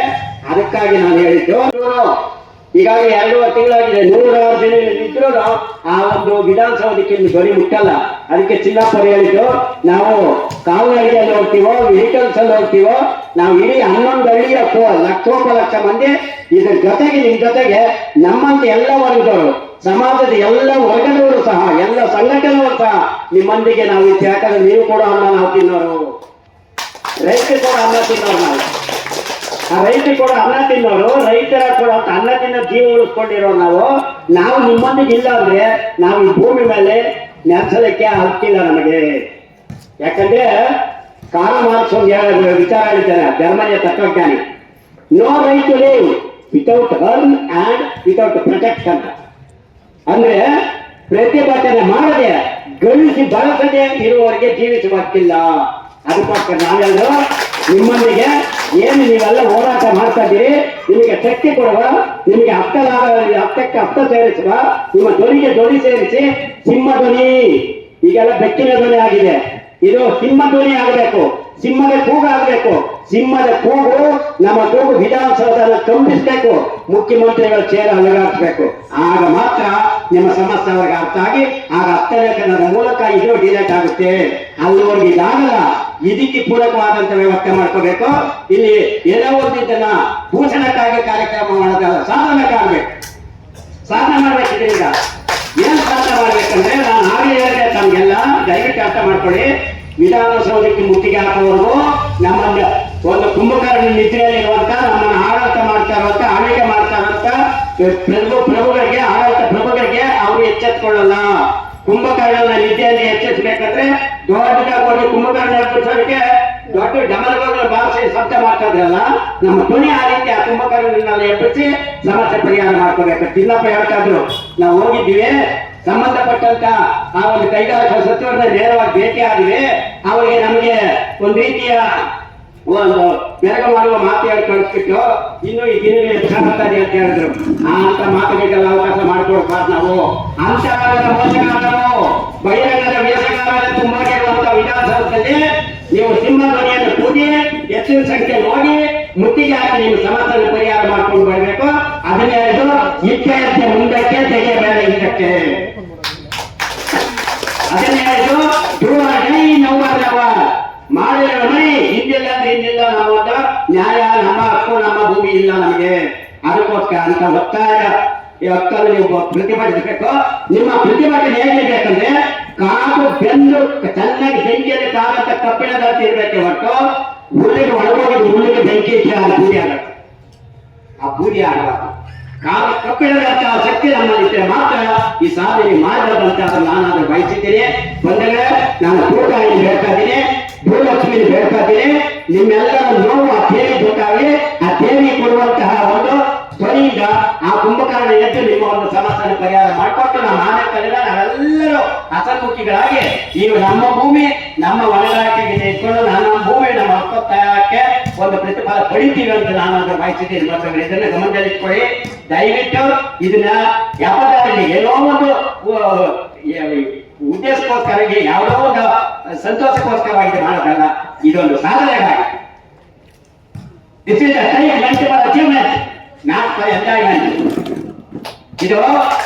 ಅದಕ್ಕಾಗಿ ನಾನು ಹೇಳಿದ್ದು, ಈಗಾಗಲೇ 2 ತಿಂಗಳಾಗಿದೆ, 100 ಜನ ಇದ್ರು ಆ ಒಂದು ವಿಧಾನಸೌಧಕ್ಕೆ ಬರಿ ಮುಟ್ಟಲ್ಲ. ಅದಕ್ಕೆ ಚಿನ್ನಾಪುರ ಹೇಳಿದ್ದು, ನಾವು ಕಾಲ್ನಡಿಗೆಯಲ್ಲಿ ಹೋಗ್ತೀವೋ ವೆಹಿಕಲ್ಸ್ ಅಲ್ಲಿ ಹೋಗ್ತೀವೋ, ನಾವು ಇಡೀ 11 ಹಳ್ಳಿಯ ಲಕ್ಷೋಪಲಕ್ಷ ಮಂದಿ ಇದ್ರ ಜೊತೆಗೆ ನಿಮ್ ಜೊತೆಗೆ ನಮ್ಮಂತ ಎಲ್ಲ ವರ್ಗದವರು, ಸಮಾಜದ ಎಲ್ಲ ವರ್ಗದವರು ಸಹ, ಎಲ್ಲ ಸಂಘಟನೆಗಳು ಸಹ ನಿಮ್ಮೊಂದಿಗೆ ನಾವು ಇತ್ತು. ಯಾಕಂದ್ರೆ ನೀವು ಕೂಡ ಅನ್ನ ನಾವು ತಿನ್ನೋರು, ರೈತರು ಕೂಡ ಅನ್ನ ತಿನ್ನೋರು, ಆ ರೈತರು ಕೂಡ ಅನ್ನ ತಿನ್ನೋರು, ರೈತರ ಕೂಡ ಅನ್ನ ತಿನ್ನೋ ಜೀವ ಉಳಿಸ್ಕೊಂಡಿರೋರು ನಾವು ನಿಮ್ಮೊಂದಿಗೆ ಇಲ್ಲ ಅಂದ್ರೆ ನಾವು ಈ ಭೂಮಿ ಮೇಲೆ ನೆಲೆಸಲಿಕ್ಕೆ ಹಕ್ಕಿಲ್ಲ ನಮಗೆ. ಯಾಕಂದ್ರೆ ಕಾರ್ಲ್ ಮಾರ್ಕ್ಸ್ ಒಂದು ವಿಚಾರ ಹೇಳಿದ್ದಾನೆ, ಜರ್ಮನಿಯ ತತ್ವಜ್ಞಾನಿ, no right to live without earn and without protect ಅಂತ. ಅಂದ್ರೆ ಪ್ರತಿಭಟನೆ ಮಾಡದೆ ಗಳಿಸಿ ಬಳಸದೆ ಇರುವವರೆಗೆ ಜೀವಿಸುವ ಹಕ್ಕಿಲ್ಲ. ಅದಕ್ಕೋಸ್ಕರ ನಾವೆಲ್ಲರೂ ನಿಮ್ಮೊಂದಿಗೆ ಏನು ನೀವೆಲ್ಲ ಹೋರಾಟ ಮಾಡ್ತಾ ಇದ್ದೀರಿ, ನಿಮಗೆ ಶಕ್ತಿ ಕೊಡುವ, ನಿಮಗೆ ಹತ್ತಕ್ಕೆ ಹತ್ತ ಸೇರಿಸುವ, ನಿಮ್ಮ ಧ್ವನಿಗೆ ಧ್ವನಿ ಸೇರಿಸಿ ಸಿಂಹ ಧ್ವನಿ, ಈಗೆಲ್ಲ ಬೆಕ್ಕಿನ ಧ್ವನಿ ಆಗಿದೆ, ಇದು ಸಿಂಹ ಧ್ವನಿ ಆಗಬೇಕು, ಸಿಂಹದ ಕೂಗು ಆಗಬೇಕು. ಸಿಂಹದ ಕೂಗು ನಮ್ಮ ಕೂಗು ವಿಧಾನಸೌಧನ ತುಂಬಿಸ್ಬೇಕು, ಮುಖ್ಯಮಂತ್ರಿಗಳ ಚೇರ ಅಲುಗಾಡಿಸ್ಬೇಕು. ಆಗ ಮಾತ್ರ ನಿಮ್ಮ ಸಮಸ್ಯೆ ಅವ್ರಿಗೆ ಅರ್ಥ ಆಗಿ ಆಗ ಹತ್ತಲೇಖನದ ಮೂಲಕ ಇದು ಡಿಲೇಟ್ ಆಗುತ್ತೆ. ಅಲ್ಲಿವರೆಗೆ ಇದಾಗಲ್ಲ. ಇದಕ್ಕೆ ಪೂರಕವಾದಂತ ವ್ಯವಸ್ಥೆ ಮಾಡ್ಕೋಬೇಕು. ಇಲ್ಲಿ ಏನೋ ಒಂದಿದ್ದನ್ನ ಭೂಷಣಕ್ಕಾಗಿ ಕಾರ್ಯಕ್ರಮ ಮಾಡೋದಲ್ಲ, ಸಾಧನಕ್ಕಾಗಬೇಕು. ಸಾಧನೆ ಮಾಡ್ಬೇಕಿದೆ. ಈಗ ಏನ್ ಸಾಧನೆ ಮಾಡ್ಬೇಕಂದ್ರೆ, ನಾನು ಹಾಗೆ ಹೇಳಿದೆ ತಮ್ಗೆಲ್ಲ, ದಯವಿಟ್ಟು ಅರ್ಥ ಮಾಡ್ಕೊಳ್ಳಿ. ವಿಧಾನಸೌಧಕ್ಕೆ ಮುತ್ತಿಗೆ ಹಾಕುವವರು ನಮ್ಮನ್ನ ಒಂದು ಕುಂಭಕರ್ಣ ನಿದ್ರೆಯಲ್ಲಿರುವಂತ ನಮ್ಮನ್ನು ಆಡಳಿತ ಮಾಡ್ತಾ ಇರುವಂತ ಆಳ್ವಿಕೆ ಮಾಡ್ತಾ ಇರುವಂತ ಪ್ರಭುಗಳಿಗೆ ಆಡಳಿತ ಪ್ರಭುಗಳಿಗೆ ಅವರು ಎಚ್ಚೆತ್ಕೊಳ್ಳಲ್ಲ. ಕುಂಭಕರ್ಣನ ನಿದ್ದೆಯಲ್ಲಿ ಎಚ್ಚರಿಸಬೇಕಂದ್ರೆ ದೊಡ್ಡದಾಗಿ ಹೋಗಿ ಕುಂಭಕರ್ಣ ಎಬ್ಬಿಸೋದಕ್ಕೆ ದೊಡ್ಡ ಡಮರುಗಳ ಭಾಷೆ ಶಬ್ದ ಮಾಡ್ತಾ ಇದ್ರಲ್ಲ, ನಮ್ಮ ಧ್ವನಿ ಆ ರೀತಿ ಆ ಕುಂಭಕರ್ಣನ ಎಬ್ಬಿಸಿ ಸಮಸ್ಯೆ ಪರಿಹಾರ ಮಾಡ್ಕೋಬೇಕು. ತಿನ್ನಪ್ಪ ಹೇಳ್ತಾ ಇದ್ರು, ನಾವು ಹೋಗಿದ್ದೀವಿ ಸಂಬಂಧಪಟ್ಟಂತ ಆ ಒಂದು ಕೈಗಾರಿಕಾ ಸಚಿವರನ್ನ ನೇರವಾಗಿ ಭೇಟಿ ಆಗಿವೆ. ಅವರಿಗೆ ನಮಗೆ ಒಂದು ರೀತಿಯ ಒಂದು ಬೆರಗ ಮಾಡುವ ಮಾತು ಹೇಳಿ ಕಳಿಸ್ಬಿಟ್ಟು ಇನ್ನು ಈ ದಿನಗಳಿಗೆ ಕಾಣ್ತಾರೆ ಅಂತ ಹೇಳಿದ್ರು. ಅಂತ ಮಾತುಗಳಿಗೆಲ್ಲ ಅವಕಾಶ ಮಾಡಿಕೊಡ್ಬಾರ್ದು ನಾವು. ಅಂಶಗಾರರ ಮೋಸಗಾರರು ಬಹಿರಂಗದ ವ್ಯಾಸಗಾರರ ತುಂಬಾ ಇರುವಂತಹ ವಿಧಾನಸೌಧದಲ್ಲಿ ನೀವು ಸಿಂಹಧ್ವನಿಯನ್ನು ಕೂಗಿ ಹೆಚ್ಚಿನ ಸಂಖ್ಯೆ ಹೋಗಿ ಮುತ್ತಿಗೆ ಹಾಕಿ ನಿಮ್ಮ ಸಮಸ್ಯೆ ಪರಿಹಾರ ಮಾಡ್ಕೊಂಡು ಬರಬೇಕು. ಅದನ್ನೇ ಇದು ಇತ್ಯರ್ಥ ಮುಂದಕ್ಕೆ ತೆಗೆಯಬೇಡ ಹಿಂದಕ್ಕೆ. ಅದನ್ನೇ ಇದು ನವ್ವ ಮಾಡಿರೋ ಮೈ ಹಿಂದಿಲ್ಲ ಅಂದ್ರೆ ಹಿಂದಿಲ್ಲ. ನಮ್ಮ ನ್ಯಾಯ, ನಮ್ಮ ಹಕ್ಕು, ನಮ್ಮ ಭೂಮಿ ಇಲ್ಲ ನಮಗೆ. ಅದಕ್ಕೋಸ್ಕರ ಅಂತ ಒತ್ತಾಯ ಈ ಹಕ್ಕನ್ನು ನೀವು ಪ್ರತಿಭಟಿಸಬೇಕು. ನಿಮ್ಮ ಪ್ರತಿಭಟನೆ ಹೇಗಿರ್ಬೇಕಂದ್ರೆ ಕಾದು ಬೆಂದು ಚೆನ್ನಾಗಿ ಬೆಂಕಿಯಲ್ಲಿ ಕಾದಂತ ಕಬ್ಬಿಣದಂತೆ ಇರ್ಬೇಕೆ ಹೊರತು ಹುಲ್ಲಿಗೆ ಒಳಗೋಗಿದ್ದು ಹುಲ್ಲಿಗೆ ಬೆಂಕಿ ಬೂದಿ ಆಗಬೇಕು. ಆ ಬೂದಿ ಆಗಬಾರ್ದು. ಕಾಲ ಕಬ್ಬಿಣದಂತ ಶಕ್ತಿ ನಮ್ಮಲ್ಲಿದ್ದರೆ ಮಾತ್ರ ಈ ಸಾಧನೆ ಮಾಡಬಾರ್ದಂತ ನಾನಾದ್ರೂ ಬಯಸಿದ್ದೀನಿ. ಬಂದರೆ ನಾನು ಕೂಟಾಗಿ ಹೇಳ್ತಾ ಇದ್ದೀನಿ, ಭೂಲಕ್ಷ್ಮಿ ಹೇಳ್ತಾ ಇದ್ದೀನಿ. ನಿಮ್ಮೆಲ್ಲರ ನೋವು ಆ ದೇವಿ ಗೊತ್ತಾಗಲಿ. ಆ ದೇವಿ ಕೊಡುವಂತಹ ಒಂದು ಧ್ವನಿಯಿಂದ ಆ ಕುಂಭಕರ್ಣ ಎದ್ದು ನಿಮ್ಮ ಒಂದು ಸಮಸ್ಯೆ ಪರಿಹಾರ ಮಾಡಿಕೊಟ್ಟು ನಮ್ಮ ಆನೆ ಕಲಿದ ನಾವೆಲ್ಲರೂ ಹಸನ್ಮುಖಿಗಳಾಗಿ ಈಗ ನಮ್ಮ ಭೂಮಿ ನಮ್ಮ ಒಳಗಾಟಿಗೆ ಇಟ್ಕೊಂಡು ನಮ್ಮ ಭೂಮಿ ನಮ್ಮ ಹಕ್ಕೊತ್ತಾಯಕ್ಕೆ ಒಂದು ಪ್ರತಿಫಲ ಪಡಿತೀವಿ ಅಂತ ನಾನು ಅದನ್ನು ಬಯಸಿದ್ದೀನಿ. ಮತ್ತೊಮ್ಮೆ ಇದನ್ನ ಗಮನದಲ್ಲಿಟ್ಕೊಳ್ಳಿ ದಯವಿಟ್ಟು. ಇದನ್ನ ಯಾವ್ದಾಗಲಿ ಏನೋ ಒಂದು ಉದ್ದೇಶಕ್ಕೋಸ್ಕರವಾಗಿ ಯಾವುದೋ ಒಂದು ಸಂತೋಷಕ್ಕೋಸ್ಕರವಾಗಿ ಮಾಡೋದಲ್ಲ. ಇದೊಂದು ಸಾಧನೆಗಾಗಿ this is achievement, not for enjoyment. ಇದು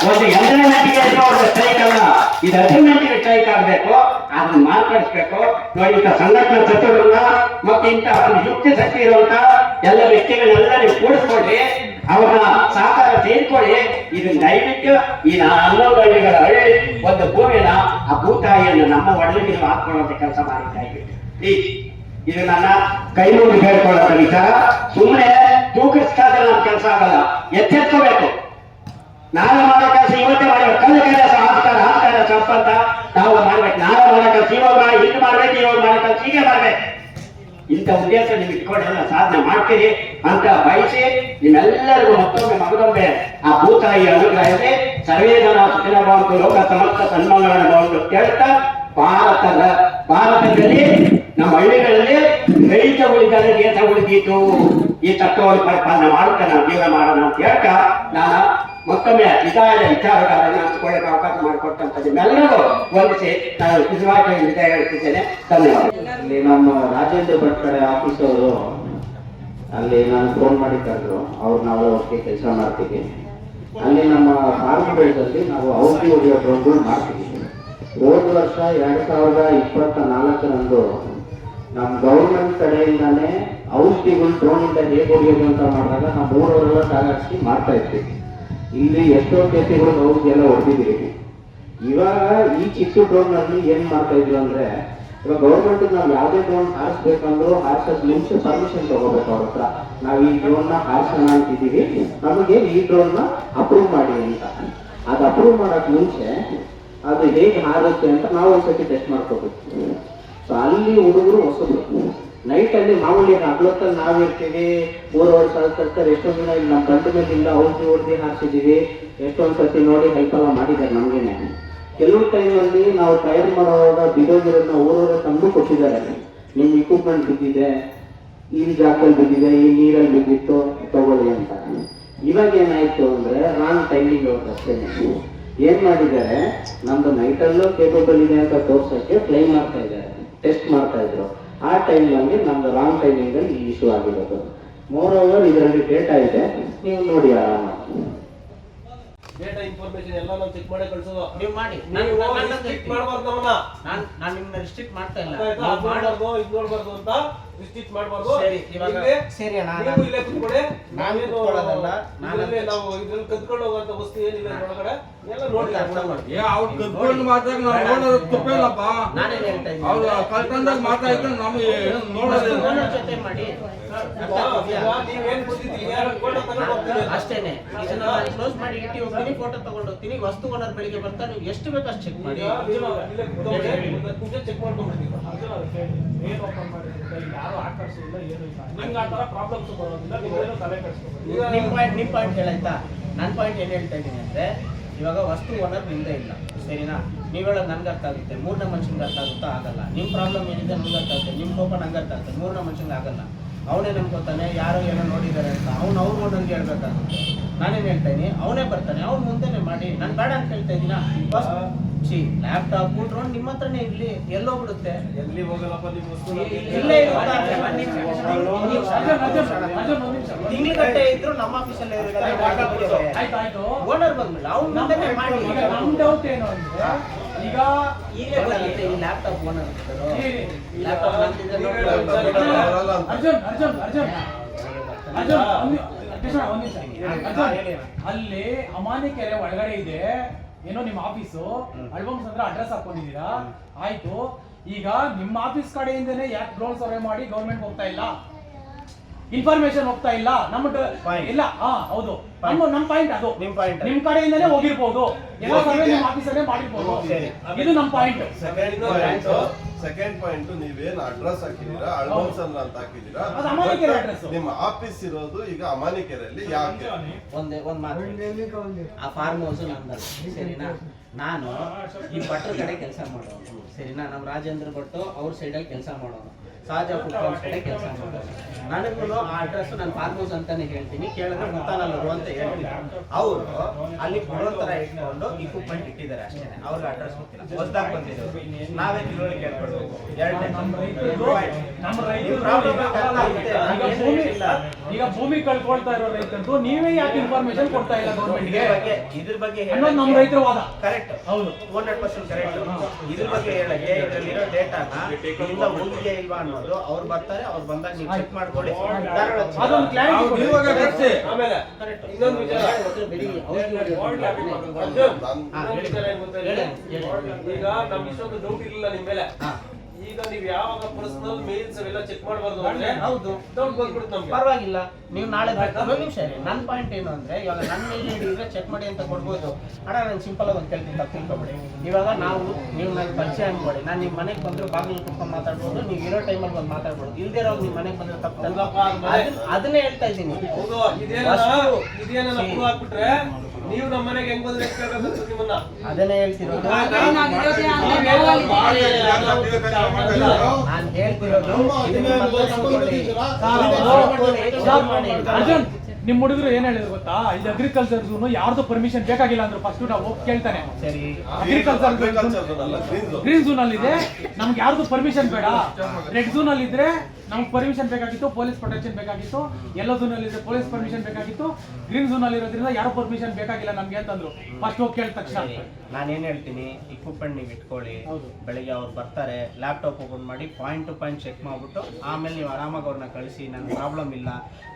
ಒಂದು ಎಂಜಾಯ್ಮೆಂಟ್ಗೆ ಒಂದು ಸ್ಟ್ರೈಕ್ ಅಲ್ಲ, ಇದು ಅಚೀವ್ಮೆಂಟ್ಗೆ ಸ್ಟ್ರೈಕ್ ಆಗಬೇಕು. ಅದನ್ನ ಮಾರ್ಪಡಿಸ್ಬೇಕು. ನೋಡಿ, ಇಂಥ ಸಂಘಟನಾ ಸಚಿವರನ್ನ ಮತ್ತೆ ಇಂಥ ಒಂದು ಯುಕ್ತಿ ಶಕ್ತಿ ಇರುವಂತ ಎಲ್ಲ ವ್ಯಕ್ತಿಗಳನ್ನೆಲ್ಲ ನೀವು ಕೂಡಿಸ್ಕೊಳ್ರಿ, ಅವ್ರನ್ನ ಸಹಕಾರ ಸೇರ್ಕೊಳ್ಳಿ. ಇದನ್ನ ದಯವಿಟ್ಟು ಈ 11 ಹಳ್ಳಿಗಳ ಹಳ್ಳಿ ಒಂದು ಭೂಮಿನ ಆ ಭೂತಾಯಿಯನ್ನು ನಮ್ಮ ಒಡಲಿಗೆ ನೀವು ಹಾಕೊಳ್ಳುವಂತ ಕೆಲಸ ಮಾಡಿ ದಯವಿಟ್ಟು ಪ್ಲೀಸ್. ಇದು ನನ್ನ ಕೈ ಮುಗಿ ಹೇಳ್ಕೊಳ್ಳೋ ವಿಚಾರ. ಸುಮ್ಮನೆ ತೂಕಿಸ್ತಾದ್ರೆ ನಮ್ಮ ಕೆಲಸ ಆಗಲ್ಲ, ಎಚ್ಚೆತ್ಕೋಬೇಕು. ನಾಳೆ ಮಾಡೋ ಕೆಲಸ ಇವತ್ತೇ ಮಾಡಬೇಕು. ಕಲ್ಲು ಕೆಲಸ ಆಸ್ಕಾರ ಸಂಪಂತ ನಾವು ಮಾಡ್ಬೇಕು. ನಾಳೆ ಮಾಡೋ ಕೆಲಸ ಇವಾಗ ಇಲ್ಲಿ ಮಾಡ್ಬೇಕು, ಇವಾಗ ಮಾಡೋ ಕೆಲಸ ಹೀಗೆ ಮಾಡ್ಬೇಕು. ಇಂಥ ಉದ್ದೇಶ ನೀವು ಇಟ್ಕೊಂಡೆಲ್ಲ ಸಾಧನೆ ಮಾಡ್ತೀರಿ ಅಂತ ಬಯಸಿ ನಿಮ್ಮೆಲ್ಲರಿಗೂ ಮತ್ತೊಮ್ಮೆ ಮಗದೊಮ್ಮೆ ಆ ಭೂತಾಯಿ ಅನುಗ್ರಹ ಇದೆ. ಸರ್ವೇ ಜನ ಸುಖಿನ ಭವಂತು ಲೋಕ ಸಮಸ್ತ ಸನ್ಮಾನಗಳನ್ನು ಭವಂತು ಕೇಳ್ತಾ ಭಾರತದಲ್ಲಿ ನಮ್ಮ ಹಳ್ಳಿಗಳಲ್ಲಿ ರೈತ ಉಳಿದರೆ ದೇಶ ಉಳಿದೀತು ಈ ತತ್ವವನ್ನು ಪರಿಪಾಲನೆ ಮಾಡುತ್ತಾ ನಾವು ಜೀವನ ಮಾಡೋಣ ಅಂತ ಹೇಳ್ತಾ ನಾನು ಮತ್ತೊಮ್ಮೆ ವಿಧಾನ ವಿಚಾರಗಳನ್ನು ಹಂಚಿಕೊಳ್ಳಕ್ಕೆ ಅವಕಾಶ ಮಾಡಿಕೊಟ್ಟಂತ ನಿಮ್ಮೆಲ್ಲರಿಗೂ ವಂದಿಸಿ ನಾನು ನಿಜವಾಗಿ ವಿದಾಯ ಹೇಳ್ತಿದ್ದೇನೆ. ಧನ್ಯವಾದ. ಇಲ್ಲಿ ನಮ್ಮ ರಾಜೇಂದ್ರ ಭಟ್ ಕಡೆ ಆಫೀಸ್ ಅವರು ಅಲ್ಲಿ ನಾನು ಫೋನ್ ಮಾಡಿ ಕರೆದ್ರು. ಅವ್ರು ನಾವು ಒಟ್ಟಿಗೆ ಕೆಲಸ ಮಾಡ್ತೀವಿ. ಅಲ್ಲಿ ನಮ್ಮ ಫಾರ್ಮ್ ಬೆಳೆದಲ್ಲಿ ನಾವು ಔಷಧಿ ಹೊಡೆಯೋ ಡ್ರೋನ್ಗಳು ಮಾಡ್ತೀವಿ. ಹೋದ ವರ್ಷ 2024ರಂದು ನಮ್ಮ ಗೌರ್ಮೆಂಟ್ ಕಡೆಯಿಂದಾನೇ ಔಷಧಿಗಳು ಡ್ರೋನಿಂದ ಹೇಗೆ ಹೊಡೆಯೋದು ಅಂತ ಮಾಡಿದಾಗ ನಾವು 3 ವರ್ಷ ಸಾಗಿಸಿ ಮಾಡ್ತಾ ಇರ್ತೀವಿ. ಇಲ್ಲಿ ಎಷ್ಟೋ ಕೇಸಿಗಳು ಔಷಧಿ ಎಲ್ಲ ಹೊಡೆದಿದ್ದೀವಿ. ಇವಾಗ ಈ ಚಿಕ್ಕ ಡ್ರೋನ್ನಲ್ಲಿ ಏನು ಮಾಡ್ತಾ ಇದ್ವಿ ಅಂದರೆ, ಇವಾಗ ಗೌರ್ಮೆಂಟ್ ನಾವು ಯಾವುದೇ ಡ್ರೋನ್ ಹಾರಿಸ್ಬೇಕಂದ್ರೂ ಹಾರಿಸೋದು ಮುಂಚೆ ಪರ್ಮಿಷನ್ ತಗೋಬೇಕು ಅವ್ರ ಹತ್ರ. ನಾವು ಈ ಡ್ರೋನ್ನ ಹಾರಿಸೋಣ ಅಂತಿದ್ದೀವಿ, ನಮಗೆ ಈ ಡ್ರೋನ್ನ ಅಪ್ರೂವ್ ಮಾಡಿ ಅಂತ. ಅದು ಅಪ್ರೂವ್ ಮಾಡೋಕ್ಕೆ ಮುಂಚೆ ಅದು ಹೇಗೆ ಹಾರುತ್ತೆ ಅಂತ ನಾವು ಒಂದ್ಸತಿ ಟೆಸ್ಟ್ ಮಾಡ್ಕೋಬೇಕು. ಸೊ ಅಲ್ಲಿ ಹುಡುಗರು ಹೊಸಬ್ರು ನೈಟಲ್ಲಿ ಮಾಮೂಲಿ ಹಗ್ಲೊತ್ತಲ್ಲಿ ನಾವಿರ್ತೀವಿ, 3 ವರ್ಷ ಕಳ್ತಾರೆ. ಎಷ್ಟೊಂದು ದಿನ ಇಲ್ಲಿ ನಮ್ಮ ಗಂಟು ಮೇಲಿಂದ ಔಷಧಿ ಹೊಡೆದು ಹಾರಿಸಿದ್ದೀವಿ. ಎಷ್ಟೊಂದು ಸರ್ತಿ ನೋಡಿ ಹೆಲ್ಪ್ ಎಲ್ಲ ಮಾಡಿದ್ದಾರೆ ನಮಗೇನೆ. ಕೆಲವು ಟೈಮಲ್ಲಿ ನಾವು ತಯಾರು ಮಾಡುವಾಗ ಬಿದ್ದೋಗಿರೋದನ್ನ ಊರವರೇ ತಂದು ಕೊಟ್ಟಿದ್ದಾರೆ. ನಿಮ್ಮ ಇಕ್ವಿಪ್ಮೆಂಟ್ ಬಿದ್ದಿದೆ, ಈ ಜಾಗದಲ್ಲಿ ಬಿದ್ದಿದೆ, ಈ ನೀರಲ್ಲಿ ಬಿದ್ದಿತ್ತು, ತಗೊಳ್ಳಿ ಅಂತ. ಇವಾಗ ಏನಾಯ್ತು ಅಂದ್ರೆ ರಾಂಗ್ ಟೈಮಿಂಗ್ ಅಷ್ಟೇ. ಏನ್ ಮಾಡಿದ್ದಾರೆ, ನಮ್ದು ನೈಟಲ್ಲೂ ಕೇಪಬಲ್ ಇದೆ ಅಂತ ತೋರ್ಸಕ್ಕೆ ಟ್ರೈ ಮಾಡ್ತಾ ಇದ್ದಾರೆ, ಟೆಸ್ಟ್ ಮಾಡ್ತಾ ಇದ್ರು. ಆ ಟೈಮ್ನಲ್ಲಿ ನಮ್ದು ರಾಂಗ್ ಟೈಮಿಂಗ್ ಅಲ್ಲಿ ಈ ಇಶ್ಯೂ ಆಗಿರೋದು. ಮೋರ್ ಓವರ್ ಇದರಲ್ಲಿ ಡೇಟಾ ಇದೆ, ನೀವು ನೋಡಿ ಆರಾಮಾಗಿ. ಡೇಟಾ ಇನ್ಫಾರ್ಮೇಶನ್ ಎಲ್ಲ ನಾವು ಚೆಕ್ ಮಾಡಿ ಕಳ್ಸೋದು. ನೀವು ಮಾಡಿ. ನೀವು ರಿಸ್ಟ್ರಿಕ್ಟ್ ಮಾಡಬಾರ್ದು. ನಾನು ನಿಮ್ಮನ್ನ ರಿಸ್ಟ್ರಿಕ್ಟ್ ಮಾಡ್ತಾ ಇಲ್ಲ. ಮಾಡಬಾರ್ದು, ಇದು ನೋಡಬಾರ್ದು ಅಂತ ರಿಸ್ಟ್ರಿಕ್ಟ್ ಮಾಡಬಾರ್ದು. ಸರಿ, ಇವಾಗ ಇಲ್ಲೇ ಸರಿ ಅಣ್ಣ, ನೀವು ಇಲ್ಲೇ ಕೂತ್ಕೊಳ್ಳಿ. ನಾನು ನಾವೇನು ಕೂತ್ಕೊಳ್ಳೋದಲ್ಲ, ಇಲ್ಲೇ ನಾವು ಇದ್ರಲ್ಲಿ ಕದ್ಕೊಂಡು ಹೋಗುವಂತ ವಸ್ತು ಏನಿಲ್ಲ ಒಳಗಡೆ ಎಲ್ಲ ನೋಡಿ ಅರ್ಥ ಮಾಡಿ. ಅವ್ರು ಕದ್ಕೊಂಡು ಮಾತಾಡಿ ನಾವು ನೋಡೋದು ತಪ್ಪಿಲ್ಲಪ್ಪ. ನಾನೇನ್ ಹೇಳ್ತಾ ಇದ್ದೀನಿ ಅವ್ರು ಕಳ್ಕೊಂಡಾಗ ಮಾತಾಡಿದ್ರೆ ನಮ್ಗೆ ನೋಡೋದು ಓನರ್ ಜೊತೆ ಮಾಡಿ ಅರ್ಥ ಆಗ್ತಿದ್ಯಾ? ನೀವೇನ್ ಗೊತ್ತಿದ್ದೀರಿ ಯಾರು ಫೋಟೋ ತಗೊಂಡು ಹೋಗ್ತೀರಿ ಅಷ್ಟೇನೆ. ಇದನ್ನ ಕ್ಲೋಸ್ ಮಾಡಿ ಇಟ್ಟು ಹೋಗ್ತೀನಿ, ಫೋಟೋ ತಗೊಂಡು ಹೋಗ್ತೀನಿ. ವಸ್ತು ಓನರ್ ಬೆಳಿಗ್ಗೆ ಬರ್ತಾ ನೀವು ಎಷ್ಟು ಬೇಕು ಅಷ್ಟು ಚೆಕ್ ಮಾಡಿ. ಇಲ್ಲೇ ಕೂತ್ಕೊಂಡು ಚೆಕ್ ಮಾಡ್ಕೊಂಡ್ಬಿಡ್ತೀವಿ. ಏನ್ ಓಪನ್ ಮಾಡಿದ್ರೆ ಯಾರು ಆಕರ್ಷಿಲ್ಲ ಏನು ಇಲ್ಲ. ನಿಮ್ಗೆ ಆ ತರ ಪ್ರಾಬ್ಲಮ್ಸ್ ಬರೋದಿಲ್ಲ, ನೀವೇನು ತಲೆ ಕೆಡಿಸ್ಕೋಬೇಕು. ನಿಮ್ ಪಾಯಿಂಟ್ ಹೇಳಾಯ್ತಾ? ನನ್ನ ಪಾಯಿಂಟ್ ಏನ್ ಹೇಳ್ತಾ ಇದ್ದೀನಿ ಅಂದ್ರೆ, ಇವಾಗ ವಸ್ತು ಓನರ್ ನಿಂದೆ ಇಲ್ಲ, ಸರಿನಾ? ನೀವ್ ಹೇಳೋದು ನನ್ಗೆ ಅರ್ಥ ಆಗುತ್ತೆ, ಮೂರನೇ ಮನುಷ್ಯನ್ಗೆ ಅರ್ಥ ಆಗುತ್ತಾ? ಆಗಲ್ಲ. ನಿಮ್ ಪ್ರಾಬ್ಲಮ್ ಏನಿದೆ ನನ್ಗೆ ಅರ್ಥ ಆಗುತ್ತೆ, ನಿಮ್ ಕೋಪ ನಂಗೆ ಅರ್ಥ ಆಗುತ್ತೆ, ಮೂರನೇ ಮನುಷ್ಯನ್ಗೆ ಆಗಲ್ಲ. ಅವನೇ ಅನ್ಕೋತಾನೆ ಯಾರೋ ಏನೋ ನೋಡಿದ್ದಾರೆ ಅಂತ, ಅವ್ರು ಓನರ್ಗೆ ಹೇಳ್ಬೇಕಾಗುತ್ತೆ. ನಾನೇನ್ ಹೇಳ್ತಾ ಇದೀನಿ, ಅವನೇ ಬರ್ತಾನೆ, ಅವ್ನು ಮುಂದೆನೆ ಮಾಡಿ. ನಾನು ಬೇಡ ಅಂತ ಹೇಳ್ತಾ ಇದ್ದೀನ. ಲ್ಯಾಪ್ಟಾಪ್ ಡ್ರೋನ್ ನಿಮ್ಮ ಹತ್ರನೇ ಇರ್ಲಿ, ಎಲ್ಲೋಗ್ಬಿಡುತ್ತೆ? ಎಲ್ಲಿ ಹೋಗಲ್ಲಪ್ಪ ನಿಮ್ಮ ವಸ್ತು ಇಲ್ಲೇ ತಿಂಗ್ಳುಗಟ್ಟೆ ಇದ್ರು ನಮ್ಮ ಆಫೀಸಲ್ಲೇ ಓನರ್ ಬಂದ್ಬಿಡ ಅವ್ನು ಮುಂದೆನೆ ಮಾಡಿ. ನಮ್ ಡೌಟ್ ಏನು ಅಂದ್ರೆ ಈಗ ಈಗಲೇ ಬರುತ್ತೆ ಈ laptop owner laptop Arjun Arjun Arjun Arjun ಒಂದ್ ನಿಮಿಷ ಅರ್ಜುನ್, ಅಲ್ಲಿ ಅಮಾನಿಕೆರೆ ಒಳಗಡೆ ಇದೆ ಏನೋ ನಿಮ್ಮ ಆಫೀಸು, ಆಲ್ಬಮ್ಸ್ ಅಂದ್ರೆ ಅಡ್ರೆಸ್ ಹಾಕೊಂಡಿದ್ದೀರಾ, ಆಯ್ತು. ಈಗ ನಿಮ್ಮ ಆಫೀಸ್ ಕಡೆಯಿಂದನೇ ಯಾಕೆ ಡ್ರೋನ್ ಸರ್ವೆ ಮಾಡಿ ಗೌರ್ಮೆಂಟ್ ಹೋಗ್ತಾ ಇಲ್ಲ, ಇನ್ಫಾರ್ಮೇಶನ್ ಹೋಗ್ತಾ ಇಲ್ಲ? ಇಲ್ಲ. ಹೌದು, ನಮ್ ಪಾಯಿಂಟ್ ಅದು. ನಿಮ್ ಕಡೆಯಿಂದನೇ ಹೋಗಿರ್ಬೋದು, ಎಲ್ಲ ಸರ್ವೆ ನಿಮ್ ಆಫೀಸಲ್ಲೇ ಮಾಡಿರ್ಬೋದು. ಇದು ನಮ್ ಪಾಯಿಂಟ್. ಸೆಕೆಂಡ್ ಪಾಯಿಂಟ್, ನೀವೇನ್ ಅಡ್ರೆಸ್ ಹಾಕಿದೀರಾ, ಆಲ್ಬಮ್ಸ್ ಅಂತ ಹಾಕಿದೀರಾ, ಅದು ಅಮಾನಿಕೆರೆ ಅಡ್ರೆಸ್. ನಿಮ್ಮ ಆಫೀಸ್ ಇರೋದು ಈಗ ಅಮಾನಿಕೆರೆಯಲ್ಲಿ ಯಾಕೆ? ಒಂದ್ ಮಾತು, ಆ ಫಾರ್ಮ್ ಹೌಸ್ ನಮ್ದಲ್ಲ, ಸರಿನಾ? ನಾನು ಈ ಭಟ್ರ ಕಡೆ ಕೆಲಸ ಮಾಡೋನು, ಸರಿನಾ? ನಮ್ಮ ರಾಜೇಂದ್ರ ಭಟ್ಟು ಅವ್ರ ಸೈಡಲ್ಲಿ ಕೆಲಸ ಮಾಡೋನು, ಸಹಜ ಫುಟ್ಬಾಲ್ಸ್ ಕಡೆ ಕೆಲಸ ಮಾಡೋದು. ನನಗೂ ಆ ಅಡ್ರೆಸ್ ನಾನು ಫಾರ್ಮ್ ಹೌಸ್ ಅಂತಾನೆ ಹೇಳ್ತೀನಿ, ಕೇಳಿದ್ರೆ ಗೊತ್ತಾನಲ್ಲರು ಅಂತ ಹೇಳ್ತೀನಿ. ಅವರು ಅಲ್ಲಿ ಕೊಡೋ ತರ ಇಟ್ಕೊಂಡು ಇಕ್ವಿಪ್ಮೆಂಟ್ ಇಟ್ಟಿದ್ದಾರೆ ಅಷ್ಟೇ, ಅವ್ರಿಗೆ ಅಡ್ರೆಸ್ ಗೊತ್ತಿಲ್ಲ, ಹೊಸದಾಗಿ ಬಂದಿದ್ರು. ನಾವೇ ತಿಳುವಳಿಕೆ ಹೇಳ್ಕೊಡ್ಬೇಕು. ಈಗ ಭೂಮಿ ಕಳ್ಕೊಳ್ತಾ ಇರೋ ರೈತಂತೂ ನೀವೇ ಯಾಕೆ ಇನ್ಫಾರ್ಮೇಶನ್ ಕೊಡ್ತಾ ಇಲ್ಲ ಗೌರ್ಮೆಂಟ್ಗೆ? ಇದ್ರ ಬಗ್ಗೆ ನಮ್ಮ ರೈತರ ವಾದ ಕರೆಕ್ಟ್, ಹೌದು, 100% ಕರೆಕ್ಟ್. ಇದ್ರ ಬಗ್ಗೆ ಹೇಳಕ್ಕೆ ಇದರಲ್ಲಿರೋ ಡೇಟಾನ ಇಲ್ಲಿಂದ ಹೋಗಿದೆಯಾ ಇಲ್ವಾ ಅನ್ನೋದು ಅವ್ರು ಬರ್ತಾರೆ, ಅವ್ರು ಬಂದಾಗ ನೀವು ಚೆಕ್ ಮಾಡ್ಕೊಳ್ಳಿ. ಅದೊಂದು ಕ್ಲಾರಿಟಿ ಇವಾಗ ಕಟ್ಸಿ. ಆಮೇಲೆ ಕರೆಕ್ಟ್. ಇನ್ನೊಂದು ವಿಚಾರ ಈಗ ನಮ್ಗೆ ಇಷ್ಟೊಂದು ಡೌಟ್ ಇರಲಿಲ್ಲ ನಿಮ್ ಮೇಲೆ. ಈಗ ನೀವ್ ಯಾವಾಗ ಪರ್ಸನಲ್ ಮೇಲ್ಸ್ ಅವೆಲ್ಲ ಚೆಕ್ ಮಾಡಬಾರ್ದು ಅಂದ್ರೆ ಹೌದು, ಡೌಟ್ ಬಂದ್ಬಿಡುತ್ತೆ ನಮ್ಗೆ. ಪರವಾಗಿಲ್ಲ, ನೀವು ನಾಳೆ ಒಂದು ನಿಮಿಷ ರೀ. ನನ್ನ ಪಾಯಿಂಟ್ ಏನು ಅಂದ್ರೆ, ಇವಾಗ ನನ್ನ ಮೇಲೆ ಇದ್ರೆ ಚೆಕ್ ಮಾಡಿ ಅಂತ ಕೊಡ್ಬೋದು. ಅಣ್ಣ ನಾನು ಸಿಂಪಲ್ ಆಗಿ ಒಂದು ಕೇಳ್ತೀನಿ, ತಪ್ಪು ತಿಳ್ಕೊಬೇಡಿ. ಇವಾಗ ನೀವು ನನಗೆ ಪರಿಚಯ ಅನ್ಕೊಡಿ, ನಾನು ನಿಮ್ಮ ಮನೆಗೆ ಬಂದ್ರು ಬಾಗಿಲು ಕುತ್ಕೊಂಡು ಮಾತಾಡ್ಬೋದು, ನೀವು ಇರೋ ಟೈಮಲ್ಲಿ ಬಂದು ಮಾತಾಡ್ಬೋದು. ಇಲ್ದೇ ಇರೋ ನಿಮ್ಮ ಮನೆಗೆ ಬಂದ್ರೆ ತಪ್ಪು ಅದನ್ನೇ ಹೇಳ್ತಾ ಇದ್ದೀನಿ. ಹೌದು, ಇದೇನ ಪ್ರೂವ್ ಆಗ್ಬಿಟ್ರೆ ನೀವು ನಮ್ಮ ಮನೆಗೆ ಹೆಂಗ್ ಬಂದ್ರೆ ನಿಮ್ಮನ್ನ ಅದನ್ನೇ ಹೇಳ್ತಿರೋದು. ನಾನು ಹೇಳ್ತಿರೋದು ಅರ್ಜುನ್, ನಿಮ್ ಹುಡುಗರು ಏನ್ ಹೇಳಿದ್ರು ಗೊತ್ತಾ? ಇದು ಅಗ್ರಿಕಲ್ಚರ್ ಝೋನ್ ಯಾರ್ದು ಪರ್ಮಿಷನ್ ಬೇಕಾಗಿಲ್ಲ ಅಂದ್ರು. ಫಸ್ಟ್ ನಾವು ಹೋಗಿ ಕೇಳ್ತಾನೆ, ಸರಿ ಅಗ್ರಿಕಲ್ಚರ್ ಗ್ರೀನ್ ಝೋನ್ ಅಲ್ಲಿ ಇದೆ, ನಮ್ಗೆ ಯಾರ್ದು ಪರ್ಮಿಷನ್ ಬೇಡ. ರೆಡ್ ಝೋನ್ ಅಲ್ಲಿ ಇದ್ರೆ ನಮ್ಗೆ ಪರ್ಮಿಷನ್ ಬೇಕಾಗಿತ್ತು, ಪೊಲೀಸ್ ಪ್ರೊಟೆಕ್ಷನ್ ಬೇಕಾಗಿತ್ತು. ಯೆಲ್ಲೋ ಝೋನ್ ಅಲ್ಲಿ ಇದ್ರೆ ಪೊಲೀಸ್ ಪರ್ಮಿಷನ್ ಬೇಕಾಗಿತ್ತು. ಗ್ರೀನ್ ಝೋನ್ ಅಲ್ಲಿ ಇರೋದ್ರಿಂದ ಯಾರು ಪರ್ಮಿಷನ್ ಬೇಕಾಗಿಲ್ಲ ನಮ್ಗೆ ಅಂತಂದ್ರು. ಫಸ್ಟ್ ಹೋಗಿ ಕೇಳಿದ ತಕ್ಷಣ ನಾನೇನ್ ಹೇಳ್ತೀನಿ, ಇಕ್ವಿಪ್ಮೆಂಟ್ ನೀವು ಇಟ್ಕೊಳ್ಳಿ. ಬೆಳಿಗ್ಗೆ ಅವ್ರು ಬರ್ತಾರೆ, ಲ್ಯಾಪ್ಟಾಪ್ ಓಪನ್ ಮಾಡಿ ಪಾಯಿಂಟ್ ಟು ಪಾಯಿಂಟ್ ಚೆಕ್ ಮಾಡ್ಬಿಟ್ಟು ಆಮೇಲೆ ನೀವು ಆರಾಮಾಗಿ ಅವ್ರನ್ನ ಕಳಿಸಿ. ನನ್ ಪ್ರಾಬ್ಲಮ್ ಇಲ್ಲ,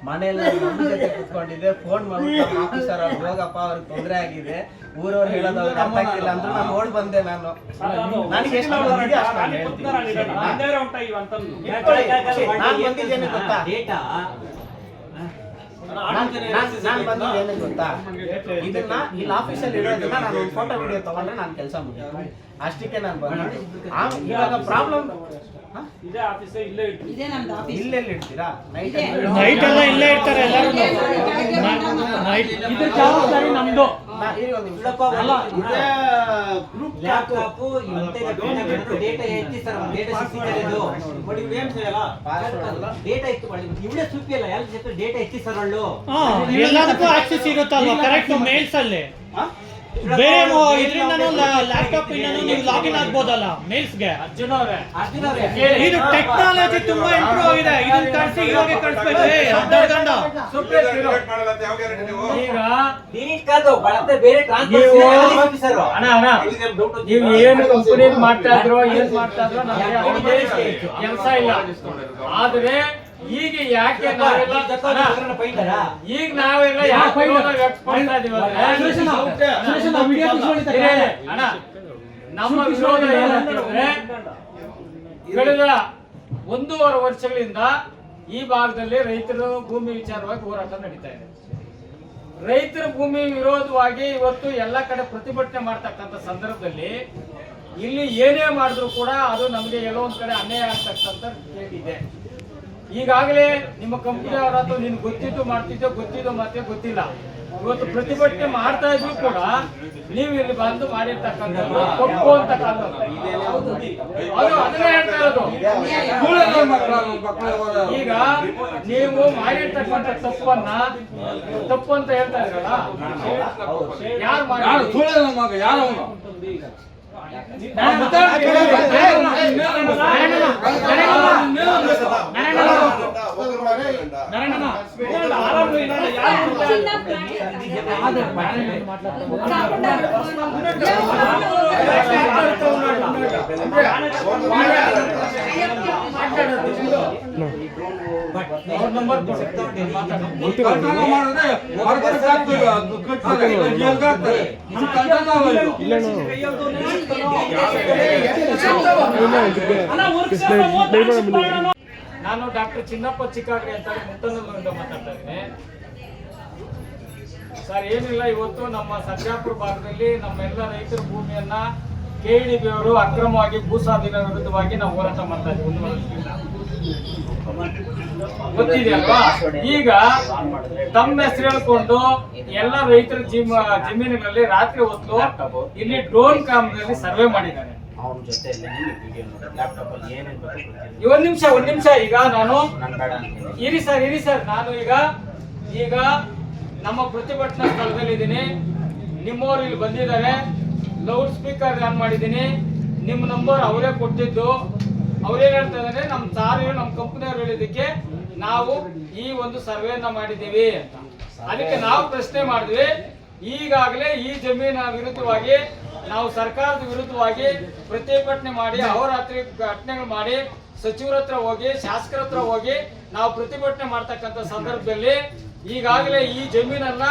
ಮನೆಯಲ್ಲಿ ನಮ್ಮ ಜೊತೆ ಕುತ್ಕೊಂಡಿದ್ದೆ, ಫೋನ್ ಮಾಡ್ಬಿಟ್ಟು ಆಫೀಸರ್ ಅವ್ರು ಹೋಗಪ್ಪ, ಅವ್ರಿಗೆ ತೊಂದರೆ ಆಗಿದೆ, ಊರವ್ರು ಹೇಳೋದು ಅವ್ರಿಗೆ ಅರ್ಥ ಆಗ್ತಿಲ್ಲ ಅಂದ್ರೆ ನಾನು ನೋಡ್ ಬಂದೆ. ನನಗೆ ಎಷ್ಟು ಓದಿದೆ ಅಷ್ಟು ನಾನು ಹೇಳ್ತೀನಿ. ನಾನು ಬಂದಿದ್ದೇನೆ ಗೊತ್ತಾ? ನಾನು ಬಂದಿದ್ದೇನೆ ಗೊತ್ತಾ? ಇದನ್ನ ಇಲ್ಲಿ ಆಫೀಸಲ್ಲಿ ಇರೋದನ್ನ ನಾನು ಒಂದು ಫೋಟೋ ವಿಡಿಯೋ ತಗೊಂಡ್ರೆ ನಾನು ಕೆಲಸ ಮುಗಿತು. ಅಷ್ಟಕ್ಕೆ ನಾನು ಬಂದೆ. ಇವಾಗ ಪ್ರಾಬ್ಲಮ್ ಇಲ್ಲೆಲ್ಲಿ ಇಡ್ತೀರಾ? ನೈಟ್ ಎಲ್ಲ ಇಲ್ಲೇ ಇರ್ತಾರೆ ಎಲ್ಲರೂ. ಇದ್ರ ಜವಾಬ್ದಾರಿ ನಮ್ದು. ಎಲ್ಲದಕ್ಕೂ ಆಕ್ಸೆಸ್ ಇರುತ್ತಲ್ವಾ? ಕರೆಕ್ಟ್ ಮೇಲ್ಸ್ ಅಲ್ಲಿ ಬೇರೆ ಇದರಿಂದನೂ ಲ್ಯಾಪ್ಟಾಪ್ ಇಂದನೂ ನೀವು ಲಾಗಿನ್ ಆಗ್ಬೋದಲ್ಲ ಮೇಲ್ಸ್ಗೆ. ಅರ್ಜುನ್ ಅವರೇ ಇದು ಟೆಕ್ನಾಲಜಿ ತುಂಬಾ ಇಂಪ್ರೂವ್ ಆಗಿದೆ. ಇದನ್ನ ಕಳ್ಸಿ ಇವಾಗ ಕಳ್ಸ್ಬೇಕು. ಹದಿನಾರು ಈಗ ನೀವು ಏನು ಕಂಪನಿ ಮಾಡ್ತಾ ಇದ್ರು ಏನ್ ಮಾಡ್ತಾ ಇದ್ರು ನಮಗೆ ಕೆಲಸ ಇಲ್ಲ. ಆದ್ರೆ ಈಗ ಯಾಕೆ ನಾವೆಲ್ಲ ಈಗ ನಾವೆಲ್ಲ ಯಾಕೆ ವ್ಯಕ್ತಪಡ್ತಾ ಇದೀವಿ ಅಣ್ಣ, ನಮ್ಮ ವಿರೋಧ ಏನಂತಂದ್ರೆ ಕಳೆದ 1.5 ವರ್ಷಗಳಿಂದ ಈ ಭಾಗದಲ್ಲಿ ರೈತರು ಭೂಮಿ ವಿಚಾರವಾಗಿ ಹೋರಾಟ ನಡೀತಾ ಇದೆ. ರೈತರ ಭೂಮಿ ವಿರೋಧವಾಗಿ ಇವತ್ತು ಎಲ್ಲ ಕಡೆ ಪ್ರತಿಭಟನೆ ಮಾಡ್ತಕ್ಕಂಥ ಸಂದರ್ಭದಲ್ಲಿ ಇಲ್ಲಿ ಏನೇ ಮಾಡಿದ್ರು ಕೂಡ ಅದು ನಮಗೆ ಎಲ್ಲೋ ಒಂದ್ ಕಡೆ ಅನ್ಯಾಯ ಆಗ್ತಕ್ಕಂಥ ಇದೆ. ಈಗಾಗಲೇ ನಿಮ್ಮ ಕಂಪನಿ ಅವರ ಅಥವಾ ನಿನ್ ಗೊತ್ತಿದ್ದು ಮಾಡ್ತಿದ್ದೋ ಗೊತ್ತಿದ್ದೋ ಮತ್ತೆ ಗೊತ್ತಿಲ್ಲ, ಇವತ್ತು ಪ್ರತಿಭಟನೆ ಮಾಡ್ತಾ ಇದ್ರು ಕೂಡ ನೀವು ಇಲ್ಲಿ ಬಂದು ಮಾಡಿರ್ತಕ್ಕಂಥದ್ದು ತಪ್ಪು ಅಂತಕ್ಕಂಥದ್ದು ಅದು ಅದನ್ನೇ ಹೇಳ್ತಾ ಇರೋದು. ಈಗ ನೀವು ಮಾಡಿರ್ತಕ್ಕಂಥ ತಪ್ಪು ಅಂತ ಹೇಳ್ತಾ ಇದ್ರಲ್ಲ, ಯಾರು ಮಾಡಿ ನಾನು ಡಾಕ್ಟರ್ ಚಿನ್ನಪ್ಪ ಚಿಕ್ಕಾಗ್ರಿ ಅಂತ ಮುತ್ತನೂರಿನಿಂದ ಮಾತಾಡ್ತಾ ಇದ್ದೀನಿ ಸರ್. ಏನಿಲ್ಲ, ಇವತ್ತು ನಮ್ಮ ಸರ್ಜಾಪುರ ಭಾಗದಲ್ಲಿ ನಮ್ಮೆಲ್ಲ ರೈತರ ಭೂಮಿಯನ್ನ KDB ಅವರು ಅಕ್ರಮವಾಗಿ ಭೂಸ್ವಾಧೀನ ವಿರುದ್ಧವಾಗಿ ನಾವು ಹೋರಾಟ ಮಾಡ್ತಾ ಇದ್ದೀವಿ 1 ವರ್ಷದಿಂದ, ಗೊತ್ತಿದೆಯಲ್ವಾ? ಈಗ ತಮ್ಮ ಹೆಸರು ಹೇಳ್ಕೊಂಡು ಎಲ್ಲ ರೈತರ ಜಮೀನುಗಳಲ್ಲಿ ರಾತ್ರಿ ಹೊತ್ತು ಇಲ್ಲಿ ಡ್ರೋನ್ ಕ್ಯಾಮ್ರಾದಲ್ಲಿ ಸರ್ವೆ ಮಾಡಿದ್ದಾರೆ. ಒಂದ್ ನಿಮಿಷ ಈಗ ನಾನು ಇರಿ ಸರ್ ನಾನು ಈಗ ನಮ್ಮ ಪ್ರತಿಭಟನಾ ಸ್ಥಳದಲ್ಲಿ ಇದ್ದೀನಿ. ನಿಮ್ಮವ್ರು ಇಲ್ಲಿ ಬಂದಿದ್ದಾರೆ, ಲೌಡ್ ಸ್ಪೀಕರ್ ಆನ್ ಮಾಡಿದ್ದೀನಿ. ನಿಮ್ಮ ನಂಬರ್ ಅವರೇ ಕೊಟ್ಟಿದ್ದು. ಅವ್ರೇನ್ ಹೇಳ್ತಾ ಇದ್ದಾರೆ, ನಮ್ಮ ಸಾರು ನಮ್ಮ ಕಂಪನಿಯವ್ರು ಹೇಳಿದಕ್ಕೆ ನಾವು ಈ ಒಂದು ಸರ್ವೆಯನ್ನ ಮಾಡಿದ್ದೀವಿ ಅಂತ. ಅದಕ್ಕೆ ನಾವು ಪ್ರಶ್ನೆ ಮಾಡಿದ್ವಿ. ಈಗಾಗಲೇ ಈ ಜಮೀನ ವಿರುದ್ಧವಾಗಿ ನಾವು ಸರ್ಕಾರದ ವಿರುದ್ಧವಾಗಿ ಪ್ರತಿಭಟನೆ ಮಾಡಿ ಅಹೋರಾತ್ರಿ ಘಟನೆಗಳು ಮಾಡಿ ಸಚಿವರ ಹತ್ರ ಹೋಗಿ ಶಾಸಕರ ಹತ್ರ ಹೋಗಿ ನಾವು ಪ್ರತಿಭಟನೆ ಮಾಡ್ತಕ್ಕಂಥ ಸಂದರ್ಭದಲ್ಲಿ ಈಗಾಗಲೇ ಈ ಜಮೀನನ್ನ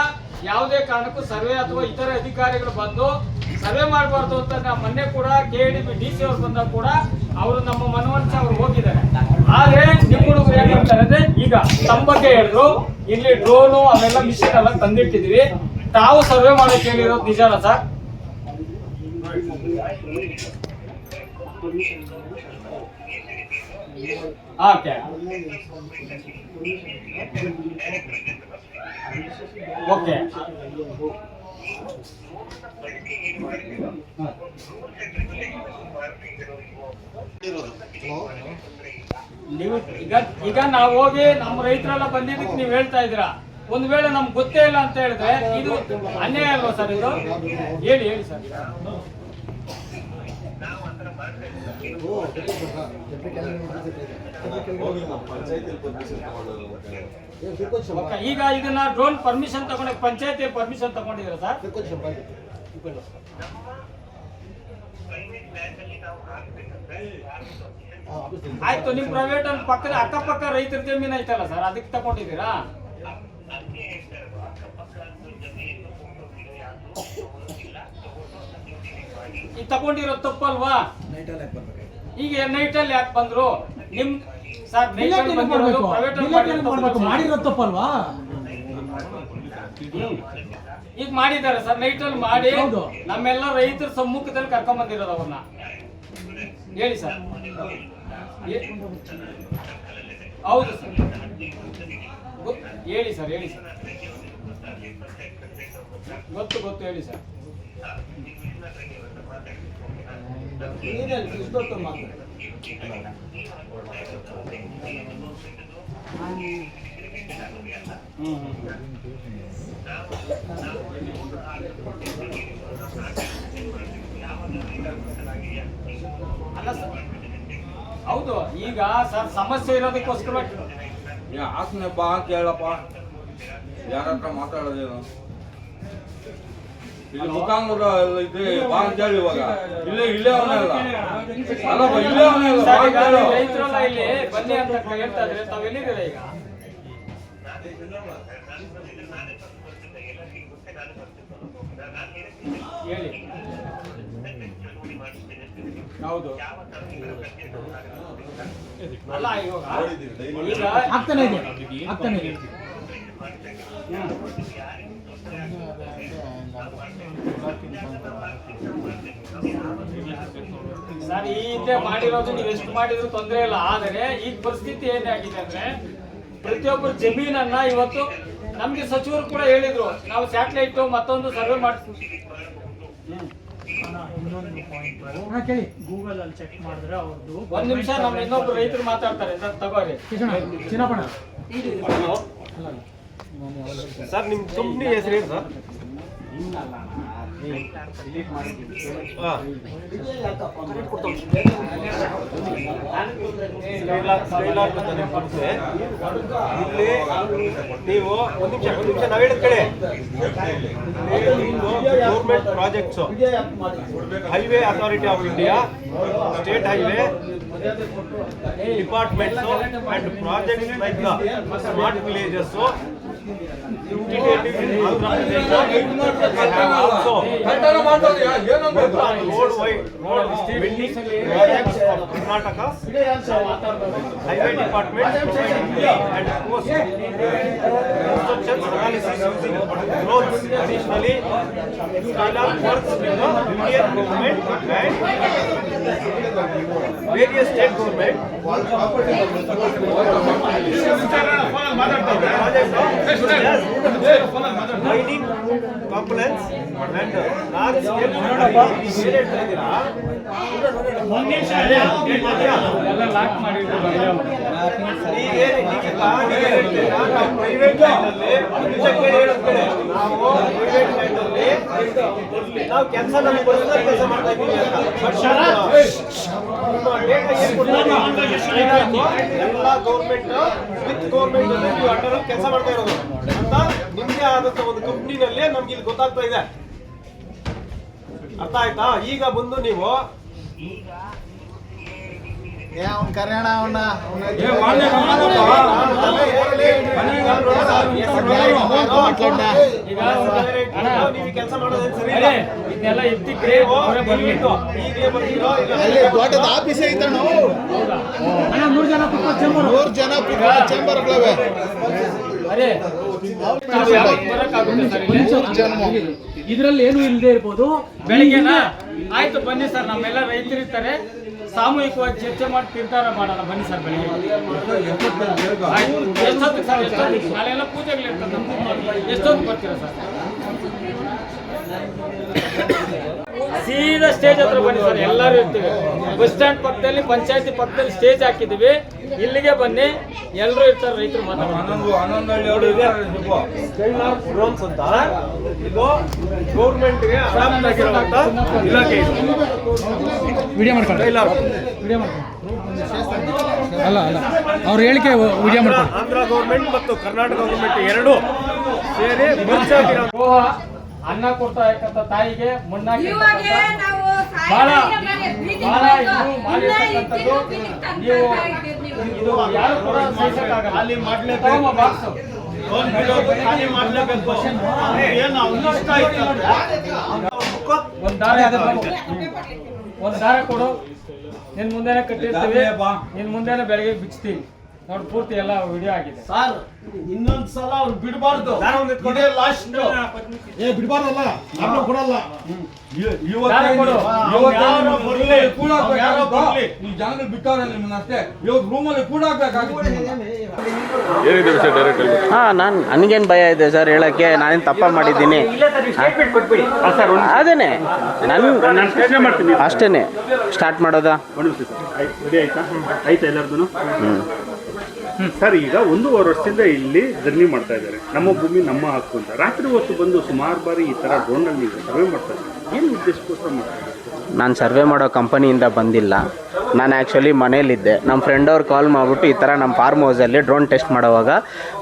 ಯಾವುದೇ ಕಾರಣಕ್ಕೂ ಸರ್ವೆ ಅಥವಾ ಇತರ ಅಧಿಕಾರಿಗಳು ಬಂದು ಸರ್ವೆ ಮಾಡಬಾರ್ದು ಅಂತ ನಾವು ಮೊನ್ನೆ ಕೂಡ KDB DC ಅವರು ಬಂದಾಗ ಕೂಡ ಅವರು ನಮ್ಮ ಮನವೊಲಿಸಿ ಅವರು ಹೋಗಿದ್ದಾರೆ. ಆದ್ರೆ ನಿಮ್ಮ ಹುಡುಗರು ಏನ್ ಹೇಳ್ತಾರೆ ಅಂದ್ರೆ, ಈಗ ತಮ್ಮ ಬಗ್ಗೆ ಹೇಳಿದ್ರು, ಇಲ್ಲಿ ಡ್ರೋನು ಅವೆಲ್ಲ ಮಿಷಿನ್ ಎಲ್ಲ ತಂದಿಟ್ಟಿದ್ವಿ, ತಾವು ಸರ್ವೆ ಮಾಡಕ್ಕೆ ಹೇಳಿರೋದು ನಿಜಾನ ಸರ್? ಓಕೆ ಓಕೆ ನೀವು ಈಗ ನಾವು ಹೋಗಿ ನಮ್ಮ ರೈತರೆಲ್ಲ ಬಂದಿದ್ದಕ್ಕೆ ನೀವು ಹೇಳ್ತಾ ಇದ್ದೀರಾ, ಒಂದ್ ವೇಳೆ ನಮ್ಗೆ ಗೊತ್ತೇ ಇಲ್ಲ ಅಂತ ಹೇಳಿದ್ರೆ ಇದು ಅನ್ಯಾಯ ಅಲ್ವಾ ಸರ್? ಇದು ಹೇಳಿ ಸರ್. ಈಗ ಇದನ್ನ ಡ್ರೋನ್ ಪರ್ಮಿಷನ್ ತಗೊಂಡ ಪಂಚಾಯತಿ ಪರ್ಮಿಷನ್ ತಗೊಂಡಿದ್ದೀರಾ ಸರ್? ಆಯ್ತು, ನಿಮ್ ಪ್ರೈವೇಟ್ ಪಕ್ಕದ ಅಕ್ಕಪಕ್ಕ ರೈತರ ಜಮೀನ್ ಐತಲ್ಲ ಸರ್, ಅದಕ್ಕೆ ತಗೊಂಡಿದ್ದೀರಾ? ಈಗ ತಗೊಂಡಿರೋದು ತಪ್ಪಲ್ವಾ? ಈಗ ನೈಟ್ ಅಲ್ಲಿ ಯಾಕೆ ಬಂದ್ರು? ನಿಮ್ ಸರ್ ಮಾಡಿರೋ ತಪ್ಪಲ್ವಾ? ಈಗ ಮಾಡಿದ್ದಾರೆ ಸರ್, ನೈಟ್ ಅಲ್ಲಿ ಮಾಡಿ ನಮ್ಮೆಲ್ಲ ರೈತರ ಸಮ್ಮುಖದಲ್ಲಿ ಕರ್ಕೊಂಡ್ ಬಂದಿರೋದು ಅವ್ರನ್ನ. ಹೇಳಿ ಸರ್. ಹೌದು ಸರ್, ಹೇಳಿ ಸರ್ ಗೊತ್ತು ಹೇಳಿ ಸರ್. ಅಲ್ಲ ಸರ್, ಹೌದು ಈಗ ಸರ್ ಸಮಸ್ಯೆ ಇರೋದಕ್ಕೋಸ್ಕರ ಆಸನೆ ಬಾ ಕೇಳಪ್ಪ, ಯಾರ ಹತ್ರ ಮಾತಾಡೋದೇನು ಇಲ್ಲಿ ಮುಖಾಂತರ ಇದೆ ಬಾ ಅಂತ ಹೇಳಿ ಇವಾಗ ಇಲ್ಲೇ ಅವನಲ್ಲ ಅಲ್ಲಪ್ಪ, ಇಲ್ಲೇ ಅವನಲ್ಲ ಬಾ ಅಂತ ಹೇಳು. ರೈತರೆಲ್ಲ ಇಲ್ಲಿ ಬನ್ನಿ ಅಂತ ಹೇಳ್ತಾ ಇದ್ರೆ ತಾವ್ ಎಲ್ಲಿದ್ದೀರ ಈಗ? ಹೇಳಿ. ಹೌದು ಅಲ್ಲ ಈಗ ಆಗ್ತಾನೆ ಇದೆ. ಸರ್ ಈ ಹಿಂದೆ ಮಾಡಿರೋದು ನೀವು ಎಷ್ಟು ಮಾಡಿದ್ರು ತೊಂದರೆ ಇಲ್ಲ, ಆದರೆ ಈಗ ಪರಿಸ್ಥಿತಿ ಏನಾಗಿದೆ ಅಂದ್ರೆ ಪ್ರತಿಯೊಬ್ಬರು ಜಮೀನನ್ನ ಇವತ್ತು ನಮ್ಗೆ ಸಚಿವರು ಕೂಡ ಹೇಳಿದ್ರು ನಾವು ಸ್ಯಾಟಲೈಟ್ ಮತ್ತೊಂದು ಸರ್ವೆ ಮಾಡ್ತೀವಿ. ಗೂಗಲ್ ಅಲ್ಲಿ ಚೆಕ್ ಮಾಡಿದ್ರೆ ಅವ್ರದ್ದು ಒಂದ್ ನಿಮಿಷ ನಮ್ಮ ಇನ್ನೊಬ್ರು ರೈತರು ಮಾತಾಡ್ತಾರೆ ಸರ್, ತಗೋರಿ. ಸರ್ ನಿಮ್ಮ ಕಂಪ್ನಿ ಹೆಸರು ಏನು ಸರ್? ಇಲ್ಲಿ ನೀವು ಒಂದು ನಿಮಿಷ ನಾವು ಹೇಳಿದ ಕಡೆ government projects, highway authority of India, state highway departments and projects like the smart villages Karnataka Highway Department and post construction analysis using drones. Additionally, Skylark works with the Indian government and various state government. Mining components and large scale ಎಲ್ಲ lock ಮಾಡಿದ್ರು. ನಾವು ಕೆಲಸ ಕೆಲಸ ಮಾಡ್ತಾ ಇದ್ದೀವಿ ಎಲ್ಲ government with government ನೀವು under ಕೆಲಸ ಮಾಡ್ತಾ ಇರೋದು ಅಂತ ನಿಮ್ಗೆ ಆದಂತ ಒಂದು ಕಂಪ್ನಿನಲ್ಲೇ ನಮ್ಗೆ ಇಲ್ಲಿ ಗೊತ್ತಾಗ್ತಾ ಇದೆ. ಅರ್ಥ ಆಯ್ತಾ? ಈಗ ಬಂದು ನೀವು ಕೆಲಸ ಮಾಡೋದೇನು ಸರಿ ಇಲ್ಲ. ಇದನ್ನೆಲ್ಲ ಎತ್ತಿದ್ರೆ ಈಗಲೇ ಬರ್ತೀರೋ ದೊಡ್ಡದ ಆಫೀಸ್ ಐತಣ್ಣ, 100 ಜನ ಚೇಂಬರ್ಗಳವೆ. ಅರೆ ಇದ್ರಲ್ಲಿ ಏನು ಇಲ್ಲದೆ ಇರ್ಬೋದು. ಬೆಳಿಗ್ಗೆನಾ ಆಯ್ತು ಬನ್ನಿ ಸರ್, ನಮ್ಮೆಲ್ಲ ರೈತರಿರ್ತಾರೆ, ಸಾಮೂಹಿಕವಾಗಿ ಚರ್ಚೆ ಮಾಡಿ ತೀರ್ಮಾನ ಮಾಡೋಣ ಬನ್ನಿ ಸರ್. ಬೆಳಿಗ್ಗೆ ಎಷ್ಟೊತ್ತಿಗೆ ಸರ್? ಎಷ್ಟೊತ್ತಿಗೆ? ನಾಳೆಲ್ಲ ಪೂಜೆಗಳಿರ್ತದೆ ನಮ್ದು. ಎಷ್ಟೊತ್ತಿಗೆ ಬರ್ತೀರಾ ಸರ್? ಸೀದಾ ಸ್ಟೇಜ್ ಹತ್ರ ಬನ್ನಿ ಸರ್, ಎಲ್ಲರೂ ಇರ್ತೀವಿ. ಬಸ್ ಸ್ಟ್ಯಾಂಡ್ ಪಕ್ಕದಲ್ಲಿ, ಪಂಚಾಯತಿ ಪಕ್ಕದಲ್ಲಿ ಸ್ಟೇಜ್ ಹಾಕಿದೀವಿ, ಇಲ್ಲಿಗೆ ಬನ್ನಿ, ಎಲ್ಲರೂ ಇರ್ತಾರೆ, ರೈತರು ಸ್ಕೈಲಾರ್ಕ್ ಡ್ರೋನ್ಸ್ ಅಂತ ಇದು ಗೌರ್ಮೆಂಟ್ಗೆ ಅಡಾಪ್ಟ್ ಆಗಿರುವಂತ ಇಲಾಖೆ. ವಿಡಿಯೋ ಮಾಡ್ಕೊಂಡು ಅಲ್ಲ ಅವ್ರ ಹೇಳಿಕೆ ವಿಡಿಯೋ ಮಾಡ್ಕೊಂಡು ಆಂಧ್ರ ಗೌರ್ಮೆಂಟ್ ಮತ್ತು ಕರ್ನಾಟಕ ಗೌರ್ಮೆಂಟ್ ಎರಡು ಸೇರಿ merge ಆಗಿರೋ ಅನ್ನ ಕೊಡ್ತಾ ಇರ್ತಕ್ಕಂಥ ತಾಯಿಗೆ ಮಣ್ಣಾಗಿ ಇವಾಗೆ ನಾವು ಬಹಳ ಬಹಳ ಇದು ಮಾಡಿರ್ತಕ್ಕಂಥದ್ದು ನೀವು ಇದು ಯಾರು ಕೂಡ ಸಹಿಸಕ್ಕಾಗಲ್ಲ. ಅಲ್ಲಿ ಮಾಡ್ಲೇಬೇಕು ಬಾಕ್ಸ್ ಒಂದ್ ದಾರ ಕೊಡು, ನಿನ್ ಮುಂದೆನೆ ಕಟ್ಟಿರ್ತೀವಿ, ನಿನ್ ಮುಂದೆನೆ ಬೆಳಗ್ಗೆ ಬಿಚ್ತೀವಿ ನೋಡಿ. ಪೂರ್ತಿ ಎಲ್ಲ ವಿಡಿಯೋ ಆಗಿದೆ ಸರ್. ಇನ್ನೊಂದ್ಸಲ ಅವ್ರು ಬಿಡಬಾರ್ದು, ಇದೇ ಲಾಸ್ಟ್. ಬಿಡಬಾರ್ದಲ್ಲ, ಕೊಡಲ್ಲ. ಜನಗಳು ಬಿಟ್ಟವ್ರೆ ನಿಮ್ಮನ್ನ ಅಷ್ಟೇ, ಇವತ್ತು ರೂಮಲ್ಲಿ ಕೂಡ ನನಗೇನು ಭಯ ಇದೆ ಸರ್ ಹೇಳಕ್ಕೆ, ನಾನೇನು ತಪ್ಪ ಮಾಡಿದ್ದೀನಿ ಅದೇನೆ ನಾನು ಅಷ್ಟೇನೆ ಸ್ಟಾರ್ಟ್ ಮಾಡೋದಾ? ಆಯ್ತಾ ಎಲ್ಲರದು? ಸರ್ ಈಗ 1.5 ವರ್ಷದಿಂದ ಇಲ್ಲಿ ಜರ್ನಿ ಮಾಡ್ತಾ ಇದ್ದಾರೆ. ನಮ್ಮ ಭೂಮಿ ನಮ್ಮ ಹಕ್ಕು ಅಂತ. ರಾತ್ರಿ ಹೊತ್ತು ಬಂದು ಸುಮಾರು ಬಾರಿ ಈ ಥರ ಡ್ರೋನಲ್ಲಿ ನೀವು ಸರ್ವೆ ಮಾಡ್ತಾ ಇದ್ದಾರೆ. ಏನು ಉದ್ದೇಶಕ್ಕೋಸ್ಕರ ಮಾಡ್ತಾ ಇದ್ದಾರೆ? ನಾನು ಸರ್ವೆ ಮಾಡೋ ಕಂಪನಿಯಿಂದ ಬಂದಿಲ್ಲ. ನಾನು ಆ್ಯಕ್ಚುಲಿ ಮನೇಲಿದ್ದೆ. ನಮ್ಮ ಫ್ರೆಂಡ್ ಅವ್ರು ಕಾಲ್ ಮಾಡಿಬಿಟ್ಟು ಈ ಥರ ನಮ್ಮ ಫಾರ್ಮ್ ಹೌಸಲ್ಲಿ ಡ್ರೋನ್ ಟೆಸ್ಟ್ ಮಾಡೋವಾಗ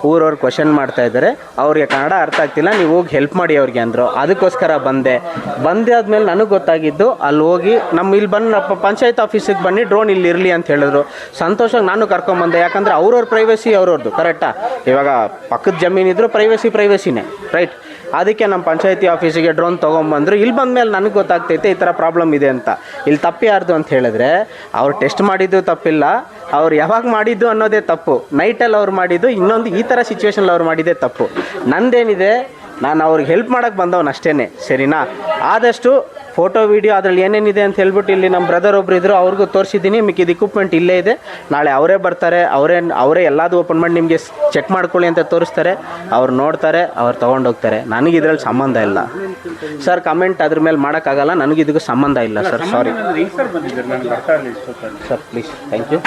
ಊರವ್ರು ಕ್ವಶನ್ ಮಾಡ್ತಾ ಇದ್ದಾರೆ, ಅವ್ರಿಗೆ ಕನ್ನಡ ಅರ್ಥ ಆಗ್ತಿಲ್ಲ, ನೀವು ಹೋಗಿ ಹೆಲ್ಪ್ ಮಾಡಿ ಅವ್ರಿಗೆ ಅಂದರು. ಅದಕ್ಕೋಸ್ಕರ ಬಂದಾದ್ಮೇಲೆ ನನಗೆ ಗೊತ್ತಾಗಿದ್ದು, ಅಲ್ಲಿ ಹೋಗಿ ಇಲ್ಲಿ ಬಂದು ಪಂಚಾಯತ್ ಆಫೀಸಿಗೆ ಬನ್ನಿ, ಡ್ರೋನ್ ಇಲ್ಲಿ ಇರಲಿ ಅಂತ ಹೇಳಿದ್ರು. ಸಂತೋಷವಾಗಿ ನಾನು ಕರ್ಕೊಂಬಂದೆ. ಯಾಕಂದರೆ ಅವ್ರವ್ರ ಪ್ರೈವಸಿ ಅವ್ರವ್ರದ್ದು ಕರೆಕ್ಟಾ. ಇವಾಗ ಪಕ್ಕದ ಜಮೀನಿದ್ರು ಪ್ರೈವಸಿನೇ ರೈಟ್. ಅದಕ್ಕೆ ನಮ್ಮ ಪಂಚಾಯತಿ ಆಫೀಸಿಗೆ ಡ್ರೋನ್ ತೊಗೊಂಬಂದರು. ಇಲ್ಲಿ ಬಂದಮೇಲೆ ನನಗೆ ಗೊತ್ತಾಗ್ತೈತೆ ಈ ಥರ ಪ್ರಾಬ್ಲಮ್ ಇದೆ ಅಂತ. ಇಲ್ಲಿ ತಪ್ಪು ಯಾರ್ದು ಅಂತ ಹೇಳಿದ್ರೆ, ಅವ್ರು ಟೆಸ್ಟ್ ಮಾಡಿದ್ದು ತಪ್ಪಿಲ್ಲ, ಅವ್ರು ಯಾವಾಗ ಮಾಡಿದ್ದು ಅನ್ನೋದೇ ತಪ್ಪು. ನೈಟಲ್ಲಿ ಅವ್ರು ಮಾಡಿದ್ದು, ಇನ್ನೊಂದು ಈ ಥರ ಸಿಚುವೇಶನಲ್ಲಿ ಅವ್ರು ಮಾಡಿದ್ದೇ ತಪ್ಪು. ನಂದೇನಿದೆ, ನಾನು ಅವ್ರಿಗೆ ಹೆಲ್ಪ್ ಮಾಡೋಕ್ಕೆ ಬಂದವನು ಅಷ್ಟೇ, ಸರಿನಾ. ಆದಷ್ಟು ಫೋಟೋ ವೀಡಿಯೋ ಅದರಲ್ಲಿ ಏನೇನಿದೆ ಅಂತ ಹೇಳ್ಬಿಟ್ಟು ಇಲ್ಲಿ ನಮ್ಮ ಬ್ರದರ್ ಒಬ್ರು ಇದ್ದರು, ಅವ್ರಿಗೂ ತೋರಿಸಿದ್ದೀನಿ. ಮಿಕ್ಕಿದ ಇಕ್ವಿಪ್ಮೆಂಟ್ ಇಲ್ಲೇ ಇದೆ. ನಾಳೆ ಅವರೇ ಬರ್ತಾರೆ, ಅವರೇ ಎಲ್ಲದೂ ಓಪನ್ ಮಾಡಿ ನಿಮಗೆ ಚೆಕ್ ಮಾಡ್ಕೊಳ್ಳಿ ಅಂತ ತೋರಿಸ್ತಾರೆ. ಅವ್ರು ನೋಡ್ತಾರೆ, ಅವ್ರು ತೊಗೊಂಡೋಗ್ತಾರೆ. ನನಗೆ ಇದರಲ್ಲಿ ಸಂಬಂಧ ಇಲ್ಲ ಸರ್. ಕಮೆಂಟ್ ಅದ್ರ ಮೇಲೆ ಮಾಡೋಕ್ಕಾಗಲ್ಲ. ನನಗೆ ಇದಕ್ಕೂ ಸಂಬಂಧ ಇಲ್ಲ ಸರ್. ಸಾರಿ ಹೆಂಗೆ ಸರ್ ಬಂದಿದ್ದಾರೆ? ನನಗೆ ಅರ್ಥ ಆಗಲಿ ಸರ್, ಪ್ಲೀಸ್. Thank you.